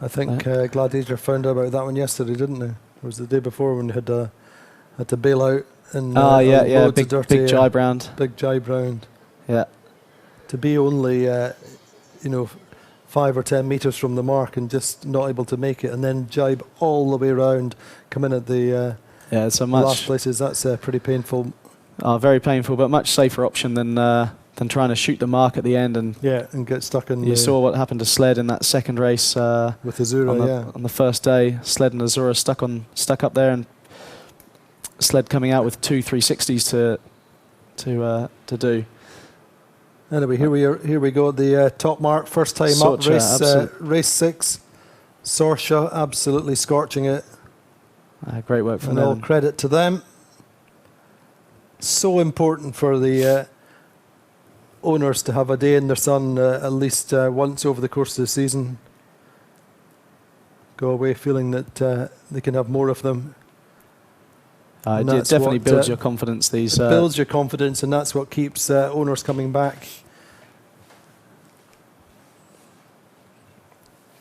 I think Gladiator found out about that one yesterday, didn't they? It was the day before when they had to bail out. And big jibe round. Big jibe round. Yeah. To be only 5 or 10 meters from the mark and just not able to make it, and then jibe all the way around, come in at the last places. That's pretty painful. Very painful, but much safer option than trying to shoot the mark at the end and get stuck in. You saw what happened to Sled in that second race with Azura. On the first day, Sled and Azura stuck up there, and Sled coming out with 2 360s to do. Anyway, here we go at the top mark. First time Sorcha, up, race 6. Sorsha absolutely scorching it. Great work from and them. All credit to them. So important for the owners to have a day in their sun at least once over the course of the season. Go away feeling that they can have more of them. It definitely builds your confidence. It builds your confidence, and that's what keeps owners coming back.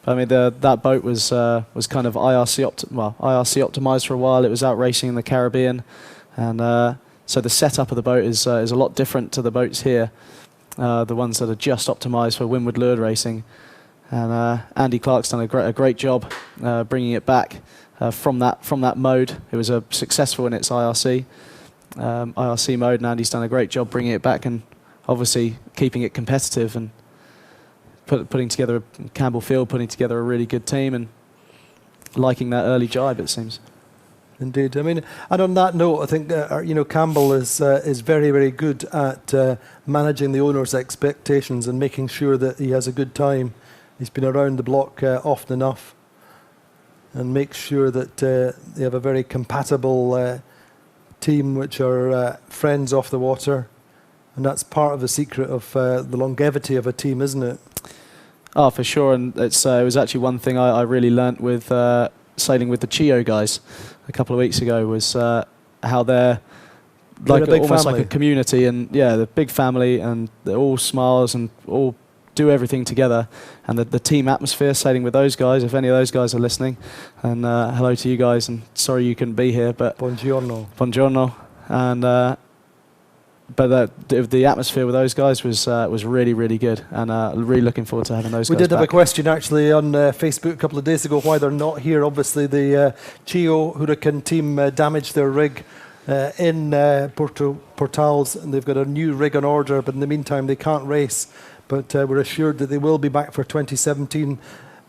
I mean, that boat was kind of IRC optimized for a while. It was out racing in the Caribbean, and so the setup of the boat is a lot different to the boats here, the ones that are just optimized for windward lured racing. And Andy Clark's done a great job bringing it back from that mode. It was successful in its IRC mode, and Andy's done a great job bringing it back and obviously keeping it competitive and putting together Campbell Field, putting together a really good team and liking that early jibe, it seems. Indeed. I mean, and on that note, I think Campbell is very, very good at managing the owner's expectations and making sure that he has a good time. He's been around the block often enough, and makes sure that they have a very compatible team, which are friends off the water, and that's part of the secret of the longevity of a team, isn't it? Oh, for sure, and it was actually one thing I really learnt with sailing with the Chio guys a couple of weeks ago, was how they're like almost like a community, and yeah, the big family, and they're all smiles and all do everything together, and the team atmosphere sailing with those guys, if any of those guys are listening, and hello to you guys, and sorry you couldn't be here, but buongiorno, and but the atmosphere with those guys was really, really good, and really looking forward to having those guys We did have back. a question actually on Facebook a couple of days ago why they're not here. Obviously the Chio Hurricane team damaged their rig in Puerto Portals, and they've got a new rig on order, but in the meantime they can't race. But we're assured that they will be back for 2017,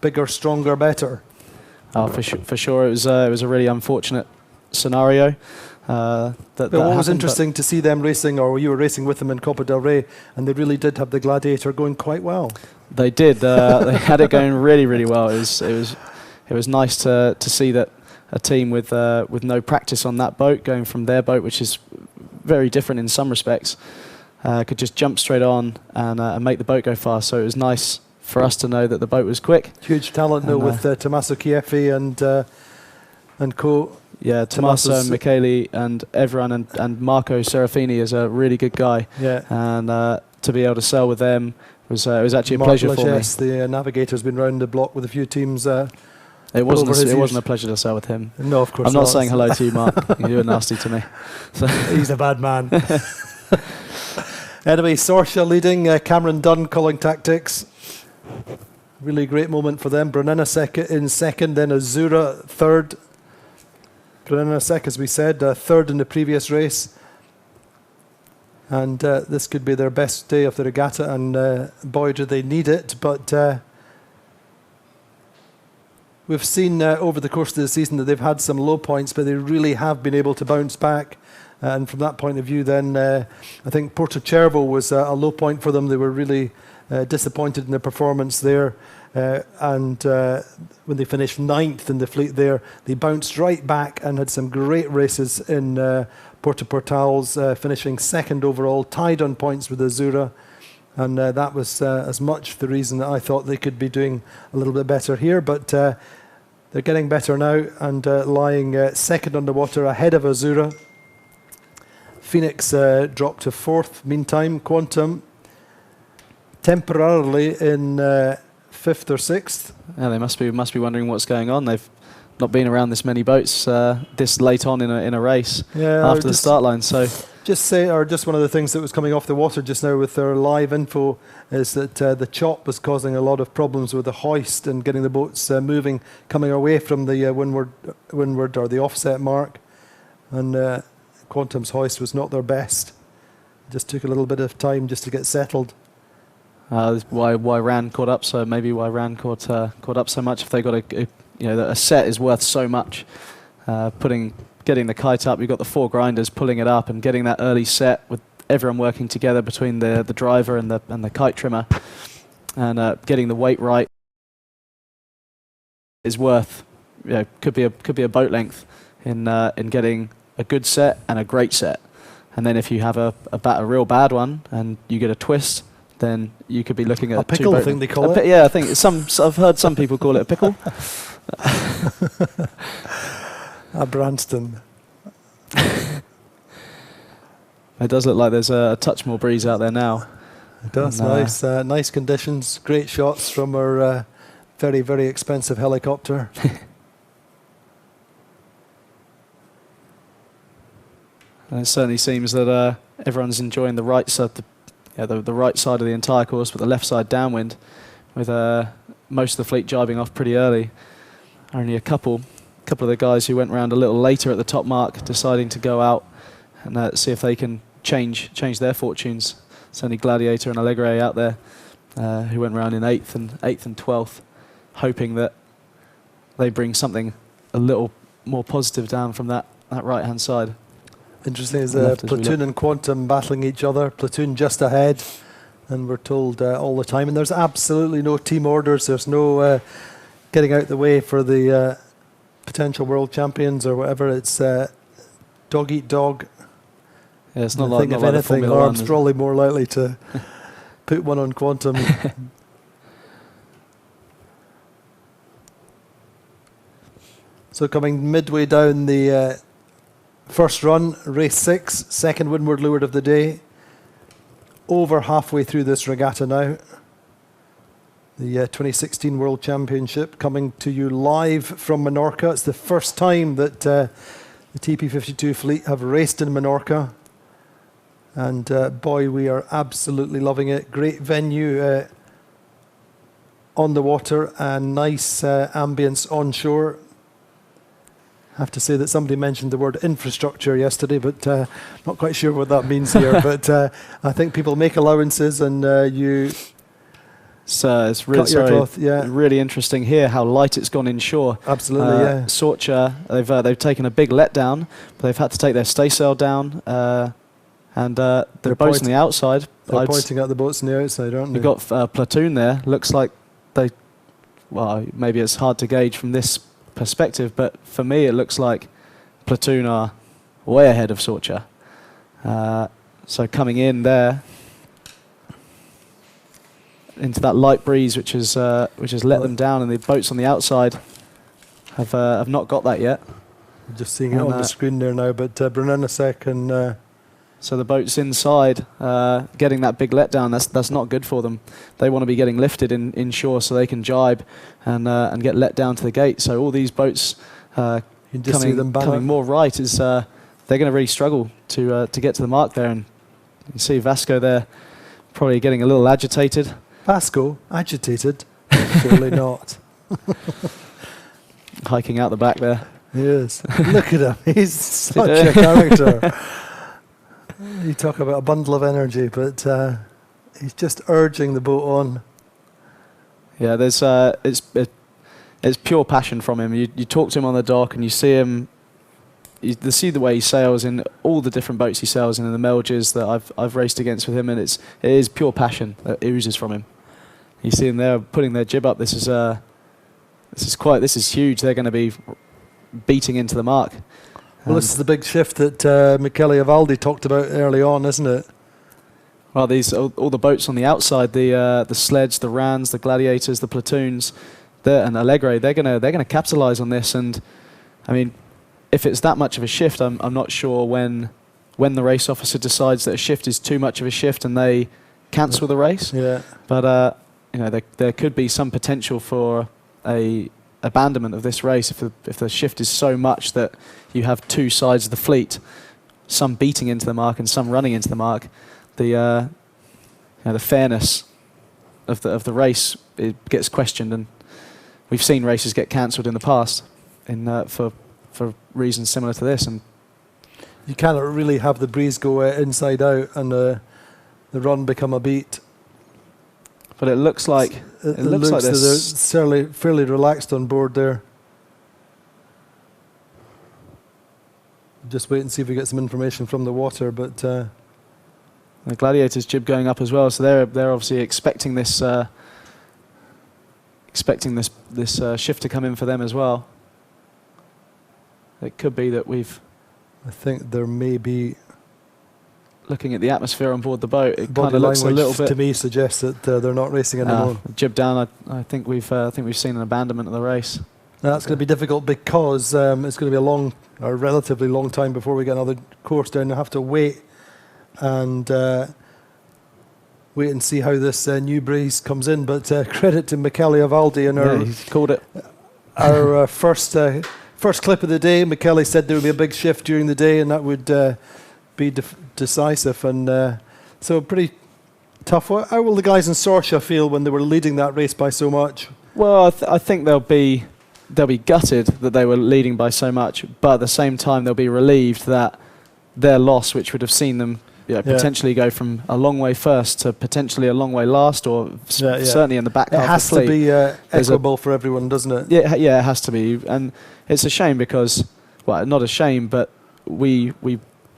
bigger, stronger, better. Oh, for sure. It was a really unfortunate scenario. That was interesting to see them racing, or you were racing with them in Copa del Rey, and they really did have the Gladiator going quite well. They did. They had it going really, really well. It was nice to see that a team with no practice on that boat, going from their boat, which is very different in some respects, could just jump straight on and make the boat go fast. So it was nice for us to know that the boat was quick. Huge talent though with Tommaso Chieffi and co. Yeah, Tommaso and Michele and everyone, and Marco Serafini is a really good guy. Yeah. And to be able to sail with them was actually a pleasure for me. The navigator's been round the block with a few teams. It wasn't a pleasure to sail with him. No, of course I'm not saying hello to you, Mark. You were nasty to me. So he's a bad man. Anyway, Sorsha leading, Cameron Dunn calling tactics. Really great moment for them. Brunena in second, then Azura third. Brunena, as we said, third in the previous race. And this could be their best day of the regatta, and boy, do they need it. But we've seen over the course of the season that they've had some low points, but they really have been able to bounce back. And from that point of view, then, I think Porto Cervo was a low point for them. They were really disappointed in their performance there. And when they finished 9th in the fleet there, they bounced right back and had some great races in Puerto Portals, finishing 2nd overall, tied on points with Azura. And that was as much the reason that I thought they could be doing a little bit better here. But they're getting better now, and lying 2nd underwater ahead of Azura. Phoenix dropped to 4th. Meantime, Quantum temporarily in 5th or 6th. Yeah, they must be wondering what's going on. They've not been around this many boats this late on in a race after the start line. So just one of the things that was coming off the water just now with their live info is that the chop was causing a lot of problems with the hoist and getting the boats moving, coming away from the windward or the offset mark, and Quantum's hoist was not their best. Just took a little bit of time just to get settled. Why Ran caught up? So maybe why Ran caught up so much. If they got a set is worth so much. Getting the kite up, you've got the 4 grinders pulling it up and getting that early set with everyone working together between the driver and the kite trimmer, and getting the weight right is worth. Could be a boat length in getting a good set and a great set. And then if you have a real bad one and you get a twist, then you could be looking at a pickle, I think they call it. Yeah, I think I've heard some people call it a pickle. A Branston. It does look like there's a touch more breeze out there now. It does. Nice conditions, great shots from our very, very expensive helicopter. And it certainly seems that everyone's enjoying the right side, the right side of the entire course, but the left side downwind, with most of the fleet jibing off pretty early. Only a couple of the guys who went round a little later at the top mark, deciding to go out and see if they can change their fortunes. Certainly Gladiator and Allegre out there, who went round in 8th and 12th, hoping that they bring something a little more positive down from that right-hand side. Interesting is Platoon and Quantum battling each other. Platoon just ahead, and we're told all the time. And there's absolutely no team orders. There's no getting out the way for the potential world champions or whatever. It's dog eat dog. Yeah, it's not I like, think not if like the anything, Formula Arb's 1, probably more likely to put one on Quantum. So coming midway down the first run, race 6, second windward leeward of the day. Over halfway through this regatta now. The 2016 World Championship coming to you live from Menorca. It's the first time that the TP52 fleet have raced in Menorca. And boy, we are absolutely loving it. Great venue on the water and nice ambience on shore. I have to say that somebody mentioned the word infrastructure yesterday, but not quite sure what that means here. But I think people make allowances, and you it's really, cut your cloth. Yeah, really interesting here how light it's gone inshore. Absolutely, yeah. Sorcha, they've taken a big letdown, but they've had to take their staysail down, and the boats on the outside. They're pointing at the boats on the outside, aren't they? You've got Platoon there. Looks like they. Well, maybe it's hard to gauge from this perspective, but for me it looks like Platoon are way ahead of Sorcha. So coming in there into that light breeze, which has let them down, and the boats on the outside have not got that yet. I'm just seeing it on the screen there now, but Brunellasek and so the boats inside getting that big letdown. That's not good for them. They want to be getting lifted inshore so they can jibe and get let down to the gate. So all these boats coming more right is they're going to really struggle to get to the mark there. And you can see Vasco there probably getting a little agitated. Vasco agitated? Surely not. Hiking out the back there. He is. Look at him. He's such a character. You talk about a bundle of energy, but he's just urging the boat on. Yeah, there's it's pure passion from him. You talk to him on the dock, and you see him. You see the way he sails in all the different boats he sails in the Melges that I've raced against with him, and it is pure passion that oozes from him. You see them there putting their jib up. This is huge. They're going to be beating into the mark. Well, this is the big shift that Michele Avaldi talked about early on, isn't it? Well, all the boats on the outside, the sleds, the Rans, the Gladiators, the Platoons, and Allegre, they're gonna capitalise on this. And I mean, if it's that much of a shift, I'm not sure when the race officer decides that a shift is too much of a shift and they cancel the race. Yeah. But there could be some potential for a abandonment of this race if the shift is so much that you have two sides of the fleet, some beating into the mark and some running into the mark. The fairness of the race, it gets questioned, and we've seen races get cancelled in the past for reasons similar to this. And you cannot really have the breeze go inside out and the run become a beat. But it looks like it looks like they're fairly relaxed on board there. Just wait and see if we get some information from the water, but the Gladiators jib going up as well, so they're obviously expecting this shift to come in for them as well. It could be that I think there may be. Looking at the atmosphere on board the boat, it Body kind of looks a little language bit. To me, suggests that they're not racing anymore. Jib down. I think we've seen an abandonment of the race. Now, that's going to be difficult because it's going to be a relatively long time before we get another course down. You'll have to wait and wait and see how this new breeze comes in. But credit to Michele Avaldi and our he's called it. Our first clip of the day. Michele said there would be a big shift during the day, and that would be decisive. And so pretty tough. How will the guys in Sorsha feel when they were leading that race by so much? Well, I think they'll be gutted that they were leading by so much, but at the same time they'll be relieved that their loss, which would have seen them potentially go from a long way first to potentially a long way last, or certainly in the back half of the fleet. It has to be equitable for everyone, doesn't it? Yeah, it has to be. And it's a shame because, well, not a shame, but we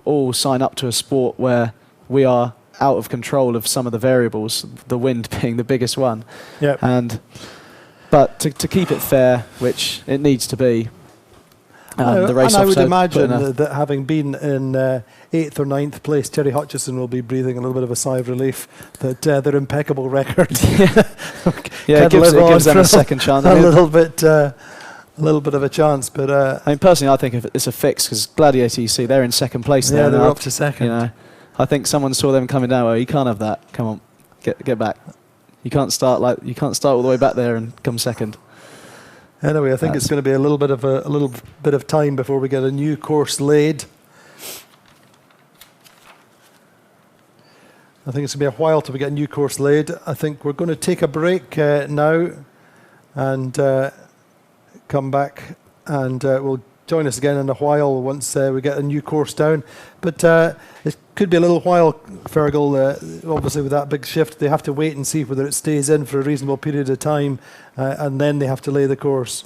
all sign up to a sport where we are out of control of some of the variables, the wind being the biggest one. Yeah. But to keep it fair, which it needs to be, the race and I would officer imagine that having been in 8th or 9th place, Terry Hutchison will be breathing a little bit of a sigh of relief that their impeccable record it gives them a second chance. A little bit of a chance. But I mean, personally, I think if it's a fix because Gladiator, you see, they're in second place there. Yeah, they're up to second. You know, I think someone saw them coming down. Well, you can't have that. Come on, get back. You can't start all the way back there and come second. Anyway, I think it's going to be a little bit of time before we get a new course laid. I think it's going to be a while till we get a new course laid. I think we're going to take a break now and come back, and we'll join us again in a while once we get a new course down. But it could be a little while, Fergal. Obviously, with that big shift, they have to wait and see whether it stays in for a reasonable period of time, and then they have to lay the course.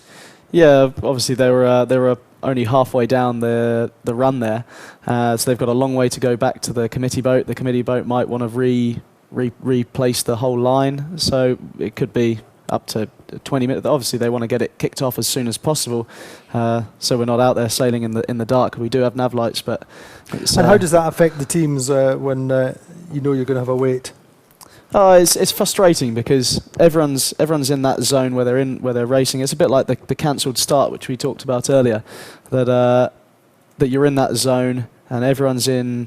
Yeah, obviously they were only halfway down the run there, so they've got a long way to go back to the committee boat. The committee boat might want to replace the whole line, so it could be up to 20 minutes. Obviously, they want to get it kicked off as soon as possible, so we're not out there sailing in the dark. We do have nav lights, but and how does that affect the teams when you know you're going to have a wait? It's frustrating because everyone's in that zone where they're racing. It's a bit like the cancelled start, which we talked about earlier. That you're in that zone and everyone's in.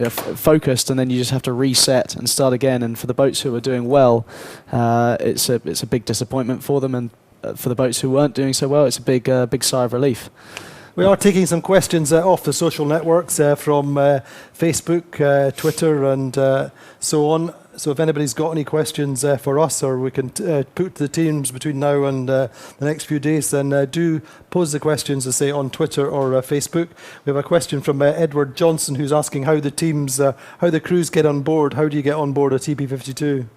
Focused, and then you just have to reset and start again. And for the boats who are doing well, it's a big disappointment for them, and for the boats who weren't doing so well, it's a big sigh of relief. We are taking some questions off the social networks from Facebook, Twitter, and so on. So if anybody's got any questions for us, or we can put the teams between now and the next few days, then do pose the questions, as say, on Twitter or Facebook. We have a question from Edward Johnson, who's asking how the crews get on board. How do you get on board a TP52?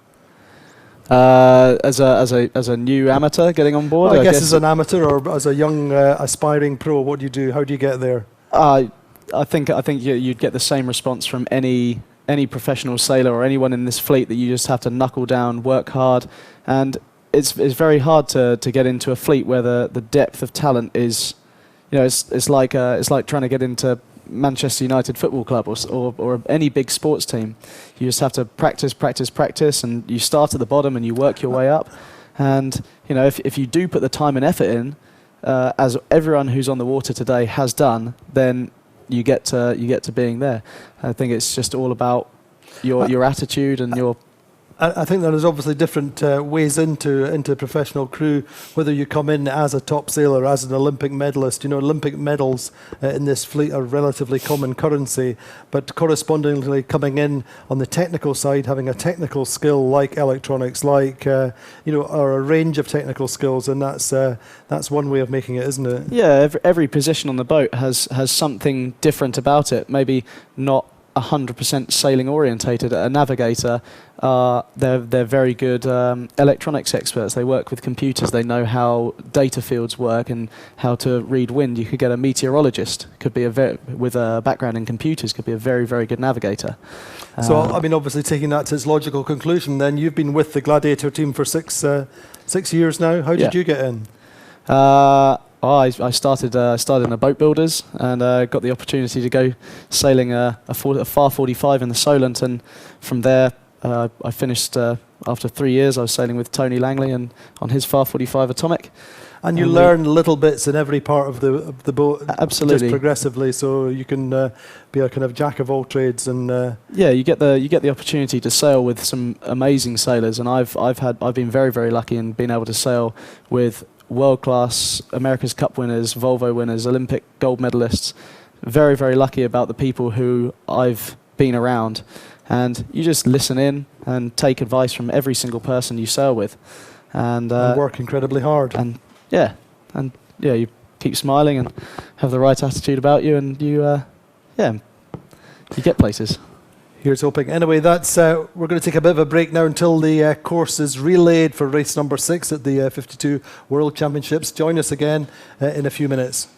As a new amateur getting on board? Well, I guess as an amateur or as a young aspiring pro, what do you do? How do you get there? I think you'd get the same response from any professional sailor or anyone in this fleet, that you just have to knuckle down, work hard, and it's very hard to get into a fleet where the depth of talent is, it's like trying to get into Manchester United Football Club or any big sports team. You just have to practice, and you start at the bottom and you work your way up. And if you do put the time and effort in, as everyone who's on the water today has done, then you get to being there. I think it's just all about your attitude and your. I think there is obviously different ways into professional crew, whether you come in as a top sailor, as an Olympic medalist. Olympic medals in this fleet are relatively common currency, but correspondingly coming in on the technical side, having a technical skill like electronics, like or a range of technical skills, and that's one way of making it, isn't it? Yeah, every position on the boat has something different about it. Maybe not 100% sailing orientated. A navigator, they're very good electronics experts. They work with computers. They know how data fields work and how to read wind. You could get a meteorologist, could be with a background in computers, could be a very, very good navigator. So obviously taking that to its logical conclusion, then you've been with the Gladiator team for 6 years now. How did you get in? I started in the boat builders and got the opportunity to go sailing a FAR 45 in the Solent, and from there I finished after 3 years. I was sailing with Tony Langley and on his Far 45 Atomic. And you learn little bits in every part of the boat, absolutely, just progressively, so you can be a kind of jack of all trades. And yeah, you get the opportunity to sail with some amazing sailors, and I've been very, very lucky in being able to sail with world-class America's Cup winners, Volvo winners, Olympic gold medalists. Very, very lucky about the people who I've been around, and you just listen in and take advice from every single person you sail with, and work incredibly hard. And you keep smiling and have the right attitude about you, and you get places. Here's hoping. Anyway, that's we're going to take a bit of a break now until the course is relayed for race number 6 at the 52 World Championships. Join us again in a few minutes.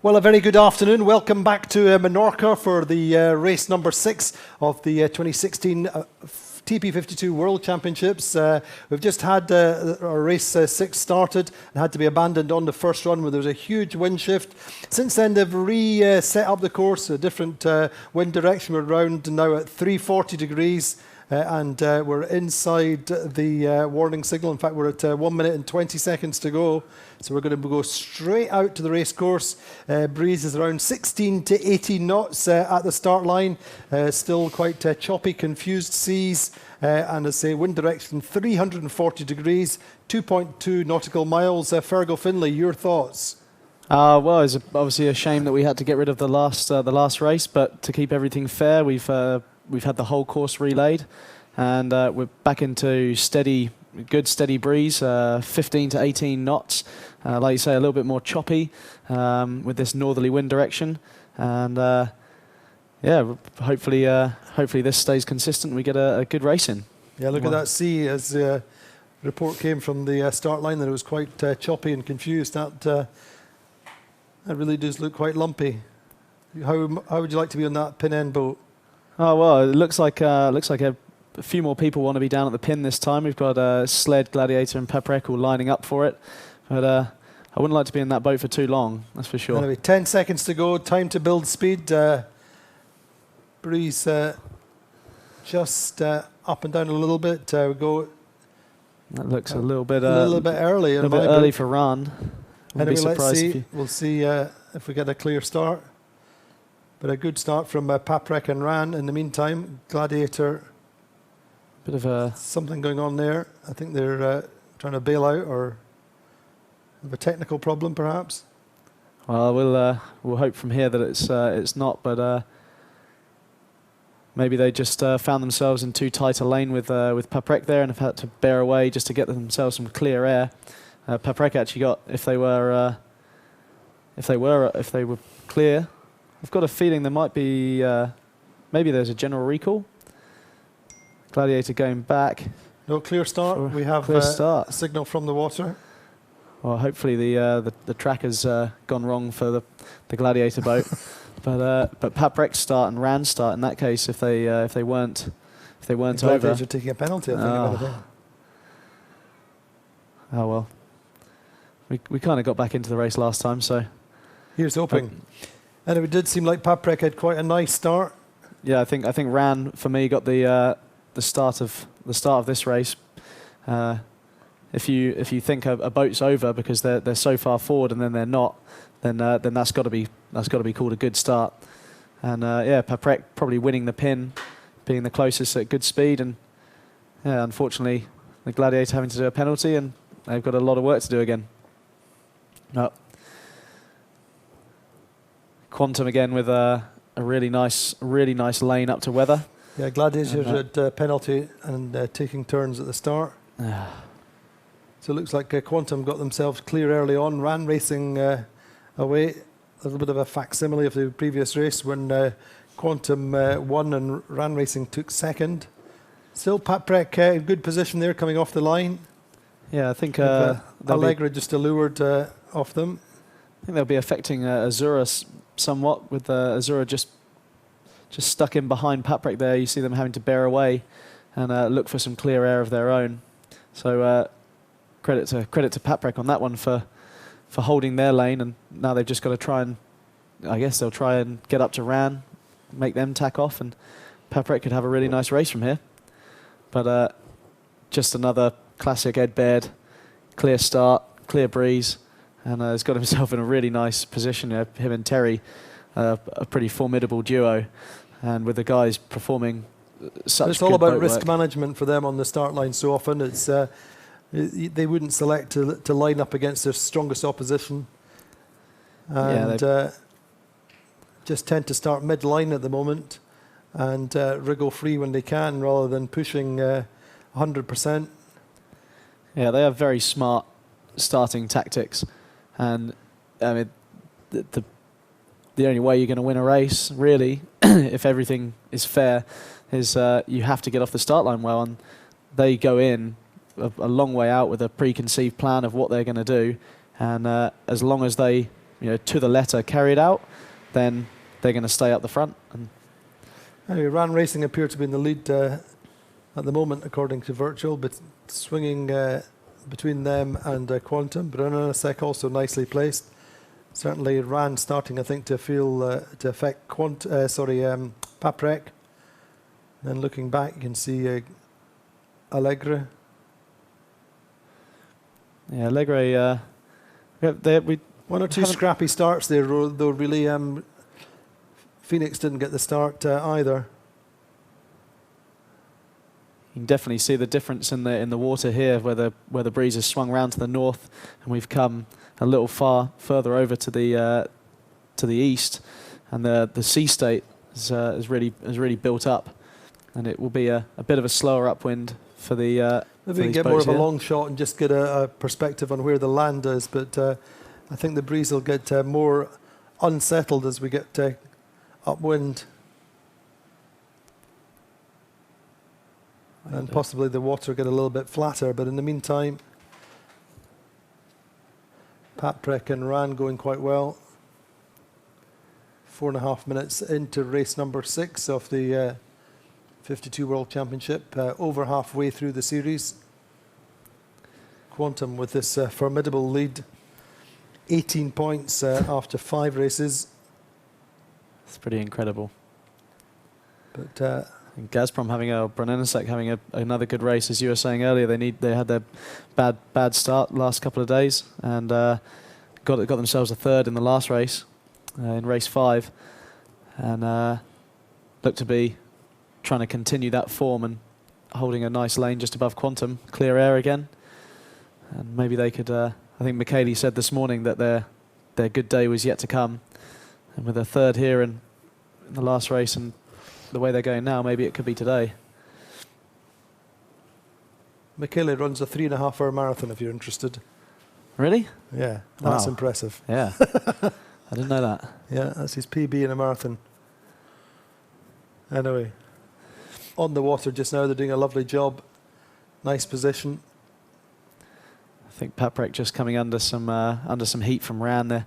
Well, a very good afternoon. Welcome back to Menorca for the race number 6 of the 2016 TP52 World Championships. We've just had our race 6 started and had to be abandoned on the first run where there was a huge wind shift. Since then, they've set up the course, a different wind direction. We're around now at 340 degrees. And we're inside the warning signal. In fact, we're at 1 minute and 20 seconds to go. So we're going to go straight out to the race course. Breeze is around 16 to 18 knots at the start line. Still quite choppy, confused seas. And as I say, wind direction 340 degrees, 2.2 nautical miles. Fergal Finlay, your thoughts? Well, it's obviously a shame that we had to get rid of the last race, but to keep everything fair, we've had the whole course relayed, and we're back into good steady breeze, 15 to 18 knots. Like you say, a little bit more choppy with this northerly wind direction, and yeah, hopefully this stays consistent. We get a good race in. Yeah, look at that sea. As the report came from the start line that it was quite choppy and confused. That really does look quite lumpy. How would you like to be on that pin end boat? Oh well, it looks like a few more people want to be down at the pin this time. We've got Sled, Gladiator, and Paprec all lining up for it. But I wouldn't like to be in that boat for too long. That's for sure. Anyway, 10 seconds to go. Time to build speed. Breeze just up and down a little bit. We go. That looks a little bit early. A little bit early for Ran. Anyway, let's see. We'll see if we get a clear start. But a good start from Paprec and Ran. In the meantime, Gladiator. Bit of something going on there. I think they're trying to bail out or have a technical problem, perhaps. Well, we'll hope from here that it's not. But maybe they just found themselves in too tight a lane with Paprec there, and have had to bear away just to get themselves some clear air. Paprec actually got if they were clear. I've got a feeling there might be, maybe there's a general recall. Gladiator going back. No clear start. We have a signal from the water. Well, hopefully the track has gone wrong for the Gladiator boat. but Paprec's start and Ran's start in that case, if they weren't over. Gladiator taking a penalty, I think. About it. Oh well. We kind of got back into the race last time, so. Here's hoping. And it did seem like Paprec had quite a nice start. Yeah, I think Ran for me got the start of this race. If you think a boat's over because they're so far forward and then they're not, then that's got to be called a good start. And yeah, Paprec probably winning the pin, being the closest at good speed, and yeah, unfortunately the Gladiator having to do a penalty, and they've got a lot of work to do again. No. Quantum again with a really nice lane up to weather. Yeah, Gladiator had penalty and taking turns at the start. So it looks like Quantum got themselves clear early on. Ran racing away. A little bit of a facsimile of the previous race when Quantum won and Ran Racing took second. Still Paprec in good position there coming off the line. Yeah, I think Allegra just allured off them. I think they'll be affecting Azura somewhat, with Azura just stuck in behind Paprec there. You see them having to bear away and look for some clear air of their own. So credit to Paprec on that one for holding their lane, and now they've just got to try and, I guess they'll try and get up to Ran, make them tack off, and Paprec could have a really nice race from here. But just another classic Ed Baird, clear start, clear breeze, and has got himself in a really nice position. Him and Terry, a pretty formidable duo, and with the guys performing such good. It's all about boat risk work. management for them on the start line. So often it's they wouldn't select to line up against their strongest opposition, and just tend to start mid-line at the moment and wriggle free when they can, rather than pushing 100%. Yeah, they have very smart starting tactics, and I mean, the only way you're going to win a race, really, if everything is fair, is you have to get off the start line well, and they go in a long way out with a preconceived plan of what they're going to do, and as long as they to the letter carried out, then they're going to stay up the front. And anyway, Ran Racing appear to be in the lead at the moment, according to Virtual, but swinging between them and Quantum. Brunasek also nicely placed. Certainly Ran starting, I think, to feel to affect Paprec. Then looking back, you can see Allegre. Yeah, Allegre. One or two scrappy starts there, though. Really, Phoenix didn't get the start either. You can definitely see the difference in the water here, where the breeze has swung round to the north, and we've come a little further over to the east, and the sea state has really built up, and it will be a bit of a slower upwind for the. Maybe we can get more of a long shot and just get a perspective on where the land is, but I think the breeze will get more unsettled as we get upwind. And possibly the water get a little bit flatter, but in the meantime, Paprec and Ran going quite well. 4.5 minutes into race number 6 of the 52 World Championship, over halfway through the series. Quantum with this formidable lead, 18 points after 5 races. It's pretty incredible. But and Gazprom Brunelesek having another good race, as you were saying earlier. They had their bad start last couple of days, and got themselves a third in the last race, in race 5, and looked to be trying to continue that form and holding a nice lane just above Quantum, clear air again, and maybe they could. I think Michele said this morning that their good day was yet to come, and with a third here in the last race and the way they're going now, maybe it could be today. Michele runs a 3.5-hour marathon, if you're interested. Really? Yeah, that's wow. impressive. Yeah, I didn't know that. Yeah, that's his PB in a marathon. Anyway, on the water just now, they're doing a lovely job. Nice position. I think Paprec just coming under some heat from Ran. They're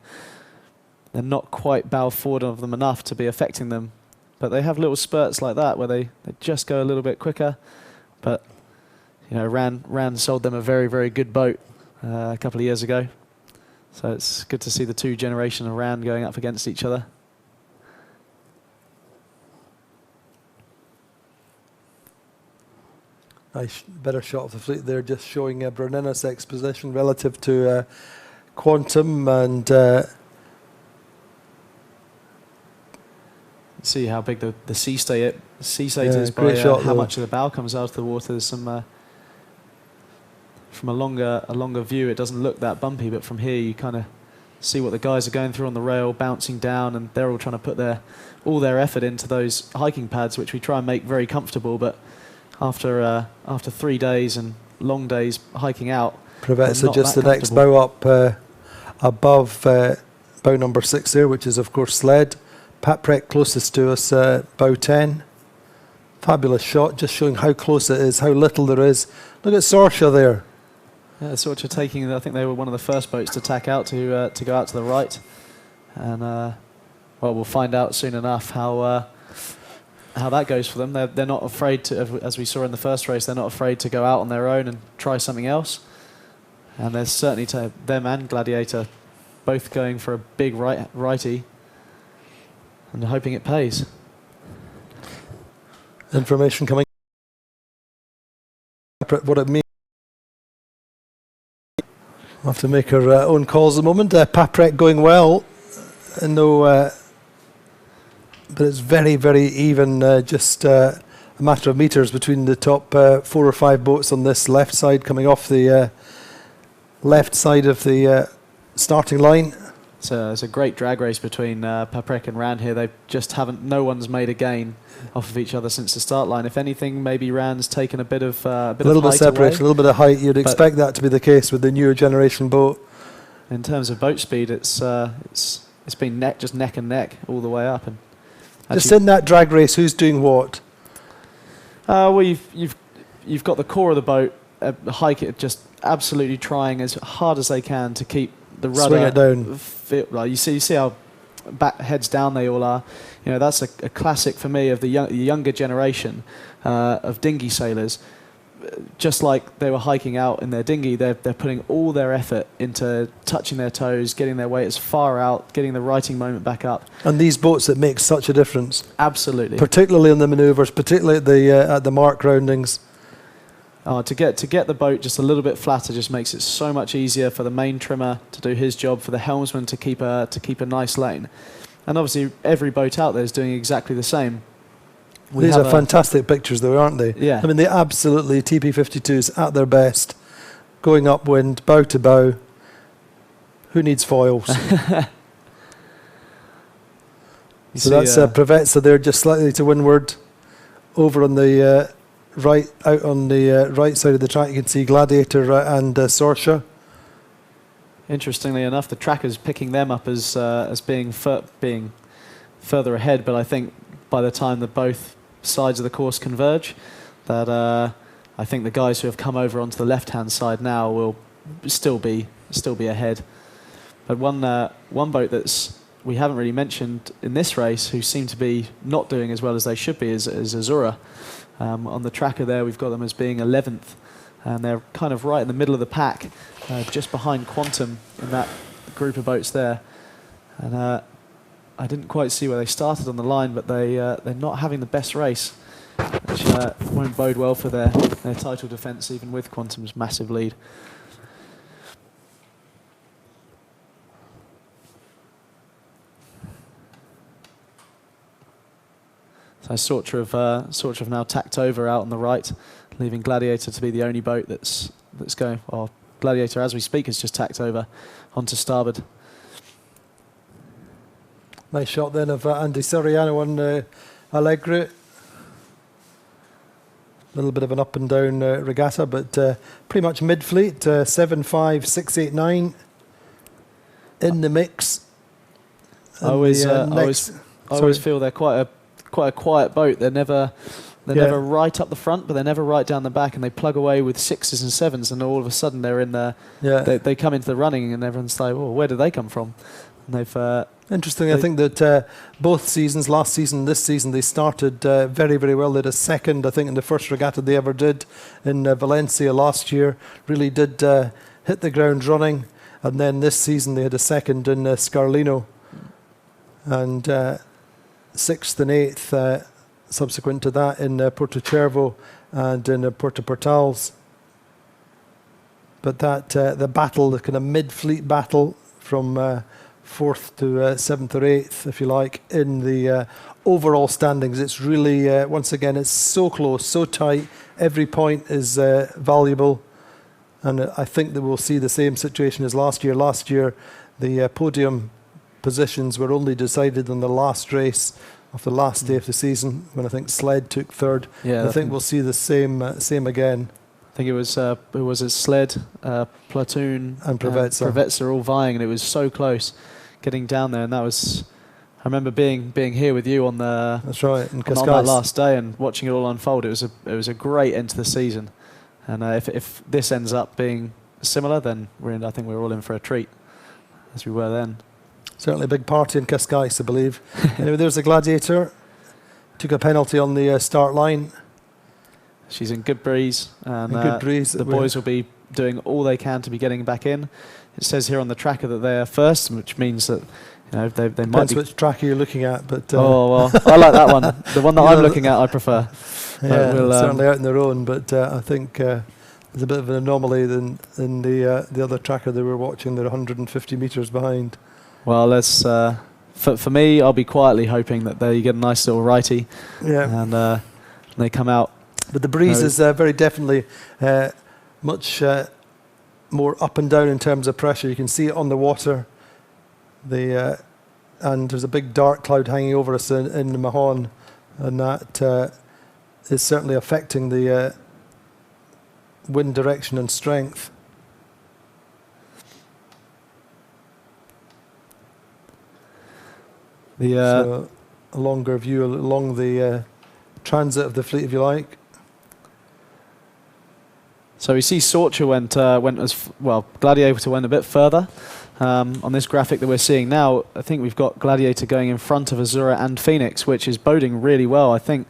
not quite bow forward of them enough to be affecting them. But they have little spurts like that where they just go a little bit quicker. But Ran sold them a very, very good boat a couple of years ago. So it's good to see the two generations of Ran going up against each other. Nice, better shot of the fleet there, just showing Brunenasek's position relative to Quantum, and see how big the sea state is by how much of the bow comes out of the water. There's some from a longer view, it doesn't look that bumpy, but from here you kind of see what the guys are going through on the rail, bouncing down, and they're all trying to put all their effort into those hiking pads, which we try and make very comfortable. But after 3 days and long days hiking out, Prevets just the next bow up above bow number 6 there, which is of course sled. Paprec closest to us, bow 10. Fabulous shot, just showing how close it is, how little there is. Look at Sorsha there. Yeah, Sorsha taking, I think they were one of the first boats to tack out to go out to the right. And well, we'll find out soon enough how that goes for them. They're not afraid to, as we saw in the first race, they're not afraid to go out on their own and try something else. And there's certainly them and Gladiator both going for a big righty and hoping it pays. Information coming. What it means. We'll have to make our own calls at the moment. Paprec going well. No, but it's very, very even. Just a matter of meters between the top 4 or 5 boats on this left side, coming off the left side of the starting line. It's a great drag race between Paprec and Ran here. They just no one's made a gain off of each other since the start line. If anything, maybe Ran's taken a little bit separation, a little bit of height. You'd expect that to be the case with the newer generation boat. In terms of boat speed, it's been neck and neck all the way up. And just in that drag race, who's doing what? Well, you've got the core of the boat, hike it, just absolutely trying as hard as they can to keep the rudder. Swing it down. Like you see how back heads down they all are. That's a classic for me of the younger generation of dinghy sailors. Just like they were hiking out in their dinghy, they're putting all their effort into touching their toes, getting their weight as far out, getting the righting moment back up. And these boats that make such a difference. Absolutely. Particularly in the manoeuvres, particularly at the mark roundings. To get the boat just a little bit flatter just makes it so much easier for the main trimmer to do his job, for the helmsman to keep a nice lane. And obviously every boat out there is doing exactly the same. These are fantastic pictures though, aren't they? Yeah. I mean, they absolutely, TP52s at their best, going upwind, bow to bow. Who needs foils? So that's Prevetsa there, just slightly to windward. Over on the right, out on the right side of the track, you can see Gladiator and Sorsha. Interestingly enough, the tracker's picking them up as being further ahead, but I think by the time that both sides of the course converge, that I think the guys who have come over onto the left-hand side now will still be ahead. But one boat that's we haven't really mentioned in this race, who seem to be not doing as well as they should be, is Azura. On the tracker there, we've got them as being 11th, and they're kind of right in the middle of the pack, just behind Quantum in that group of boats there. And I didn't quite see where they started on the line, but they're not having the best race, which won't bode well for their title defence, even with Quantum's massive lead. So Sorcha have now tacked over out on the right, leaving Gladiator to be the only boat that's going. Well, Gladiator, as we speak, has just tacked over onto starboard. Nice shot then of Andy Soriano on Allegri. A little bit of an up and down regatta, but pretty much mid-fleet, 7.5, 6.89 in the mix. I always feel they're quite a quiet boat. They're never right up the front, but they're never right down the back, and they plug away with 6s and 7s, and all of a sudden they're in the. Yeah. They come into the running, and everyone's like, "Oh, where did they come from?" And they've. Interesting. I think that both seasons, last season, this season, they started very, very well. They had a second, I think, in the first regatta they ever did in Valencia last year. Really did hit the ground running, and then this season they had a second in Scarlino, and 6th and 8th subsequent to that in Porto Cervo and in Porto Portals. But that the battle, the kind of mid-fleet battle from 4th to 7th or 8th, if you like, in the overall standings, it's really, once again, it's so close, so tight. Every point is valuable. And I think that we'll see the same situation as last year. Last year, the podium positions were only decided on the last race of the last day of the season, when I think Sled took 3rd. Yeah, I think we'll see the same again. I think it was a Sled, Platoon, and Prevetsa. Prevetsa all vying, and it was so close getting down there. And that was, I remember being here with you on the that's right in on that last day and watching it all unfold. It was a great end to the season, and if this ends up being similar, then I think we're all in for a treat, as we were then. Certainly a big party in Cascais, I believe. Anyway, there's the Gladiator. Took a penalty on the start line. She's in good breeze. And good breeze. The boys will be doing all they can to be getting back in. It says here on the tracker that they are first, which means that they might be... Depends which tracker you're looking at. But oh, well, I like that one. The one that I'm looking at, I prefer. Yeah, certainly out on their own, but I think there's a bit of an anomaly in the other tracker they were watching. They're 150 metres behind. Well, let's. For me, I'll be quietly hoping that they get a nice little righty, and they come out. But the breeze is very definitely much more up and down in terms of pressure. You can see it on the water. And there's a big dark cloud hanging over us in the Mahon, and that is certainly affecting the wind direction and strength. So a longer view along the transit of the fleet, if you like. So we see Sorcha went as well. Gladiator went a bit further. On this graphic that we're seeing now, I think we've got Gladiator going in front of Azura and Phoenix, which is boding really well. I think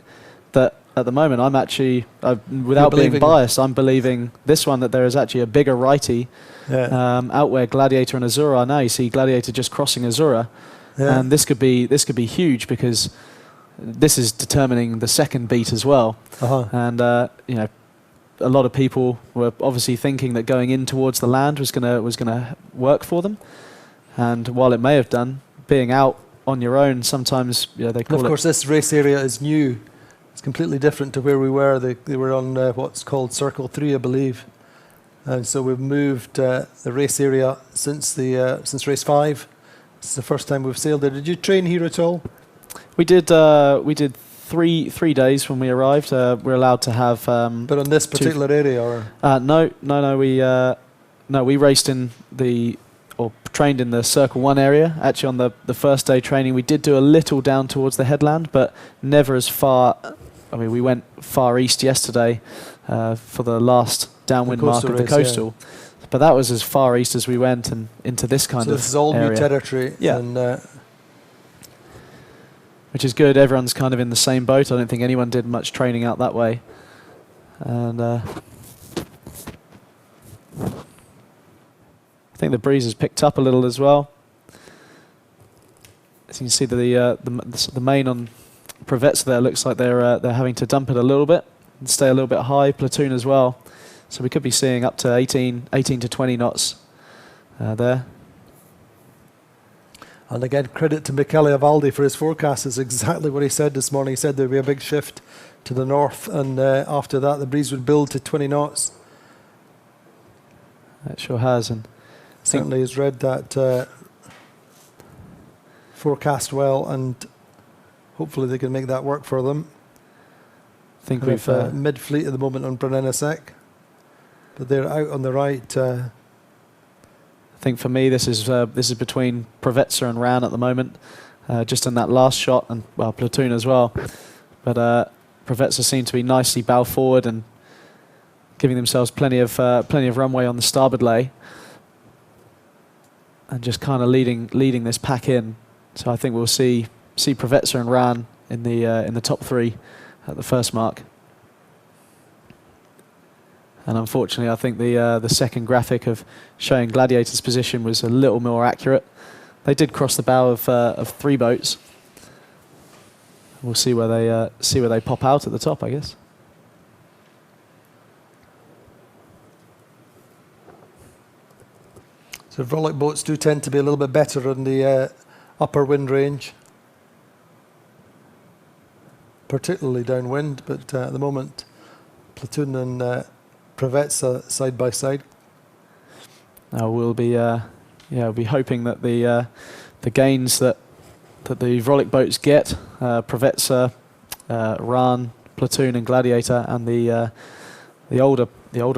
that at the moment, I'm actually, without being biased, I'm believing this one that there is actually a bigger righty out where Gladiator and Azura are now. You see Gladiator just crossing Azura, and this could be huge because this is determining the second beat as well. And you know, a lot of people were obviously thinking that going in towards the land was gonna work for them, and while it may have done, being out on your own sometimes, you know, they call it. Of course, this race area is new. It's completely different to where we were. They were on what's called Circle 3, I believe, and so we've moved the race area since race 5. It's the first time we've sailed there. Did you train here at all? We did. We did 3 days when we arrived. We're allowed to have. But on this particular area, or no, we raced in trained in the Circle 1 area. Actually, on the first day training, we did do a little down towards the headland, but never as far. I mean, we went far east yesterday for the last downwind mark of the coastal, but that was as far east as we went and into this kind of area. So this is all new territory. Yeah. And, which is good. Everyone's kind of in the same boat. I don't think anyone did much training out that way. And I think the breeze has picked up a little as well. As you can see, the main on Prevets there looks like they're having to dump it a little bit and stay a little bit high. Platoon as well. So we could be seeing up to 18 to 20 knots there. And again, credit to Michele Avaldi for his forecast. Is exactly what he said this morning. He said there'd be a big shift to the north, and after that, the breeze would build to 20 knots. It sure has, and certainly has read that forecast well, and hopefully they can make that work for them. I think we've we've mid-fleet at the moment on Brunellasek, but they're out on the right. I think for me, this is between Provetza and Ran at the moment, just in that last shot, and well, Platoon as well. But Provetza seem to be nicely bow forward and giving themselves plenty of runway on the starboard lay, and just kind of leading this pack in. So I think we'll see Provetza and Ran in the top 3 at the first mark. And unfortunately, I think the second graphic of showing Gladiator's position was a little more accurate. They did cross the bow of 3 boats. We'll see where they pop out at the top, I guess. So Vrolic boats do tend to be a little bit better in the upper wind range, particularly downwind. But at the moment, Platoon and Prevets side by side. We'll be hoping that the gains that the Vrolic boats get, Prevets, Ran, Platoon, and Gladiator, and the older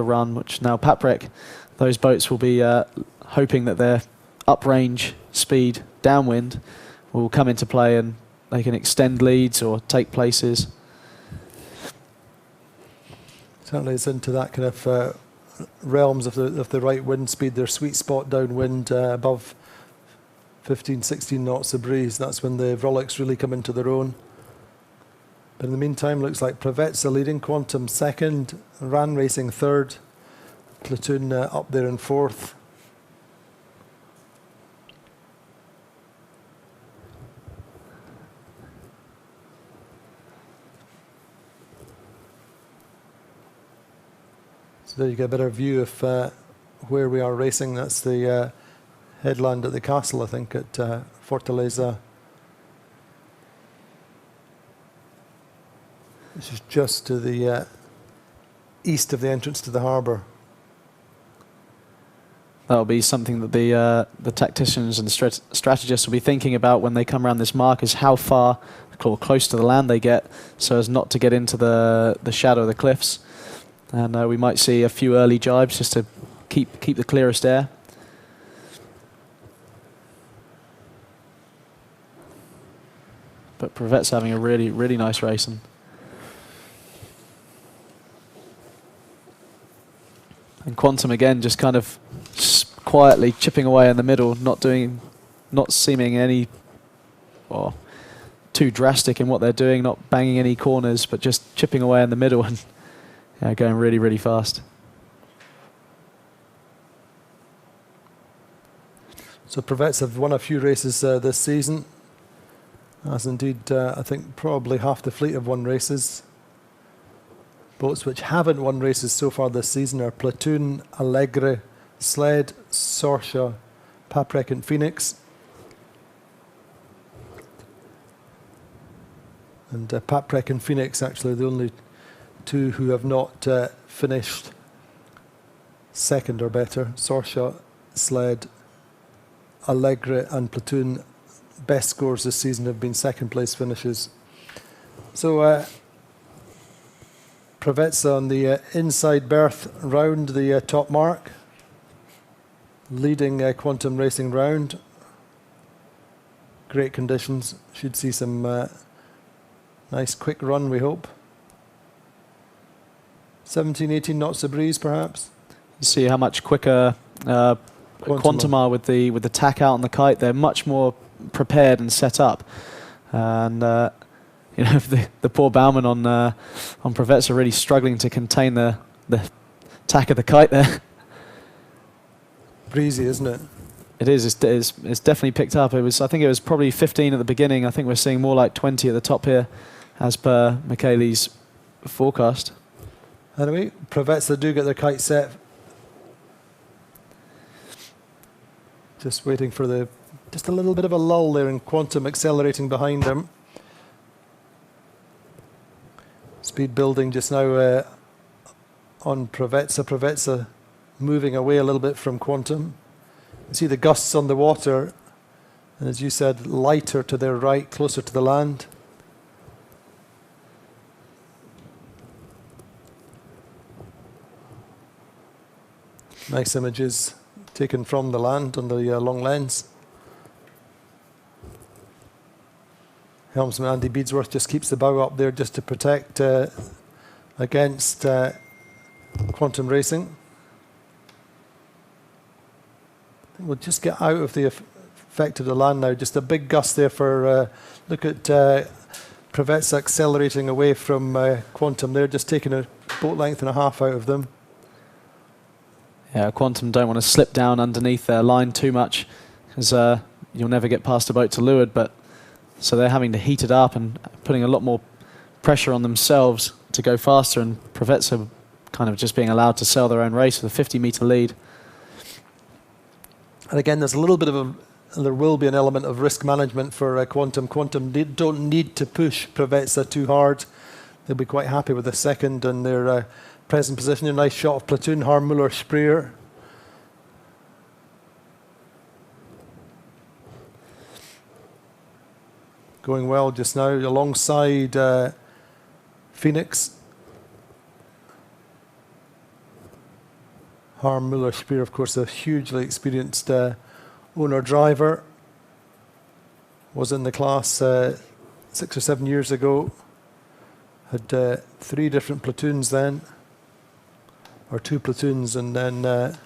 Ran, which now Paprec, those boats will be hoping that their uprange speed downwind will come into play and they can extend leads or take places. Certainly it's into that kind of realms of the right wind speed, their sweet spot downwind above 15, 16 knots of breeze. That's when the Vrolics really come into their own. But in the meantime, looks like Prevets leading, Quantum second, Ran racing third, Platoon up there in fourth. So there you get a better view of where we are racing. That's the headland at the castle, I think, at Fortaleza. This is just to the east of the entrance to the harbour. That'll be something that the tacticians and the strategists will be thinking about when they come around this mark, is how far or close to the land they get, so as not to get into the shadow of the cliffs. And we might see a few early jibes just to keep the clearest air. But Prevet's having a really, really nice race. And And Quantum again, just kind of quietly chipping away in the middle, not seeming any too drastic in what they're doing, not banging any corners, but just chipping away in the middle and going really, really fast. So Prevets have won a few races this season, as indeed I think probably half the fleet have won races. Boats which haven't won races so far this season are Platoon, Allegre, Sled, Sorsha, Paprec and Phoenix. And Paprec and Phoenix actually are the only two who have not finished second or better. Sorsha, Sled, Allegre and Platoon, best scores this season have been second place finishes. So Prevets on the inside berth round the top mark, leading Quantum Racing round. Great conditions, should see some nice quick run we hope. 17, 18 knots of breeze perhaps. You see how much quicker Quantum are with the tack out on the kite. They're much more prepared and set up, and the poor bowmen on Prevets are really struggling to contain the tack of the kite there. Breezy, isn't it? It is. It's definitely picked up. I think it was probably 15 at the beginning. I think we're seeing more like 20 at the top here, as per Michele's forecast. Anyway, Prevets, they do get their kite set. Just waiting for just a little bit of a lull there, and Quantum accelerating behind them. Speed building just now on Prevets moving away a little bit from Quantum. You see the gusts on the water, and as you said, lighter to their right, closer to the land. Nice images taken from the land on the long lens. Helmsman Andy Beadsworth just keeps the bow up there just to protect against Quantum Racing. I think we'll just get out of the effect of the land now. Just a big gust there for, look at Prevets accelerating away from Quantum. They're just taking a boat length and a half out of them. Yeah, Quantum don't want to slip down underneath their line too much, because you'll never get past a boat to leeward. But so they're having to heat it up and putting a lot more pressure on themselves to go faster. And Prevets are kind of just being allowed to sail their own race with a 50-meter lead. And again, there's a little bit of there will be an element of risk management for Quantum. Quantum don't need to push Prevets too hard. They'll be quite happy with the second and their present position. A nice shot of Platoon, Harmuller, Spreer. Going well just now alongside Phoenix. Harmuller, Spreer, of course, a hugely experienced owner-driver. Was in the class 6 or 7 years ago. Had 3 different platoons then. Or 2 platoons, and then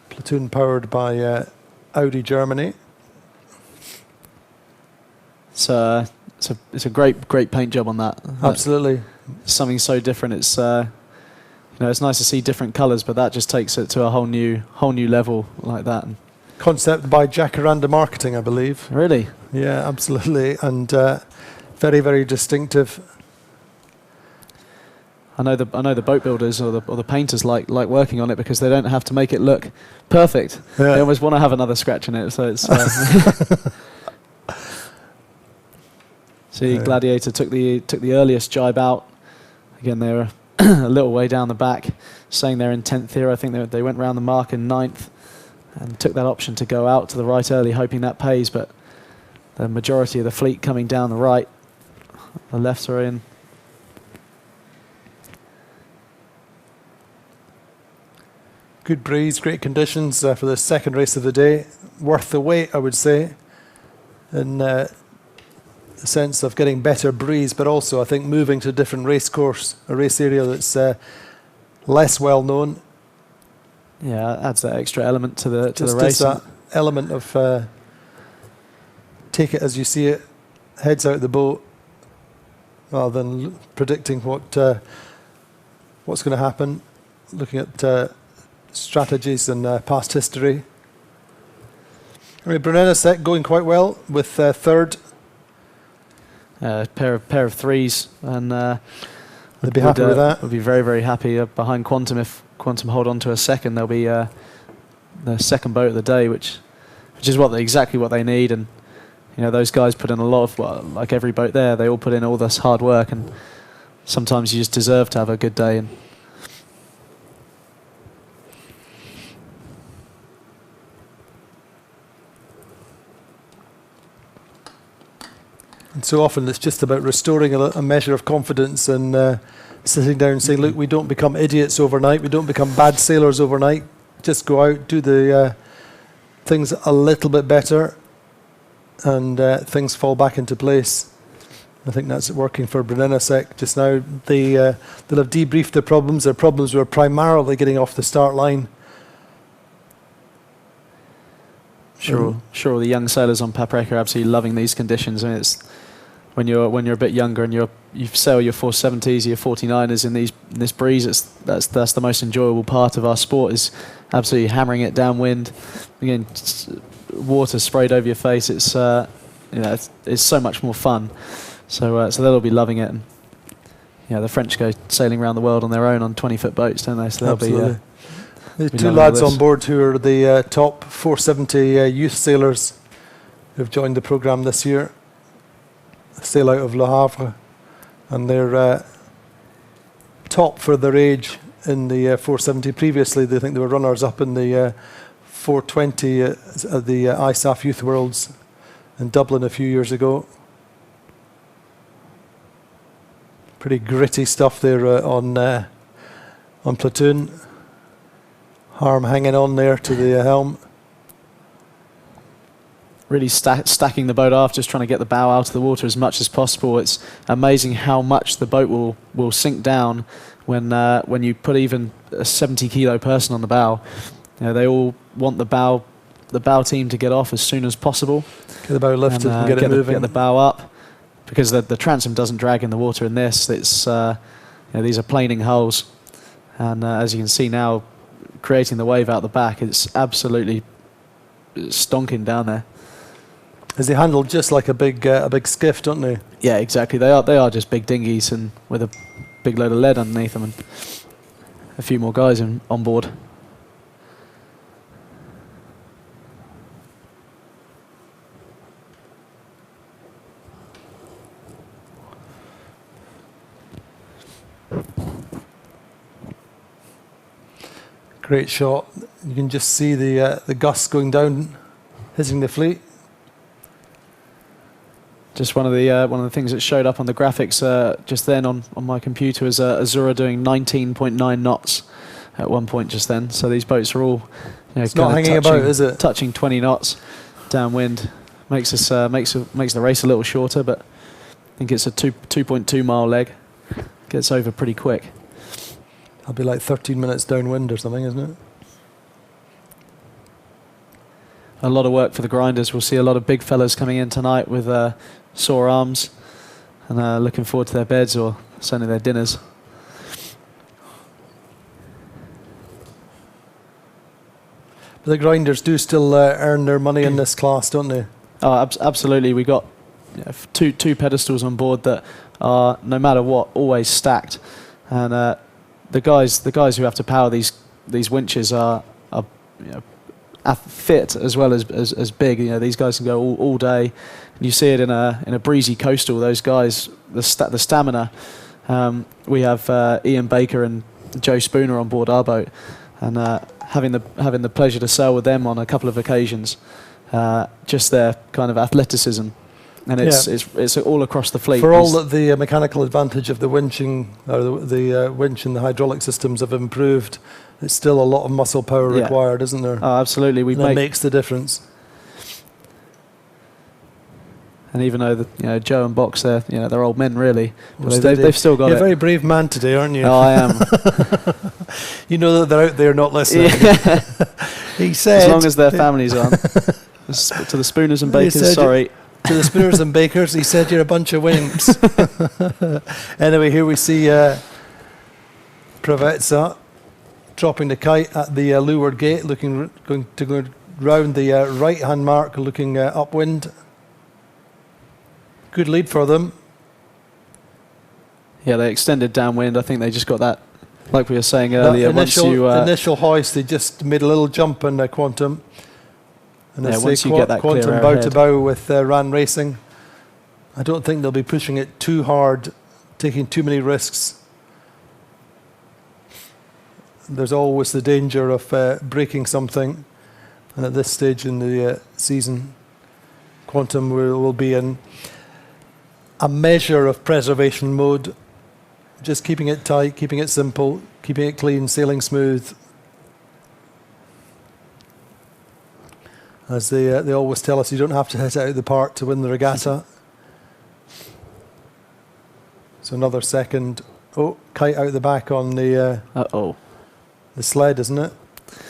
platoon powered by Audi Germany. It's a great paint job on that. Absolutely. Something so different. It's it's nice to see different colours, but that just takes it to a whole new level like that. Concept by Jacaranda Marketing, I believe. Really? Yeah, absolutely, and very, very distinctive. I know the boat builders or the painters like working on it because they don't have to make it look perfect. Yeah. They always want to have another scratch in it. So it's. See, Gladiator took the earliest jibe out. Again, they were a little way down the back, saying they're in 10th here. I think they went round the mark in 9th and took that option to go out to the right early, hoping that pays. But the majority of the fleet coming down the right, the lefts are in. Good breeze, great conditions for the second race of the day. Worth the wait, I would say, in the sense of getting better breeze, but also I think moving to a different race course, a race area that's less well known. Yeah, adds that extra element to the Just race. that element of take it as you see it, heads out the boat, rather than predicting what's going to happen, looking at strategies and past history. I mean, Brunellesec going quite well with third. Pair of threes, and they'd be happy with that. Would be very, very happy behind Quantum. If Quantum hold on to a second, they'll be the second boat of the day, which is exactly what they need. And those guys put in a lot of, like every boat there, they all put in all this hard work, and sometimes you just deserve to have a good day. And so often it's just about restoring a measure of confidence and sitting down and saying, look, we don't become idiots overnight, we don't become bad sailors overnight, just go out, do the things a little bit better, and things fall back into place. I think that's working for Brunellesec just now. They'll have debriefed their problems. Their problems were primarily getting off the start line. Sure, the young sailors on Paprika are absolutely loving these conditions. I mean, it's when you're a bit younger and you sail your 470s, your 49ers in this breeze. That's the most enjoyable part of our sport, is absolutely hammering it downwind. Again, water sprayed over your face. It's it's so much more fun. So they'll be loving it. And the French go sailing around the world on their own on 20-foot boats, don't they? So they'll Absolutely. There's be two loving lads all this. on board who are the top 470 youth sailors who've joined the programme this year. Sail out of Le Havre, and they're top for their age in the 470. Previously, they think they were runners-up in the 420 at the ISAF Youth Worlds in Dublin a few years ago. Pretty gritty stuff there on Platoon. Harm hanging on there to the helm. Really stacking the boat aft, just trying to get the bow out of the water as much as possible. It's amazing how much the boat will sink down when you put even a 70-kilo person on the bow. They all want the bow team to get off as soon as possible. Get the bow lifted and get it moving. Get the bow up, because the transom doesn't drag in the water in this. It's these are planing hulls, and as you can see now, creating the wave out the back, it's absolutely stonking down there. As they handle just like a big skiff, don't they? Yeah, exactly. They are just big dinghies, and with a big load of lead underneath them, and a few more guys on board. Great shot. You can just see the gusts going down, hitting the fleet. Just one of the things that showed up on the graphics just then on my computer was Azura doing 19.9 knots at one point just then. So these boats are all it's not hanging about, is it? Touching 20 knots downwind. Makes the race a little shorter, but I think it's a 2.2 mile leg. Gets over pretty quick. That'll be like 13 minutes downwind or something, isn't it? A lot of work for the grinders. We'll see a lot of big fellas coming in tonight with sore arms, and looking forward to their beds or certainly their dinners. But the grinders do still earn their money in this class, don't they? Oh, absolutely. We got two pedestals on board that are, no matter what, always stacked, and the guys who have to power these winches are fit as well as big. These guys can go all day. You see it in a breezy coastal. Those guys, the stamina. We have Ian Baker and Joe Spooner on board our boat, and having the pleasure to sail with them on a couple of occasions. Just their kind of athleticism, and it's all across the fleet. For all that the mechanical advantage of the winching, or the winch and the hydraulic systems have improved, it's still a lot of muscle power required, isn't there? Oh, absolutely. That makes the difference. And even though Joe and Box, they're old men really, but Well, they've still got You're it. a very brave man today, aren't you? Oh, I am. You know that they're out there not listening. Yeah. He said, as long as their families aren't. To the Spooners and He Bakers, said- sorry. To the Spooners and Bakers, he said you're a bunch of wimps. Anyway, here we see Pravetsa dropping the kite at the leeward gate, going to go round the right-hand mark, looking upwind. Good lead for them. Yeah, they extended downwind. I think they just got that, like we were saying That earlier. initial hoist, they just made a little jump in Quantum. And Yeah, as once they you get that clear Quantum air bow to ahead. bow with Ran Racing, I don't think they'll be pushing it too hard, taking too many risks. There's always the danger of breaking something, and at this stage in the season, Quantum will be in a measure of preservation mode, just keeping it tight, keeping it simple, keeping it clean, sailing smooth. As they always tell us, you don't have to hit it out of the park to win the regatta. So another second. Oh, kite out the back on the the sled, isn't it?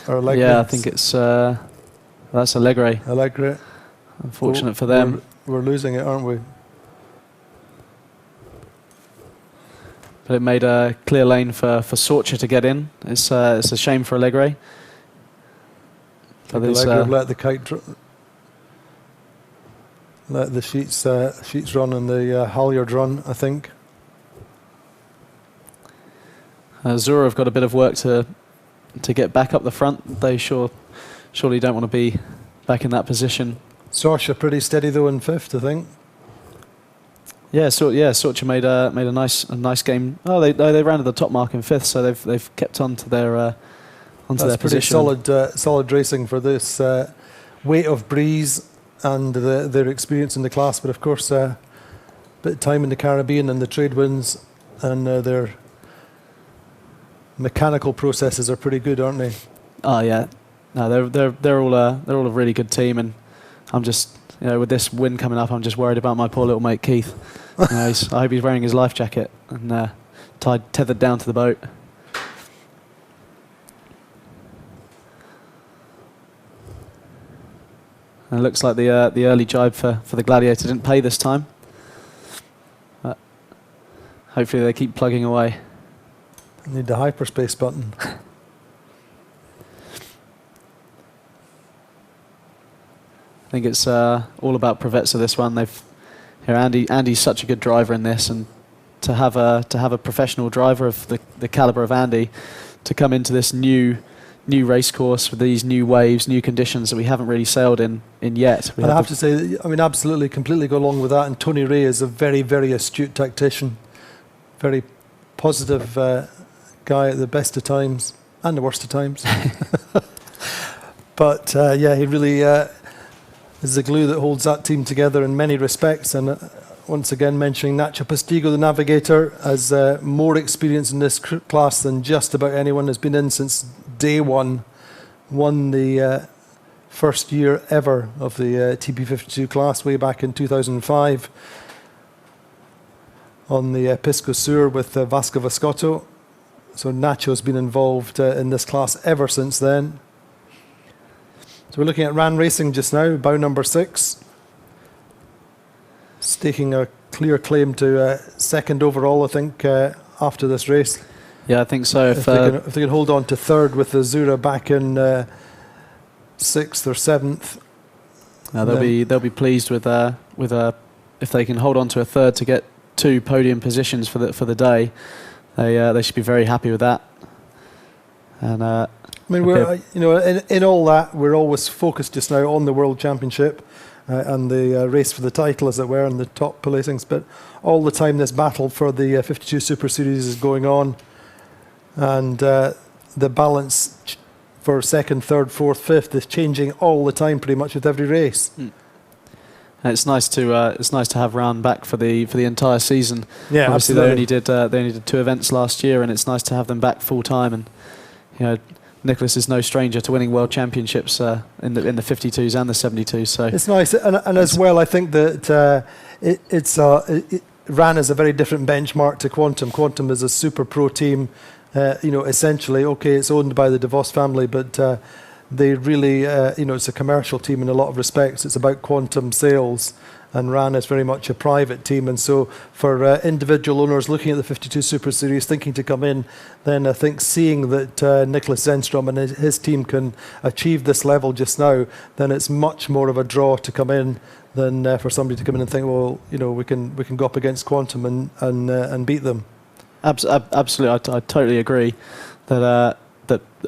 Or Allegri? Yeah, I think it's that's Allegri. Allegri. Unfortunate for them. We're losing it, aren't we? But it made a clear lane for Sorcha to get in. It's a shame for Allegri. But Allegri let the kite let the sheets run and the halyard run, I think. Zura have got a bit of work to get back up the front. They surely don't want to be back in that position. Sorcha pretty steady though in fifth, I think. Yeah, Sorcha made a nice game. Oh, they rounded the top mark in fifth, so they've kept on to their their position. Pretty solid racing for this weight of breeze and their experience in the class. But of course, a bit of time in the Caribbean and the trade winds and their mechanical processes are pretty good, aren't they? Oh yeah, no, they're all a really good team, and I'm just with this wind coming up, I'm just worried about my poor little mate Keith. I hope he's wearing his life jacket and tethered down to the boat. And it looks like the early jibe for the Gladiator didn't pay this time. But hopefully they keep plugging away. Need the hyperspace button. I think it's all about Pravetsa this one. Andy's such a good driver in this, and to have a professional driver of the caliber of Andy to come into this new race course with these new waves, new conditions that we haven't really sailed in yet. And I have to say, I mean, absolutely, completely go along with that. And Tony Ray is a very, very astute tactician, very positive guy at the best of times and the worst of times. But yeah, he really is the glue that holds that team together in many respects. And once again, mentioning Nacho Postigo, the navigator, has more experience in this class than just about anyone. Has been in since day one. Won the first year ever of the TP52 class way back in 2005 on the Pisco Sur with Vasco Vascotto. So Nacho's been involved in this class ever since then. So we're looking at Ran Racing just now, bow number 6. Staking a clear claim to second overall, I think, after this race. Yeah, I think so. If they can hold on to third with the Zura back in 6th or 7th. They'll be pleased with if they can hold on to a third to get 2 podium positions for the day. They should be very happy with that. And I mean, we're in all that, we're always focused just now on the World Championship and the race for the title, as it were, and the top placings. But all the time, this battle for the 52 Super Series is going on, and the balance for second, third, fourth, fifth is changing all the time, pretty much with every race. And it's nice to have Ran back for the entire season. Yeah, obviously absolutely. they only did 2 events last year, and it's nice to have them back full time. And Nicholas is no stranger to winning world championships in the 52s and the 72s. So it's nice, and as well, I think that RAN is a very different benchmark to Quantum. Quantum is a super pro team, essentially. Okay, it's owned by the DeVos family, but they really, it's a commercial team in a lot of respects. It's about quantum sales, and RAN is very much a private team. And so for individual owners looking at the 52 Super Series, thinking to come in, then I think seeing that Nicholas Zenstrom and his team can achieve this level just now, then it's much more of a draw to come in than for somebody to come in and think, well, we can go up against Quantum and beat them. Absolutely, I totally agree that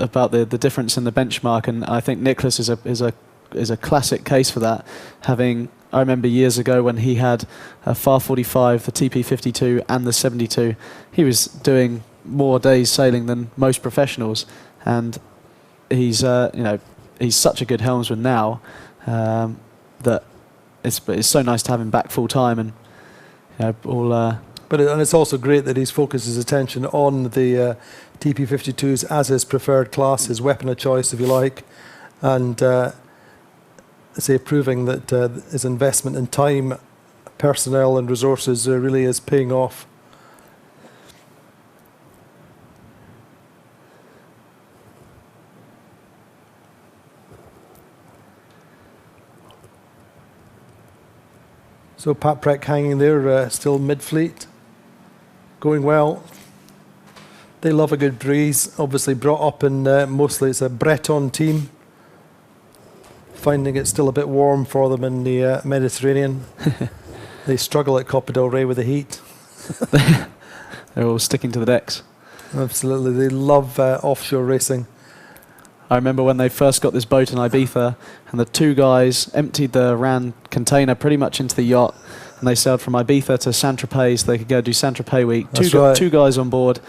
about the difference in the benchmark, and I think Nicholas is a classic case for that. I remember years ago when he had a FAR 45, the TP52, and the 72. He was doing more days sailing than most professionals, and he's such a good helmsman now that it's so nice to have him back full time and and it's also great that he's focused his attention on the TP52s as his preferred class, his weapon of choice, if you like, and proving that his investment in time, personnel and resources really is paying off. So Pat Preck hanging there, still mid-fleet, going well. They love a good breeze, obviously brought up in mostly it's a Breton team, finding it still a bit warm for them in the Mediterranean. They struggle at Copa del Rey with the heat. They're all sticking to the decks. Absolutely, they love offshore racing. I remember when they first got this boat in Ibiza, and the two guys emptied the RAN container pretty much into the yacht, and they sailed from Ibiza to Saint-Tropez so they could go do Saint-Tropez week. Two guys on board,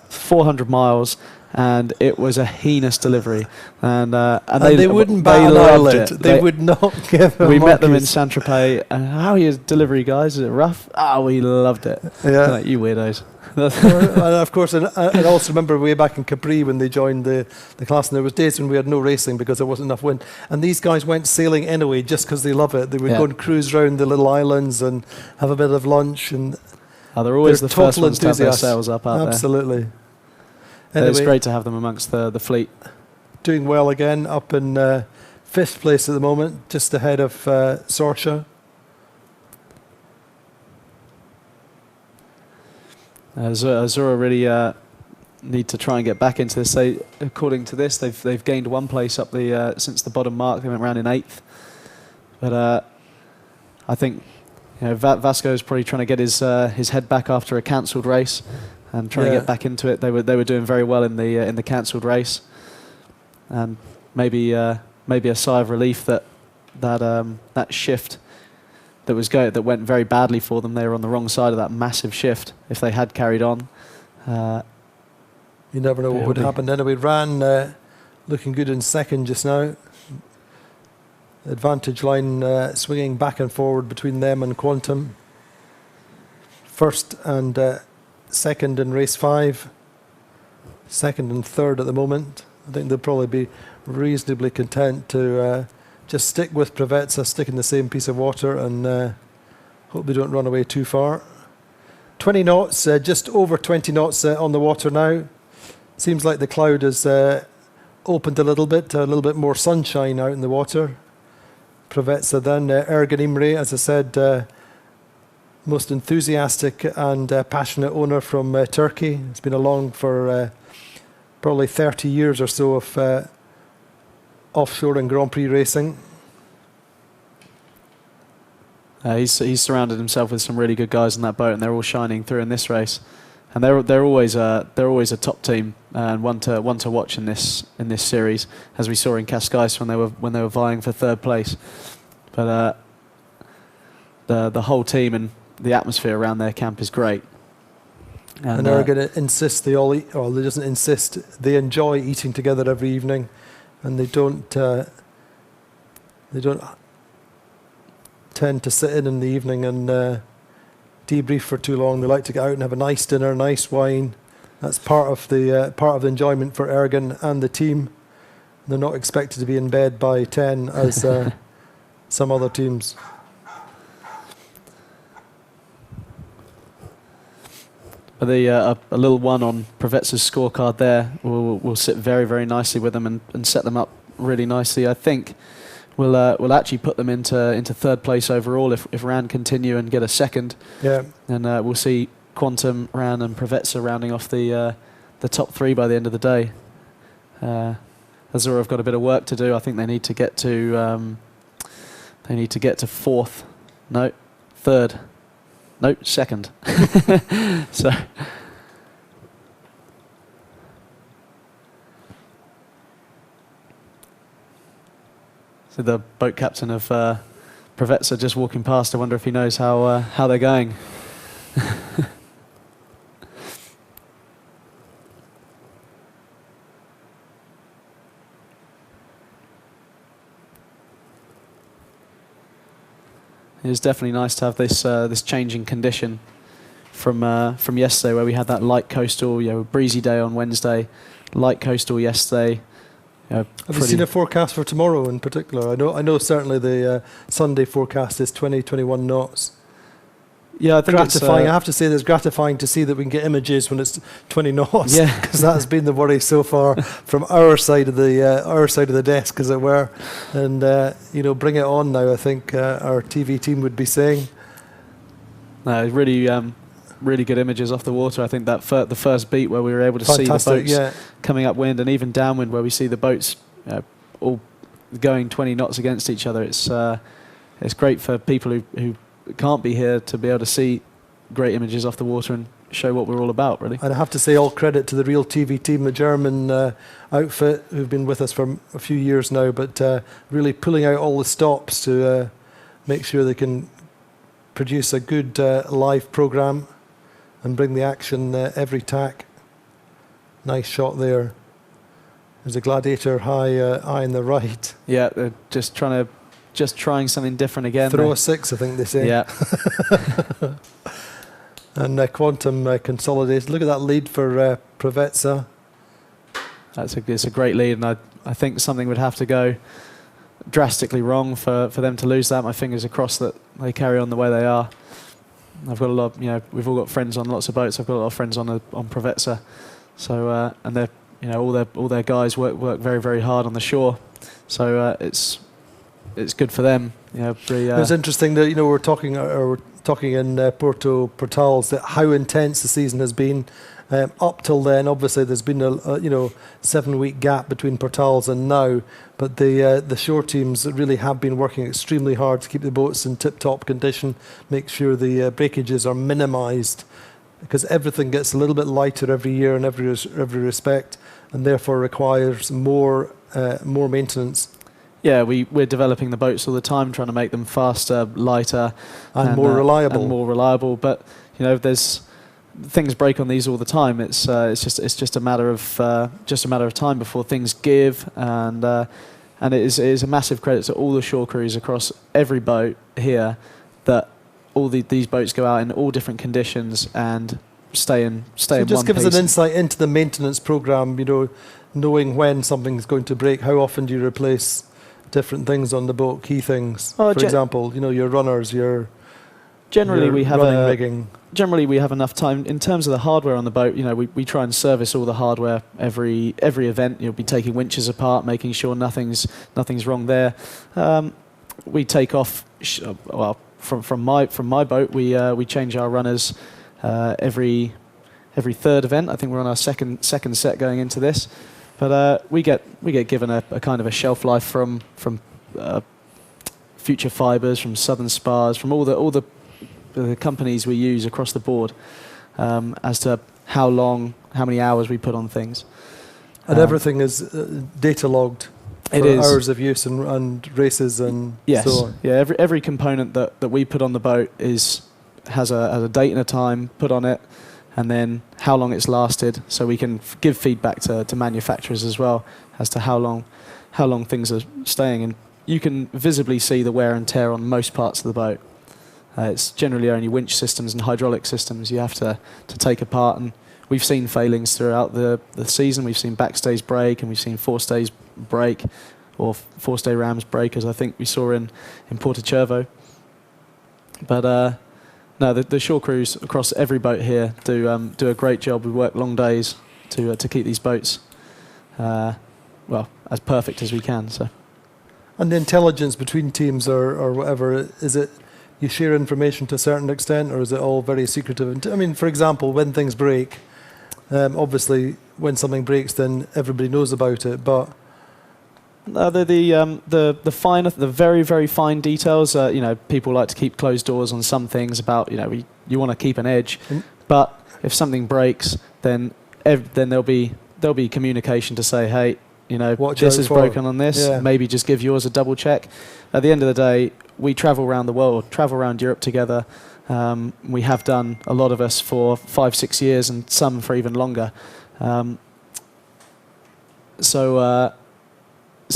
400 miles, and it was a heinous delivery. And they wouldn't bat an eyelid. They would not give them We met them in Saint-Tropez, and how are your delivery, guys? Is it rough? We loved it. Yeah. Like, you weirdos. And of course, and I also remember way back in Capri when they joined the class, and there was days when we had no racing because there wasn't enough wind, and these guys went sailing anyway just because they love it. They would go and cruise around the little islands and have a bit of lunch, and they're always the first ones to have their sails up out Absolutely. there. Anyway, it's great to have them amongst the fleet. Doing well again, up in 5th place at the moment, just ahead of Sorsha. Azura really need to try and get back into this. According to this, they've gained 1 place up since the bottom mark. They went round in 8th, but I think Vasco is probably trying to get his head back after a cancelled race and trying to get back into it. They were doing very well in the cancelled race, and maybe a sigh of relief that shift that went very badly for them. They were on the wrong side of that massive shift. If they had carried on, you never know what would happen. Anyway, RAN looking good in 2nd just now. Advantage line swinging back and forward between them and Quantum. 1st and 2nd in race 5. 2nd and 3rd at the moment. I think they'll probably be reasonably content to just stick with Provezza, stick in the same piece of water, and hope they don't run away too far. 20 knots, just over 20 knots on the water now. Seems like the cloud has opened a little bit more sunshine out in the water. Provezza then, Ergan Imre, as I said, most enthusiastic and passionate owner from Turkey. It's been along for probably 30 years or so of offshore and Grand Prix racing. He's surrounded himself with some really good guys on that boat, and they're all shining through in this race. And they're always a top team and one to watch in this series, as we saw in Cascais when they were vying for 3rd place. But the whole team and the atmosphere around their camp is great. And they're going to insist they all eat, or they doesn't insist, they enjoy eating together every evening, and they don't tend to sit in the evening and debrief for too long. They like to get out and have a nice dinner, nice wine, That's part of the enjoyment for Ergen and the team. They're not expected to be in bed by 10 as some other teams. A little one on Provetsa's scorecard there will sit very, very nicely with them and set them up really nicely. I think we'll actually put them into third place overall if Rand continue and get a second. Yeah. And we'll see Quantum, Rand and Provetsa rounding off the top 3 by the end of the day. Azura have got a bit of work to do. I think they need to get to fourth. No, third. No, second. So the boat captain of Provetsa just walking past. I wonder if he knows how they're going. It was definitely nice to have this changing condition from yesterday, where we had that light coastal, breezy day on Wednesday, light coastal yesterday. Have you seen a forecast for tomorrow in particular? I know certainly the Sunday forecast is 20-21 knots. Yeah, I think gratifying. I have to say, it's gratifying to see that we can get images when it's 20 knots. Yeah, because that has been the worry so far from our side of the desk, as it were. And bring it on now. I think our TV team would be saying. Really good images off the water. I think that the first beat where we were able to see the boats coming upwind and even downwind, where we see the boats all going 20 knots against each other. It's great for people who can't be here to be able to see great images off the water and show what we're all about, really. And I have to say all credit to the Real TV team, the German outfit, who've been with us for a few years now, but really pulling out all the stops to make sure they can produce a good live programme and bring the action every tack. Nice shot there. There's a Gladiator high on the right. Yeah, they're just trying something different again. Throw a 6, I think they say. Yeah. And Quantum consolidated. Look at that lead for Provetsa. It's a great lead, and I think something would have to go drastically wrong for them to lose that. My fingers are crossed that they carry on the way they are. I've got a lot. We've all got friends on lots of boats. I've got a lot of friends on Provetsa. So and they're all their guys work very, very hard on the shore. So it's good for them. It's interesting that we're talking in Puerto Portals that how intense the season has been. Up till then, obviously, there's been a 7-week gap between Portals and now, but the shore teams really have been working extremely hard to keep the boats in tip-top condition, make sure the breakages are minimised, because everything gets a little bit lighter every year in every respect, and therefore requires more maintenance. Yeah, we're developing the boats all the time, trying to make them faster, lighter, and more reliable. And more reliable, but there's things break on these all the time. It's just a matter of time before things give, and it is a massive credit to all the shore crews across every boat here that all these boats go out in all different conditions and stay in one piece. Just give us an insight into the maintenance program. Knowing when something's going to break. How often do you replace different things on the boat? Key things, for example, your runners, your running rigging. Generally, we have enough time in terms of the hardware on the boat. We try and service all the hardware every event. You'll be taking winches apart, making sure nothing's wrong there. We take off. From my boat, we change our runners every third event. I think we're on our second set going into this, but we get given a kind of a shelf life from Future Fibers, from Southern Spars, from all the companies we use across the board, as to how many hours we put on things. And everything is data logged for hours of use and races and so on. Yeah, every component that we put on the boat has a date and a time put on it, and then how long it's lasted, so we can give feedback to manufacturers as well as to how long things are staying. And you can visibly see the wear and tear on most parts of the boat. It's generally only winch systems and hydraulic systems you have to take apart, and we've seen failings throughout the season. We've seen backstays break, and we've seen forestays break, or forestay rams break, as I think we saw in Porto-Cervo. But no, the shore crews across every boat here do a great job. We work long days to keep these boats well, as perfect as we can. So. And the intelligence between teams or whatever, is it you share information to a certain extent, or is it all very secretive? I mean, for example, when things break, obviously when something breaks, then everybody knows about it. But the finer, the very, very fine details. You know, people like to keep closed doors on some things. About, you know, you want to keep an edge, but if something breaks, then there'll be communication to say, hey, you know, this is broken on this. Yeah. Maybe just give yours a double check. At the end of the day, we travel around the world, travel around Europe together. We have done, a lot of us, for 5-6 years, and some for even longer. So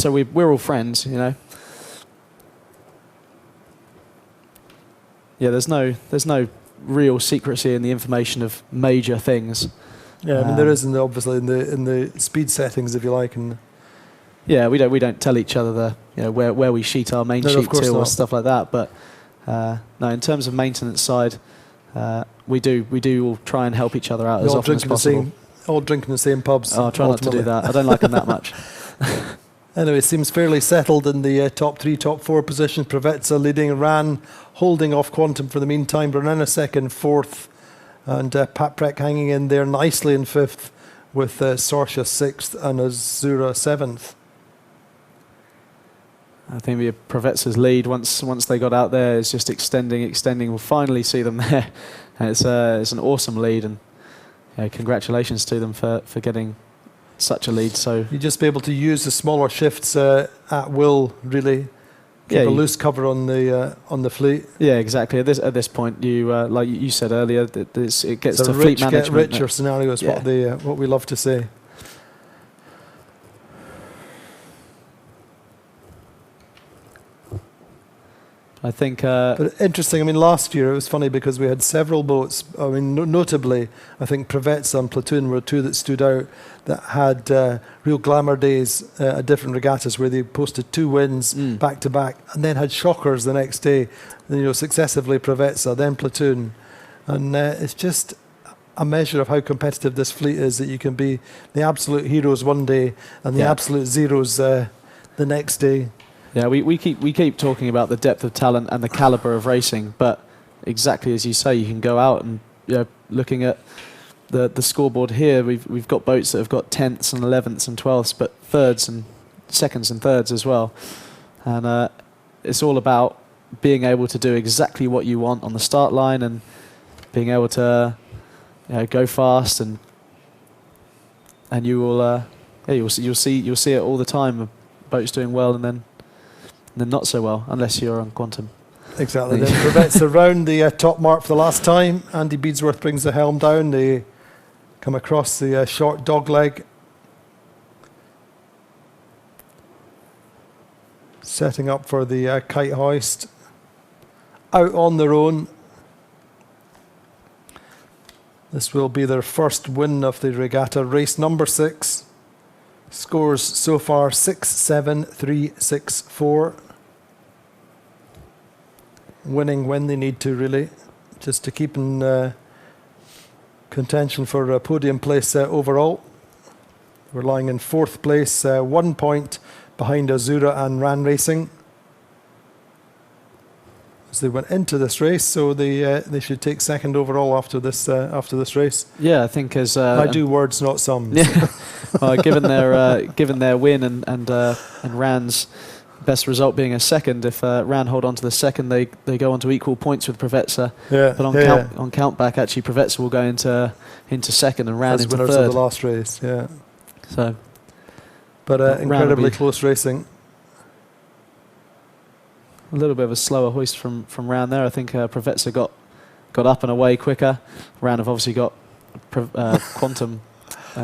we're all friends, you know. Yeah, there's no real secrecy in the information of major things. Yeah, I mean there is obviously in the speed settings, if you like, and yeah, we don't tell each other where we sheet our main sheet to or stuff like that. But no, in terms of maintenance side, we do all try and help each other out as often as possible. All drinking the same pubs. Oh, I try not to do that. I don't like them that much. Anyway, it seems fairly settled in the top 3, top 4 positions. Provezza leading, Ran holding off Quantum for the meantime. Brunena second, 4th. And Paprec hanging in there nicely in 5th, with Sorsha 6th and Azura 7th. I think the Provezza's lead, once they got out there, is just extending. We'll finally see them there. And it's an awesome lead, and congratulations to them for getting such a lead. So you just be able to use the smaller shifts at will, really. Keep a loose cover on the fleet. Yeah, exactly. At this point, you like you said earlier, it gets to fleet management. Get richer scenario is what we love to say. I think. But interesting. I mean, last year it was funny because we had several boats. I mean, notably, I think Provezza and Platoon were 2 that stood out that had real glamour days at different regattas where they posted 2 wins back to back, and then had shockers the next day. Successively Provezza, then Platoon, and it's just a measure of how competitive this fleet is, that you can be the absolute heroes one day and the absolute zeros the next day. Yeah, we keep talking about the depth of talent and the caliber of racing, but exactly as you say, you can go out and looking at the scoreboard here, we've got boats that have got 10ths and 11ths and 12ths, but 3rds and 2nds and 3rds as well. And it's all about being able to do exactly what you want on the start line, and being able to go fast, and you will you'll see it all the time. Boats doing well and then not so well, unless you're on Quantum. Exactly. Then Provezza round the top mark for the last time. Andy Beadsworth brings the helm down. They come across the short dog leg, setting up for the kite hoist. Out on their own. This will be their first win of the regatta. Race number 6. Scores so far 6-7, 3-6-4. Winning when they need to, really, just to keep in contention for a podium place overall. We're lying in 4th place, 1 point behind Azura and Ran Racing as they went into this race. So they should take 2nd overall after this race. Yeah, I think as I do words, not sums. Yeah. Well, given their win and Ran's best result being a 2nd, if Ran hold on to the 2nd, they go on to equal points with Provezza. Yeah. But on countback, actually, Provezza will go into 2nd and Ran into 3rd. Winners of the last race. Yeah. So, but incredibly close racing. A little bit of a slower hoist from Ran there. I think Provezza got up and away quicker. Ran have obviously got Quantum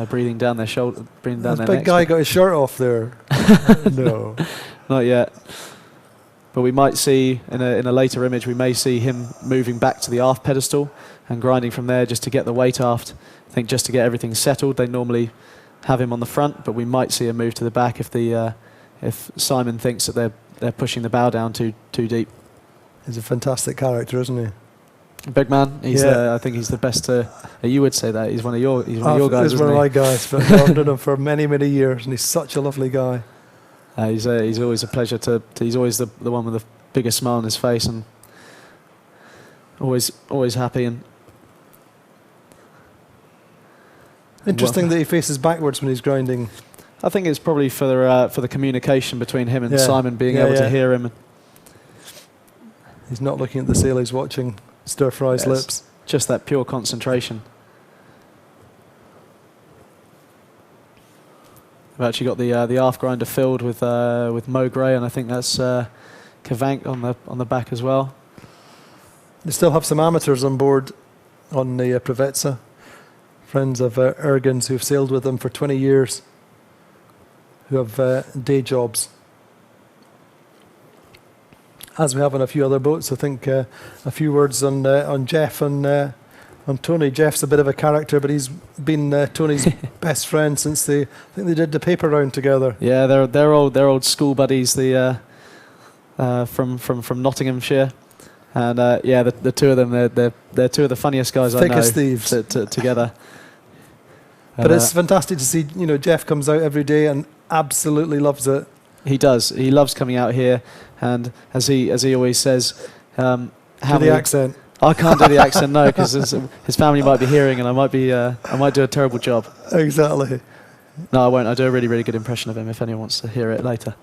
breathing down their shoulder, breathing down their neck. Big guy got his shirt off there. No. Not yet. But we might see, in a later image, we may see him moving back to the aft pedestal and grinding from there just to get the weight aft. I think just to get everything settled, they normally have him on the front, but we might see a move to the back if Simon thinks that they're pushing the bow down too deep. He's a fantastic character, isn't he? Big man. He's I think he's the best. You would say that he's one of your guys. He's one of my guys, but I've known him for many years, and he's such a lovely guy. He's always a pleasure to he's always the one with the biggest smile on his face, and always happy. And interesting that he faces backwards when he's grinding. I think it's probably for the communication between him and Simon, being able to hear him. He's not looking at the sail, he's watching Stir Fry's lips. Just that pure concentration. We've actually got the aft grinder filled with Mo Gray, and I think that's Kavank on the back as well. They still have some amateurs on board on the Preveza, friends of Ergens who've sailed with them for 20 years, who have day jobs. As we have on a few other boats, I think a few words on Jeff and on Tony. Jeff's a bit of a character, but he's been Tony's best friend since I think they did the paper round together. Yeah, they're old school buddies. From Nottinghamshire, and the two of them they're two of the funniest guys I know. Thick as thieves together. But it's fantastic to see. Jeff comes out every day and absolutely loves it. He does. He loves coming out here, and as he always says, do the accent. I can't do the accent, no, because his family might be hearing, and I might do a terrible job. Exactly. No, I won't. I do a really, really good impression of him if anyone wants to hear it later.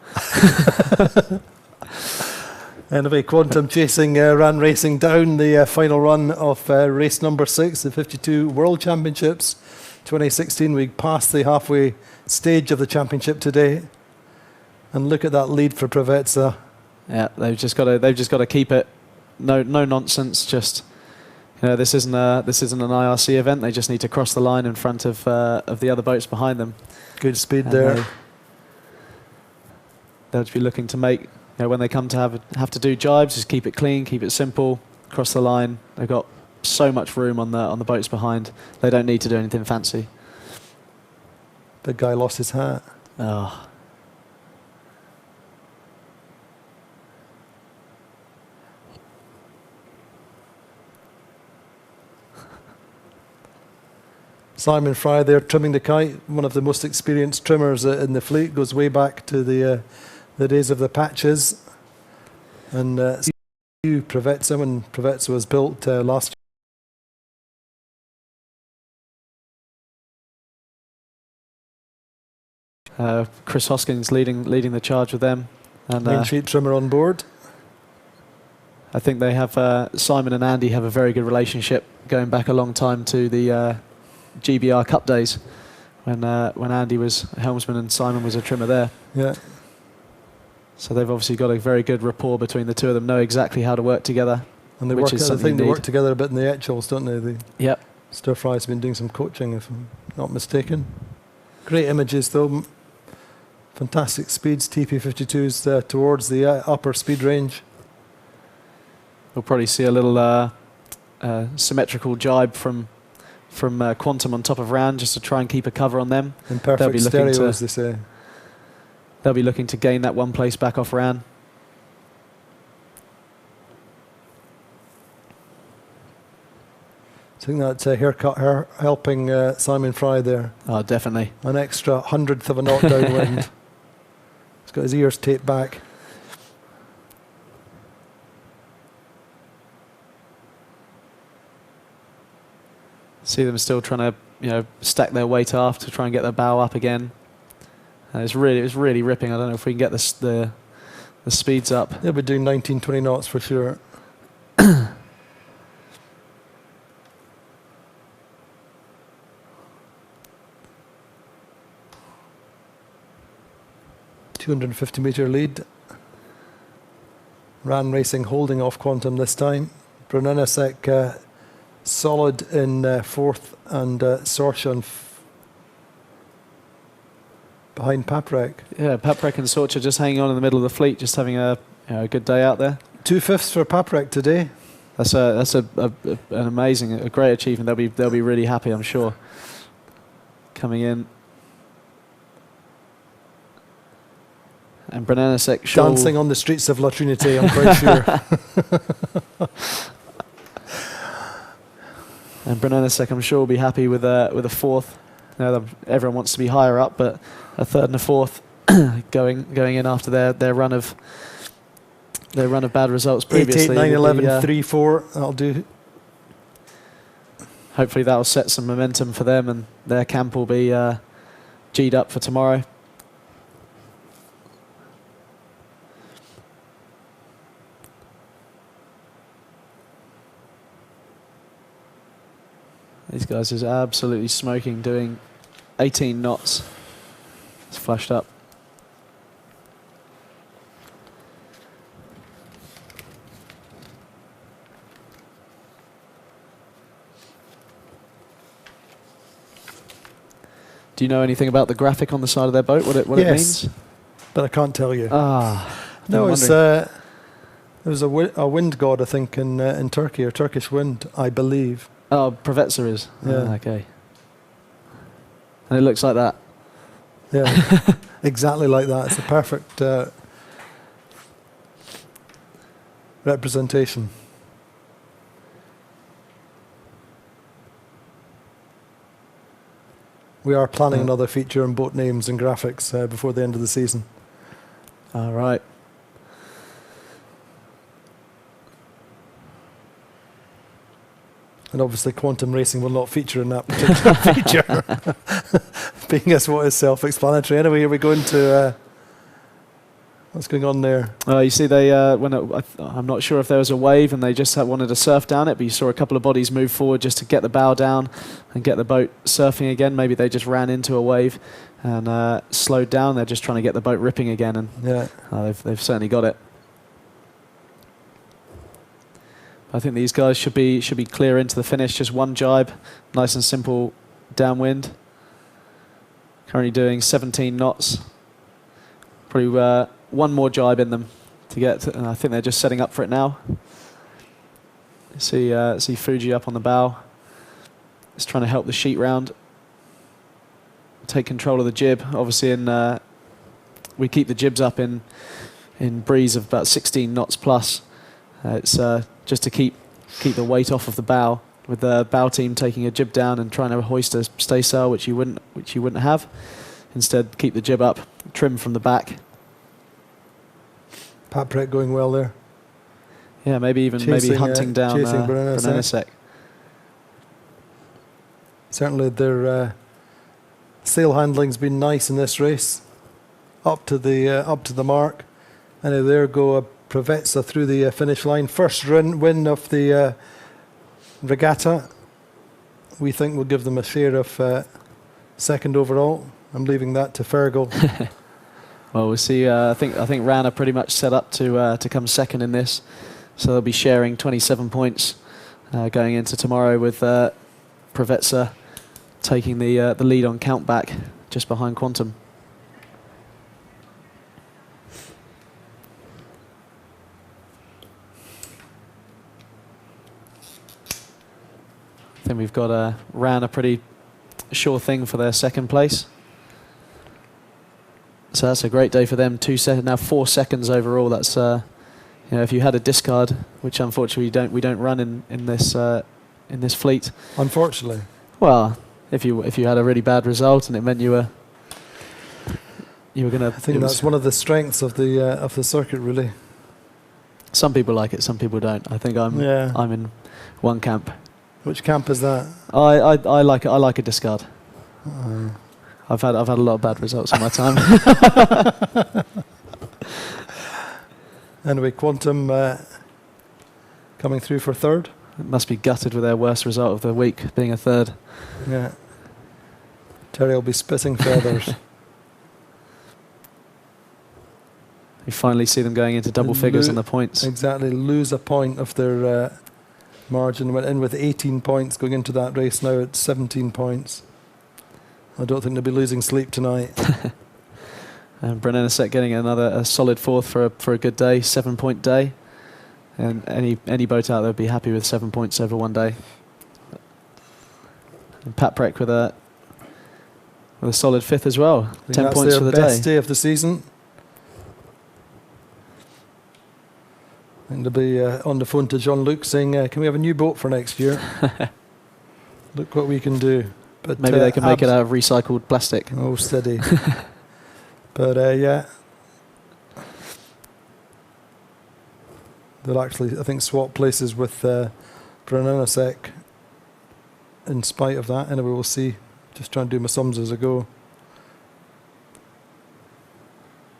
Anyway, Quantum chasing ran racing down the final run of race number 6, the 52 World Championships 2016. We passed the halfway stage of the championship today. And look at that lead for Preveza. Yeah, they've just got to keep it. No nonsense. Just this isn't an IRC event. They just need to cross the line in front of the other boats behind them. Good speed there. They'll be looking to make when they come to have to do jibes, just keep it clean, keep it simple, cross the line. They've got so much room on the boats behind. They don't need to do anything fancy. The guy lost his hat. Oh. Simon Fry there trimming the kite, one of the most experienced trimmers in the fleet, goes way back to the days of the patches. And new Preveza, when Preveza was built last year. Chris Hoskins leading the charge with them. And Main sheet trimmer on board. I think they have Simon and Andy have a very good relationship going back a long time to the GBR Cup days when Andy was a helmsman and Simon was a trimmer there. Yeah. So they've obviously got a very good rapport between the two of them, know exactly how to work together. And they work together a bit in the Etchells, don't they? Yep. Stir Fry's been doing some coaching, if I'm not mistaken. Great images though. Fantastic speeds, TP52s towards the upper speed range. We'll probably see a little symmetrical jibe from Quantum on top of Rand, just to try and keep a cover on them. In perfect stereo, as they say. They'll be looking to gain that one place back off Rand. I think that haircut helping Simon Fry there. Oh, definitely. An extra 100th of a knot downwind. He's got his ears taped back. See them still trying to, stack their weight aft to try and get their bow up again. It's really ripping. I don't know if we can get the speeds up. They'll be doing 19, 20 knots for sure. 250-metre lead. Ran Racing holding off Quantum this time. Brunellasek solid in fourth, and Sorcha behind Paprec. Yeah, Paprec and Sorcha just hanging on in the middle of the fleet, just having a a good day out there. 2/5 for Paprec today. That's an amazing, a great achievement. They'll be really happy, I'm sure. Coming in. And Brunelesek dancing on the streets of La Trinité, I'm quite sure. And Brunelesek, I'm sure, will be happy with a fourth. Now everyone wants to be higher up, but a third and a fourth going in after their run of bad results previously. 8, 8, 9, 11, 3, 4. That'll do. Hopefully that will set some momentum for them, and their camp will be G'd up for tomorrow. These guys is absolutely smoking, doing 18 knots. It's flashed up. Do you know anything about the graphic on the side of their boat, what it means? But I can't tell you. No, it's there was a wind god, I think, in Turkey, or Turkish wind, I believe. Oh, Provetsa is. Yeah. Okay. And it looks like that. Yeah, exactly like that. It's a perfect representation. We are planning another feature on boat names and graphics before the end of the season. All right. And obviously quantum racing will not feature in that particular feature, being as what is self-explanatory. Anyway, here we go into what's going on there. You see, they I'm not sure if there was a wave and they just wanted to surf down it, but you saw a couple of bodies move forward just to get the bow down and get the boat surfing again. Maybe they just ran into a wave and slowed down. They're just trying to get the boat ripping again, and they've certainly got it. I think these guys should be clear into the finish. Just one jibe, nice and simple downwind. Currently doing 17 knots. Probably one more jibe in them to get to, and I think they're just setting up for it now. See Fuji up on the bow. He's trying to help the sheet round. Take control of the jib. Obviously, we keep the jibs up in breeze of about 16 knots plus. It's just to keep the weight off of the bow, with the bow team taking a jib down and trying to hoist a staysail, which you wouldn't have. Instead, keep the jib up, trim from the back. Paprec going well there. Yeah, maybe hunting down Brunelesek. Certainly their sail handling's been nice in this race, up to the mark. And there go Provetsa through the finish line. First win of the regatta. We think we'll give them a share of second overall. I'm leaving that to Fergal. Well, we'll see. I think Rana pretty much set up to come second in this, so they'll be sharing 27 points going into tomorrow, with Provetsa taking the lead on countback just behind Quantum. I think we've got Ran a pretty sure thing for their second place. So that's a great day for them. 2 seconds now, 4 seconds overall. That's if you had a discard, which unfortunately we don't run in this fleet. Unfortunately. Well, if you had a really bad result and it meant you were going to. I think that's one of the strengths of the circuit, really. Some people like it, some people don't. I think I'm in one camp. Which camp is that? I like it. I like a discard. I've had a lot of bad results in my time. Anyway, Quantum coming through for third. It must be gutted with their worst result of the week being a third. Yeah. Terry will be spitting feathers. You finally see them going into double figures on the points. Exactly, lose a point of their margin. Went in with 18 points going into that race. Now it's 17 points. I don't think they'll be losing sleep tonight. And Brennanasek getting a solid fourth for a good day, 7-point day. And any boat out there would be happy with 7 points over one day. And Pat Breck with a solid fifth as well, 10 points for the day. Best day of the season. I think they'll be on the phone to John Luke saying, can we have a new boat for next year? Look what we can do. But maybe they can make it out of recycled plastic. Oh, steady. But yeah. They'll actually, I think, swap places with Brennanasek in spite of that. Anyway, we'll see. Just trying to do my sums as I go.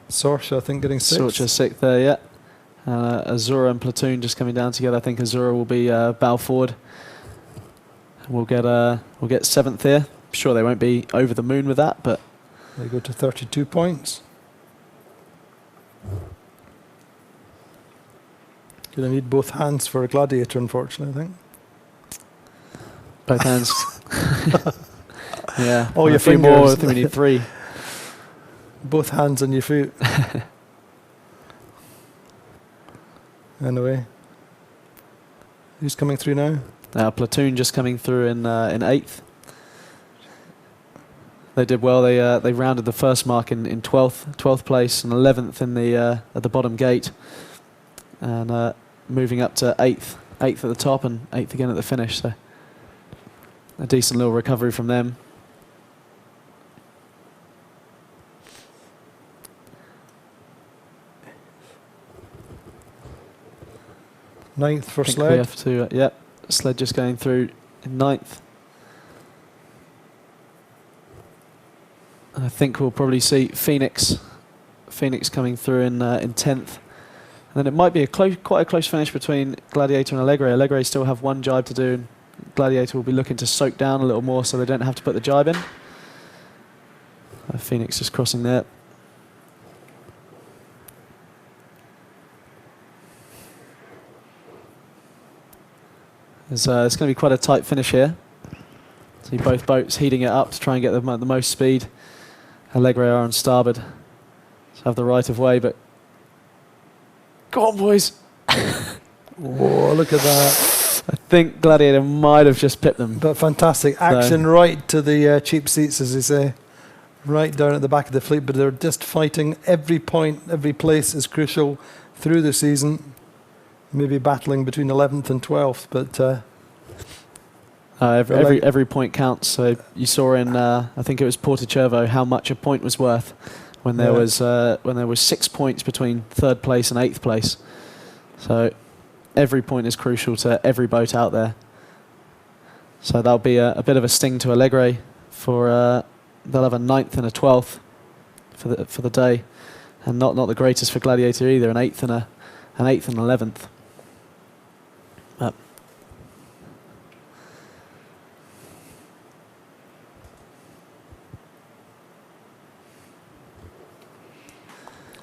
Sorsha, I think, getting sixth. Sorsha sixth there, yeah. Azura and Platoon just coming down together. I think Azura will be bow forward. We'll get seventh here. I'm sure they won't be over the moon with that, but they go to 32 points. Gonna need both hands for a gladiator, unfortunately, I think. Both hands. Yeah. Oh, your few fingers. more. I think we need three. Both hands on your feet. Anyway, who's coming through now? Platoon just coming through in eighth. They did well. They rounded the first mark in 12th place and 11th in the at the bottom gate, and moving up to eighth at the top and eighth again at the finish. So a decent little recovery from them. Ninth for Sled. Sled. We have to, Sled just going through in ninth. And I think we'll probably see Phoenix coming through in 10th. And then it might be quite a close finish between Gladiator and Allegre. Allegre still have one jibe to do, and Gladiator will be looking to soak down a little more so they don't have to put the jibe in. Phoenix just crossing there. It's going to be quite a tight finish here. See both boats heating it up to try and get the most speed. Allegre are on starboard, so have the right of way, but go on, boys. Whoa, look at that. I think Gladiator might have just pipped them. But fantastic action right to the cheap seats, as they say. Right down at the back of the fleet, but they're just fighting every point, every place is crucial through the season. Maybe battling between 11th and 12th, but every point counts. So you saw in I think it was Porto-Cervo how much a point was worth when there was 6 points between third place and eighth place. So every point is crucial to every boat out there. So that'll be a bit of a sting to Allegre for they'll have a 9th and a 12th for the day, and not the greatest for Gladiator either, an 8th and 11th.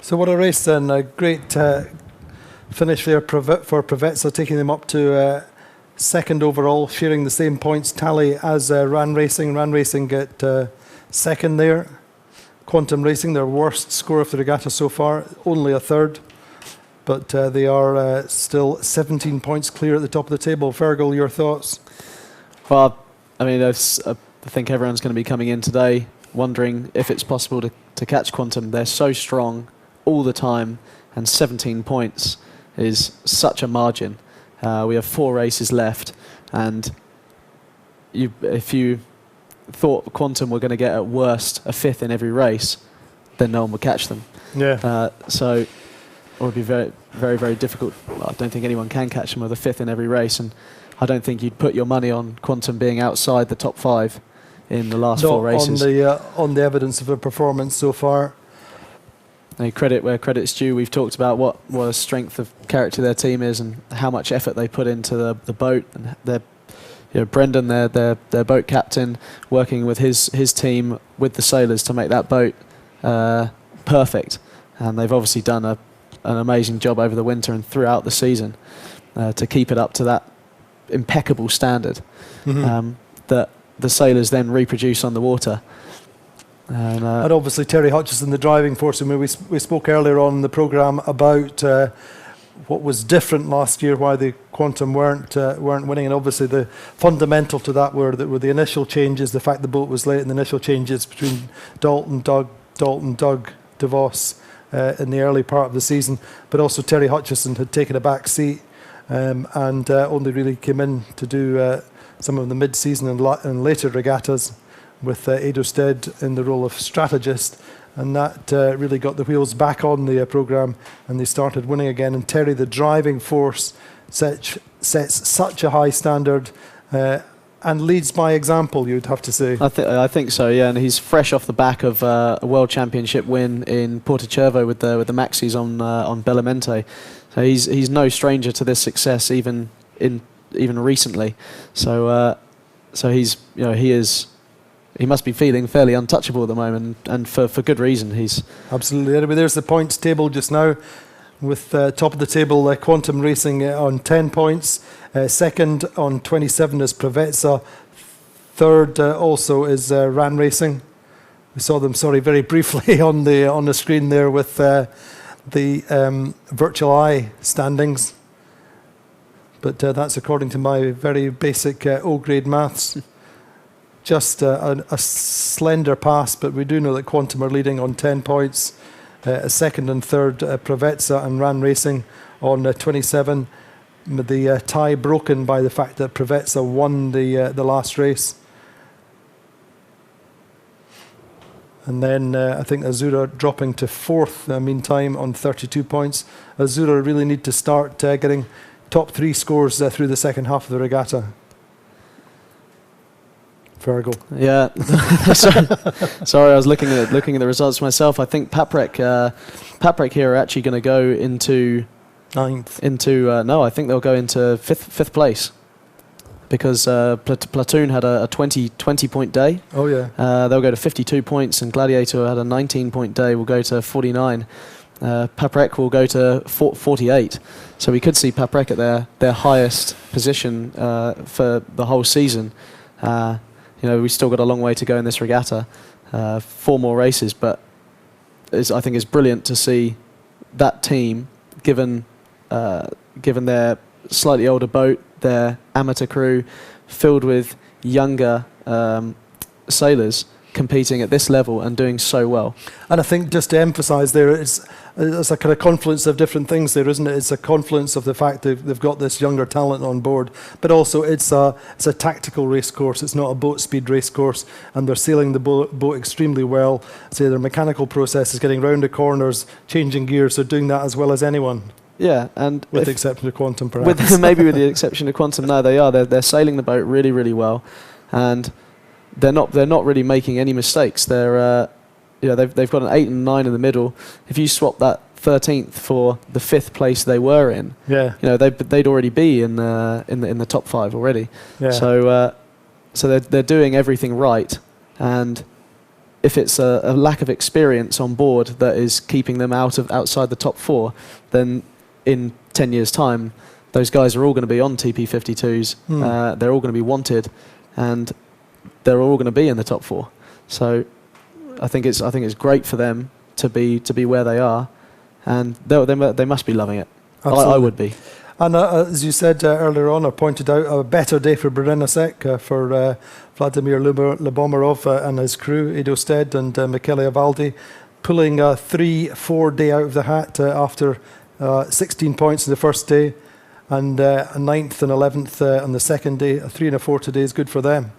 So what a race then. A great finish there for Provezza, taking them up to second overall, sharing the same points tally as Ran Racing. Ran Racing get second there. Quantum Racing, their worst score of the regatta so far, only a third. But they are still 17 points clear at the top of the table. Fergal, your thoughts? Well, I mean, I think everyone's going to be coming in today wondering if it's possible to catch Quantum. They're so strong all the time, and 17 points is such a margin. We have 4 races left, and if you thought Quantum were going to get at worst a 5th in every race, then no one would catch them. Yeah. So it would be very, very, very difficult. Well, I don't think anyone can catch them with a 5th in every race, and I don't think you'd put your money on Quantum being outside the top 5 in the last 4 races. On the evidence of their performance so far. Credit where credit's due. We've talked about what a strength of character their team is and how much effort they put into the boat. And Brendan, their boat captain, working with his team with the sailors to make that boat perfect. And they've obviously done an amazing job over the winter and throughout the season to keep it up to that impeccable standard that the sailors then reproduce on the water. And obviously Terry Hutchison, the driving force. I mean, we spoke earlier on in the programme about what was different last year, why the Quantum weren't winning, and obviously the fundamental to that were the initial changes, the fact the boat was late, and the initial changes between Dalton, Doug, DeVos in the early part of the season. But also Terry Hutchison had taken a back seat and only really came in to do some of the mid-season and later regattas with Edelstedt in the role of strategist. And that really got the wheels back on the programme, and they started winning again. And Terry, the driving force, sets such a high standard and leads by example, you'd have to say. I think so, yeah. And he's fresh off the back of a World Championship win in Porto with the Maxis on Bellamente. So he's no stranger to this success, even recently. So he must be feeling fairly untouchable at the moment, and for good reason. He's absolutely. Anyway, there's the points table just now, with top of the table Quantum Racing on 10 points, second on 27 is Preveza, third also is Ran Racing. We saw them, very briefly on the screen there with the virtual eye standings, but that's according to my very basic O-grade maths. Just a slender pass, but we do know that Quantum are leading on 10 points. Second and third, Preveza and Ran Racing on 27. The tie broken by the fact that Preveza won the last race. And then I think Azura dropping to fourth meantime on 32 points. Azura really need to start getting top three scores through the second half of the regatta. Virgo. Yeah. Sorry, I was looking at the results myself. I think Paprec here are actually going to go into ninth. No, I think they'll go into fifth place, because Platoon had a 20 point day. Oh yeah. They'll go to 52 points, and Gladiator had a 19 point day. Will go to 49. Paprec will go to 48. So we could see Paprec at their highest position for the whole season. We've still got a long way to go in this regatta, 4 more races, but I think it's brilliant to see that team, given their slightly older boat, their amateur crew, filled with younger sailors, competing at this level and doing so well. And I think just to emphasise there, it's a kind of confluence of different things there, isn't it? It's a confluence of the fact that they've got this younger talent on board, but also it's a tactical race course. It's not a boat speed race course, and they're sailing the boat extremely well. So their mechanical process is getting round the corners, changing gears. They're doing that as well as anyone. Yeah, and with the exception of Quantum, perhaps. Maybe with the exception of Quantum, no, they are. They're sailing the boat really, really well, and they're not really making any mistakes. They've got an 8 and 9 in the middle. If you swap that 13th for the 5th place they were in, they'd already be in the top 5 already. Yeah. So they're doing everything right, and if it's a lack of experience on board that is keeping them outside the top 4, then in 10 years' time, those guys are all going to be on TP52s. They're all going to be wanted, and they're all going to be in the top 4. So I think it's great for them to be where they are, and they must be loving it. I would be. And as you said earlier on, I pointed out a better day for Berenicek, for Vladimir Lubomirov and his crew, Edelstedt and Michele Avaldi, pulling a 3-4 day out of the hat after 16 points in the first day, and a 9th and 11th on the second day. A 3 and a 4 today is good for them.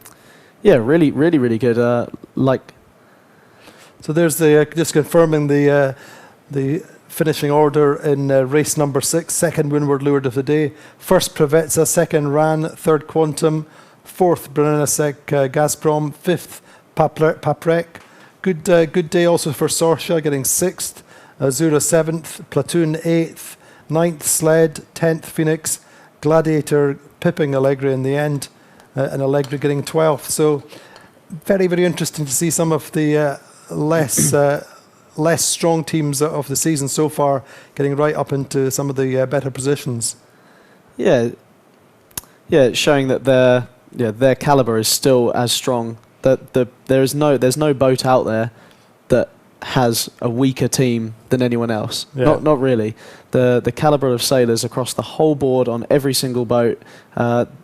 Yeah, really, really, really good. So there's just confirming the finishing order in race number 6. Second Windward Leeward of the day. First Preveza, second Ran, third Quantum, fourth Berenicek Gazprom, fifth Paprec. Good day also for Sorsha, getting 6th. Azura 7th, Platoon 8th, 9th Sled, 10th Phoenix, Gladiator pipping Allegri in the end, and Allegri getting 12th. So very, very interesting to see some of the less strong teams of the season so far getting right up into some of the better positions. Yeah, it's showing that their caliber is still as strong there's no boat out there that has a weaker team than anyone else. Yeah. Not really. The caliber of sailors across the whole board on every single boat.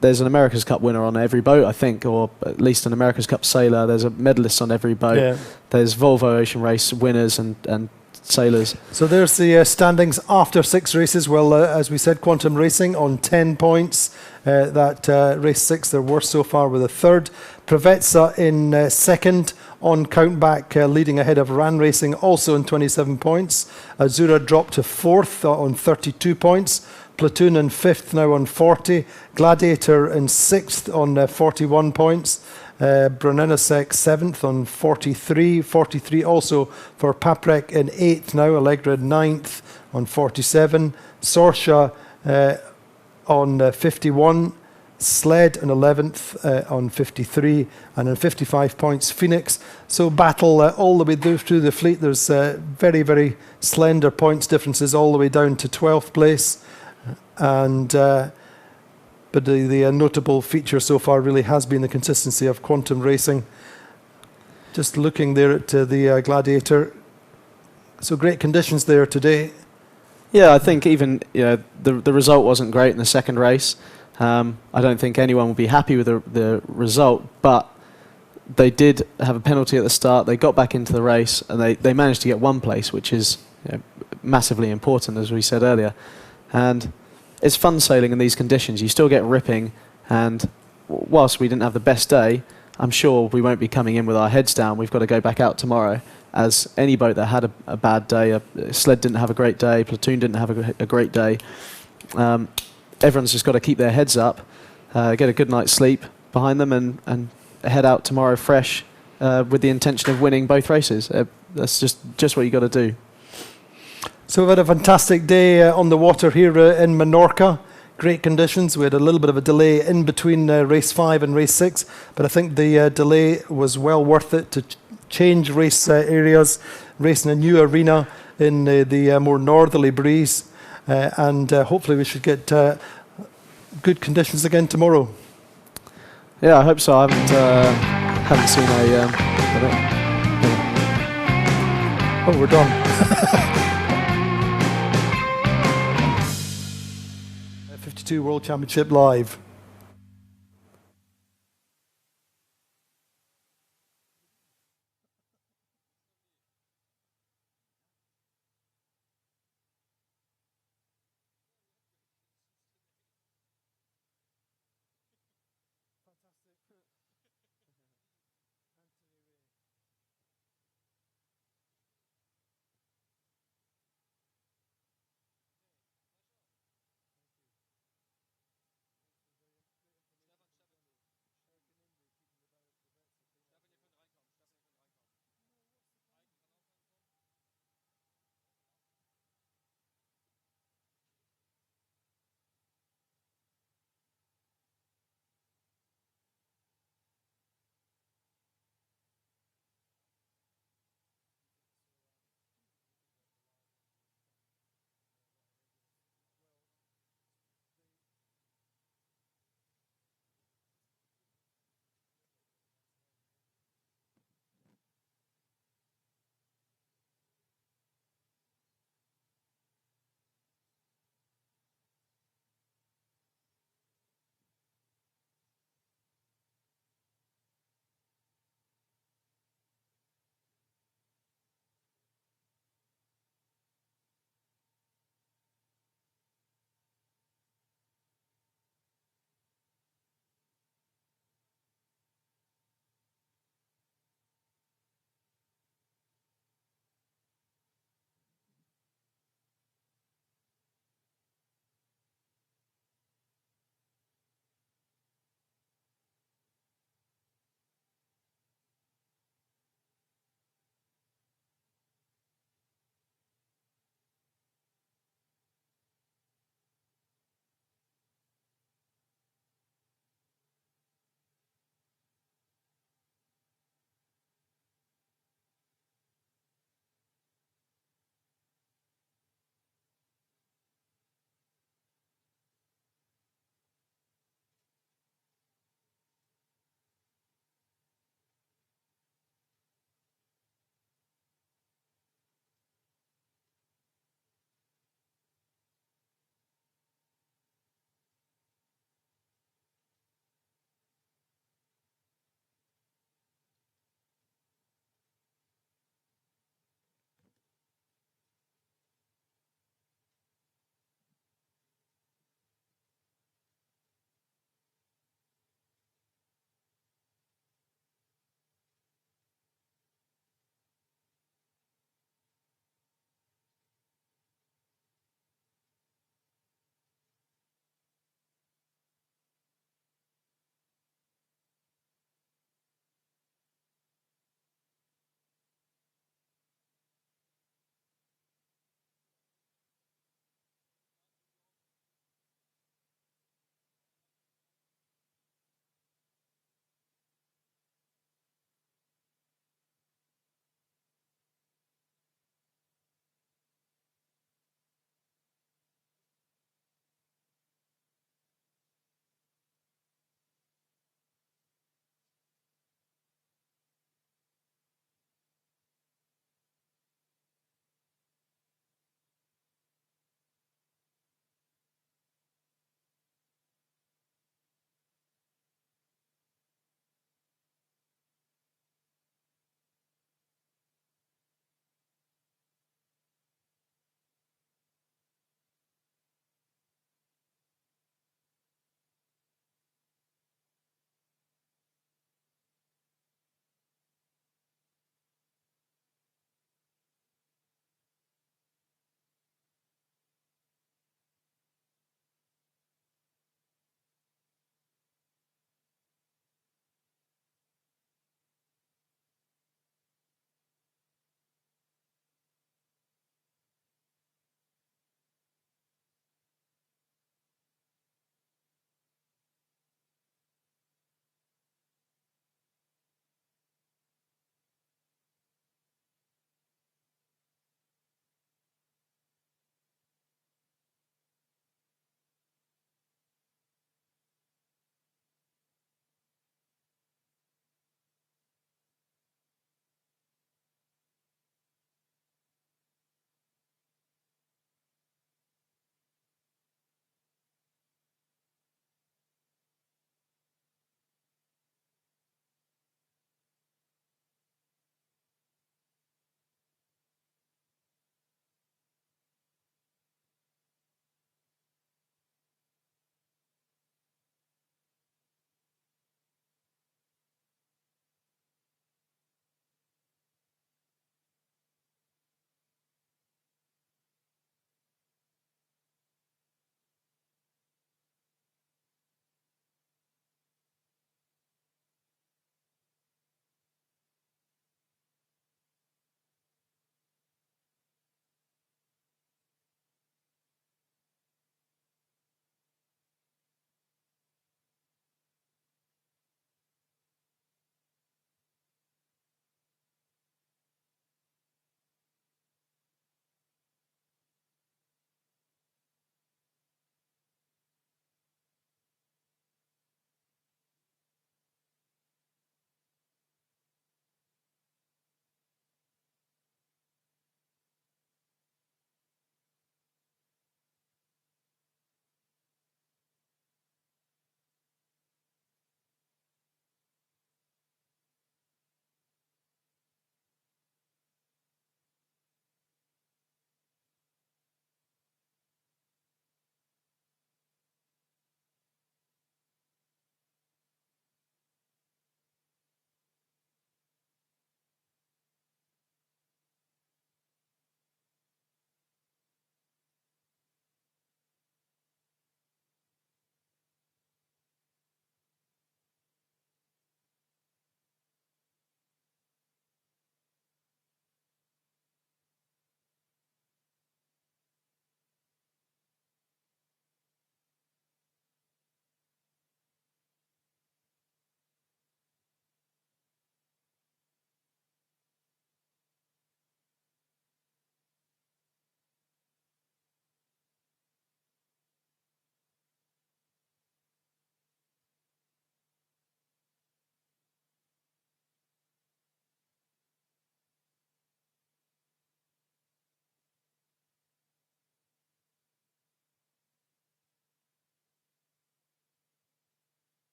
There's an America's Cup winner on every boat, I think, or at least an America's Cup sailor. There's a medalist on every boat. Yeah. There's Volvo Ocean Race winners and sailors. So there's the standings after 6 races. Well, as we said, Quantum Racing on 10 points. Race 6, their worst so far, with a third. Preveza in second on countback, leading ahead of Ran Racing, also on 27 points. Azura dropped to fourth on 32 points. Platoon in fifth now on 40. Gladiator in sixth on 41 points. Brunenosek 7th on 43. 43 also for Paprec in 8th now. Allegra in 9th on 47. Sorsha on 51. Sled in 11th on 53. And on 55 points, Phoenix. So battle all the way through the fleet. There's very, very slender points differences all the way down to 12th place. And but the notable feature so far really has been the consistency of Quantum Racing. Just looking there at the Gladiator. So great conditions there today. Yeah, I think even the result wasn't great in the second race. I don't think anyone will be happy with the result, but they did have a penalty at the start. They got back into the race, and they managed to get one place, which is massively important, as we said earlier. And it's fun sailing in these conditions. You still get ripping, and whilst we didn't have the best day, I'm sure we won't be coming in with our heads down. We've got to go back out tomorrow, as any boat that had a bad day, Sled didn't have a great day, Platoon didn't have a great day. Everyone's just got to keep their heads up, get a good night's sleep behind them, and head out tomorrow fresh with the intention of winning both races. That's just what you got to do. So we've had a fantastic day on the water here in Menorca. Great conditions. We had a little bit of a delay in between race 5 and race 6, but I think the delay was well worth it to change race areas, race in a new arena in the more northerly breeze, and hopefully we should get good conditions again tomorrow. Yeah, I hope so. I haven't seen Oh, we're done. 52 World Championship live.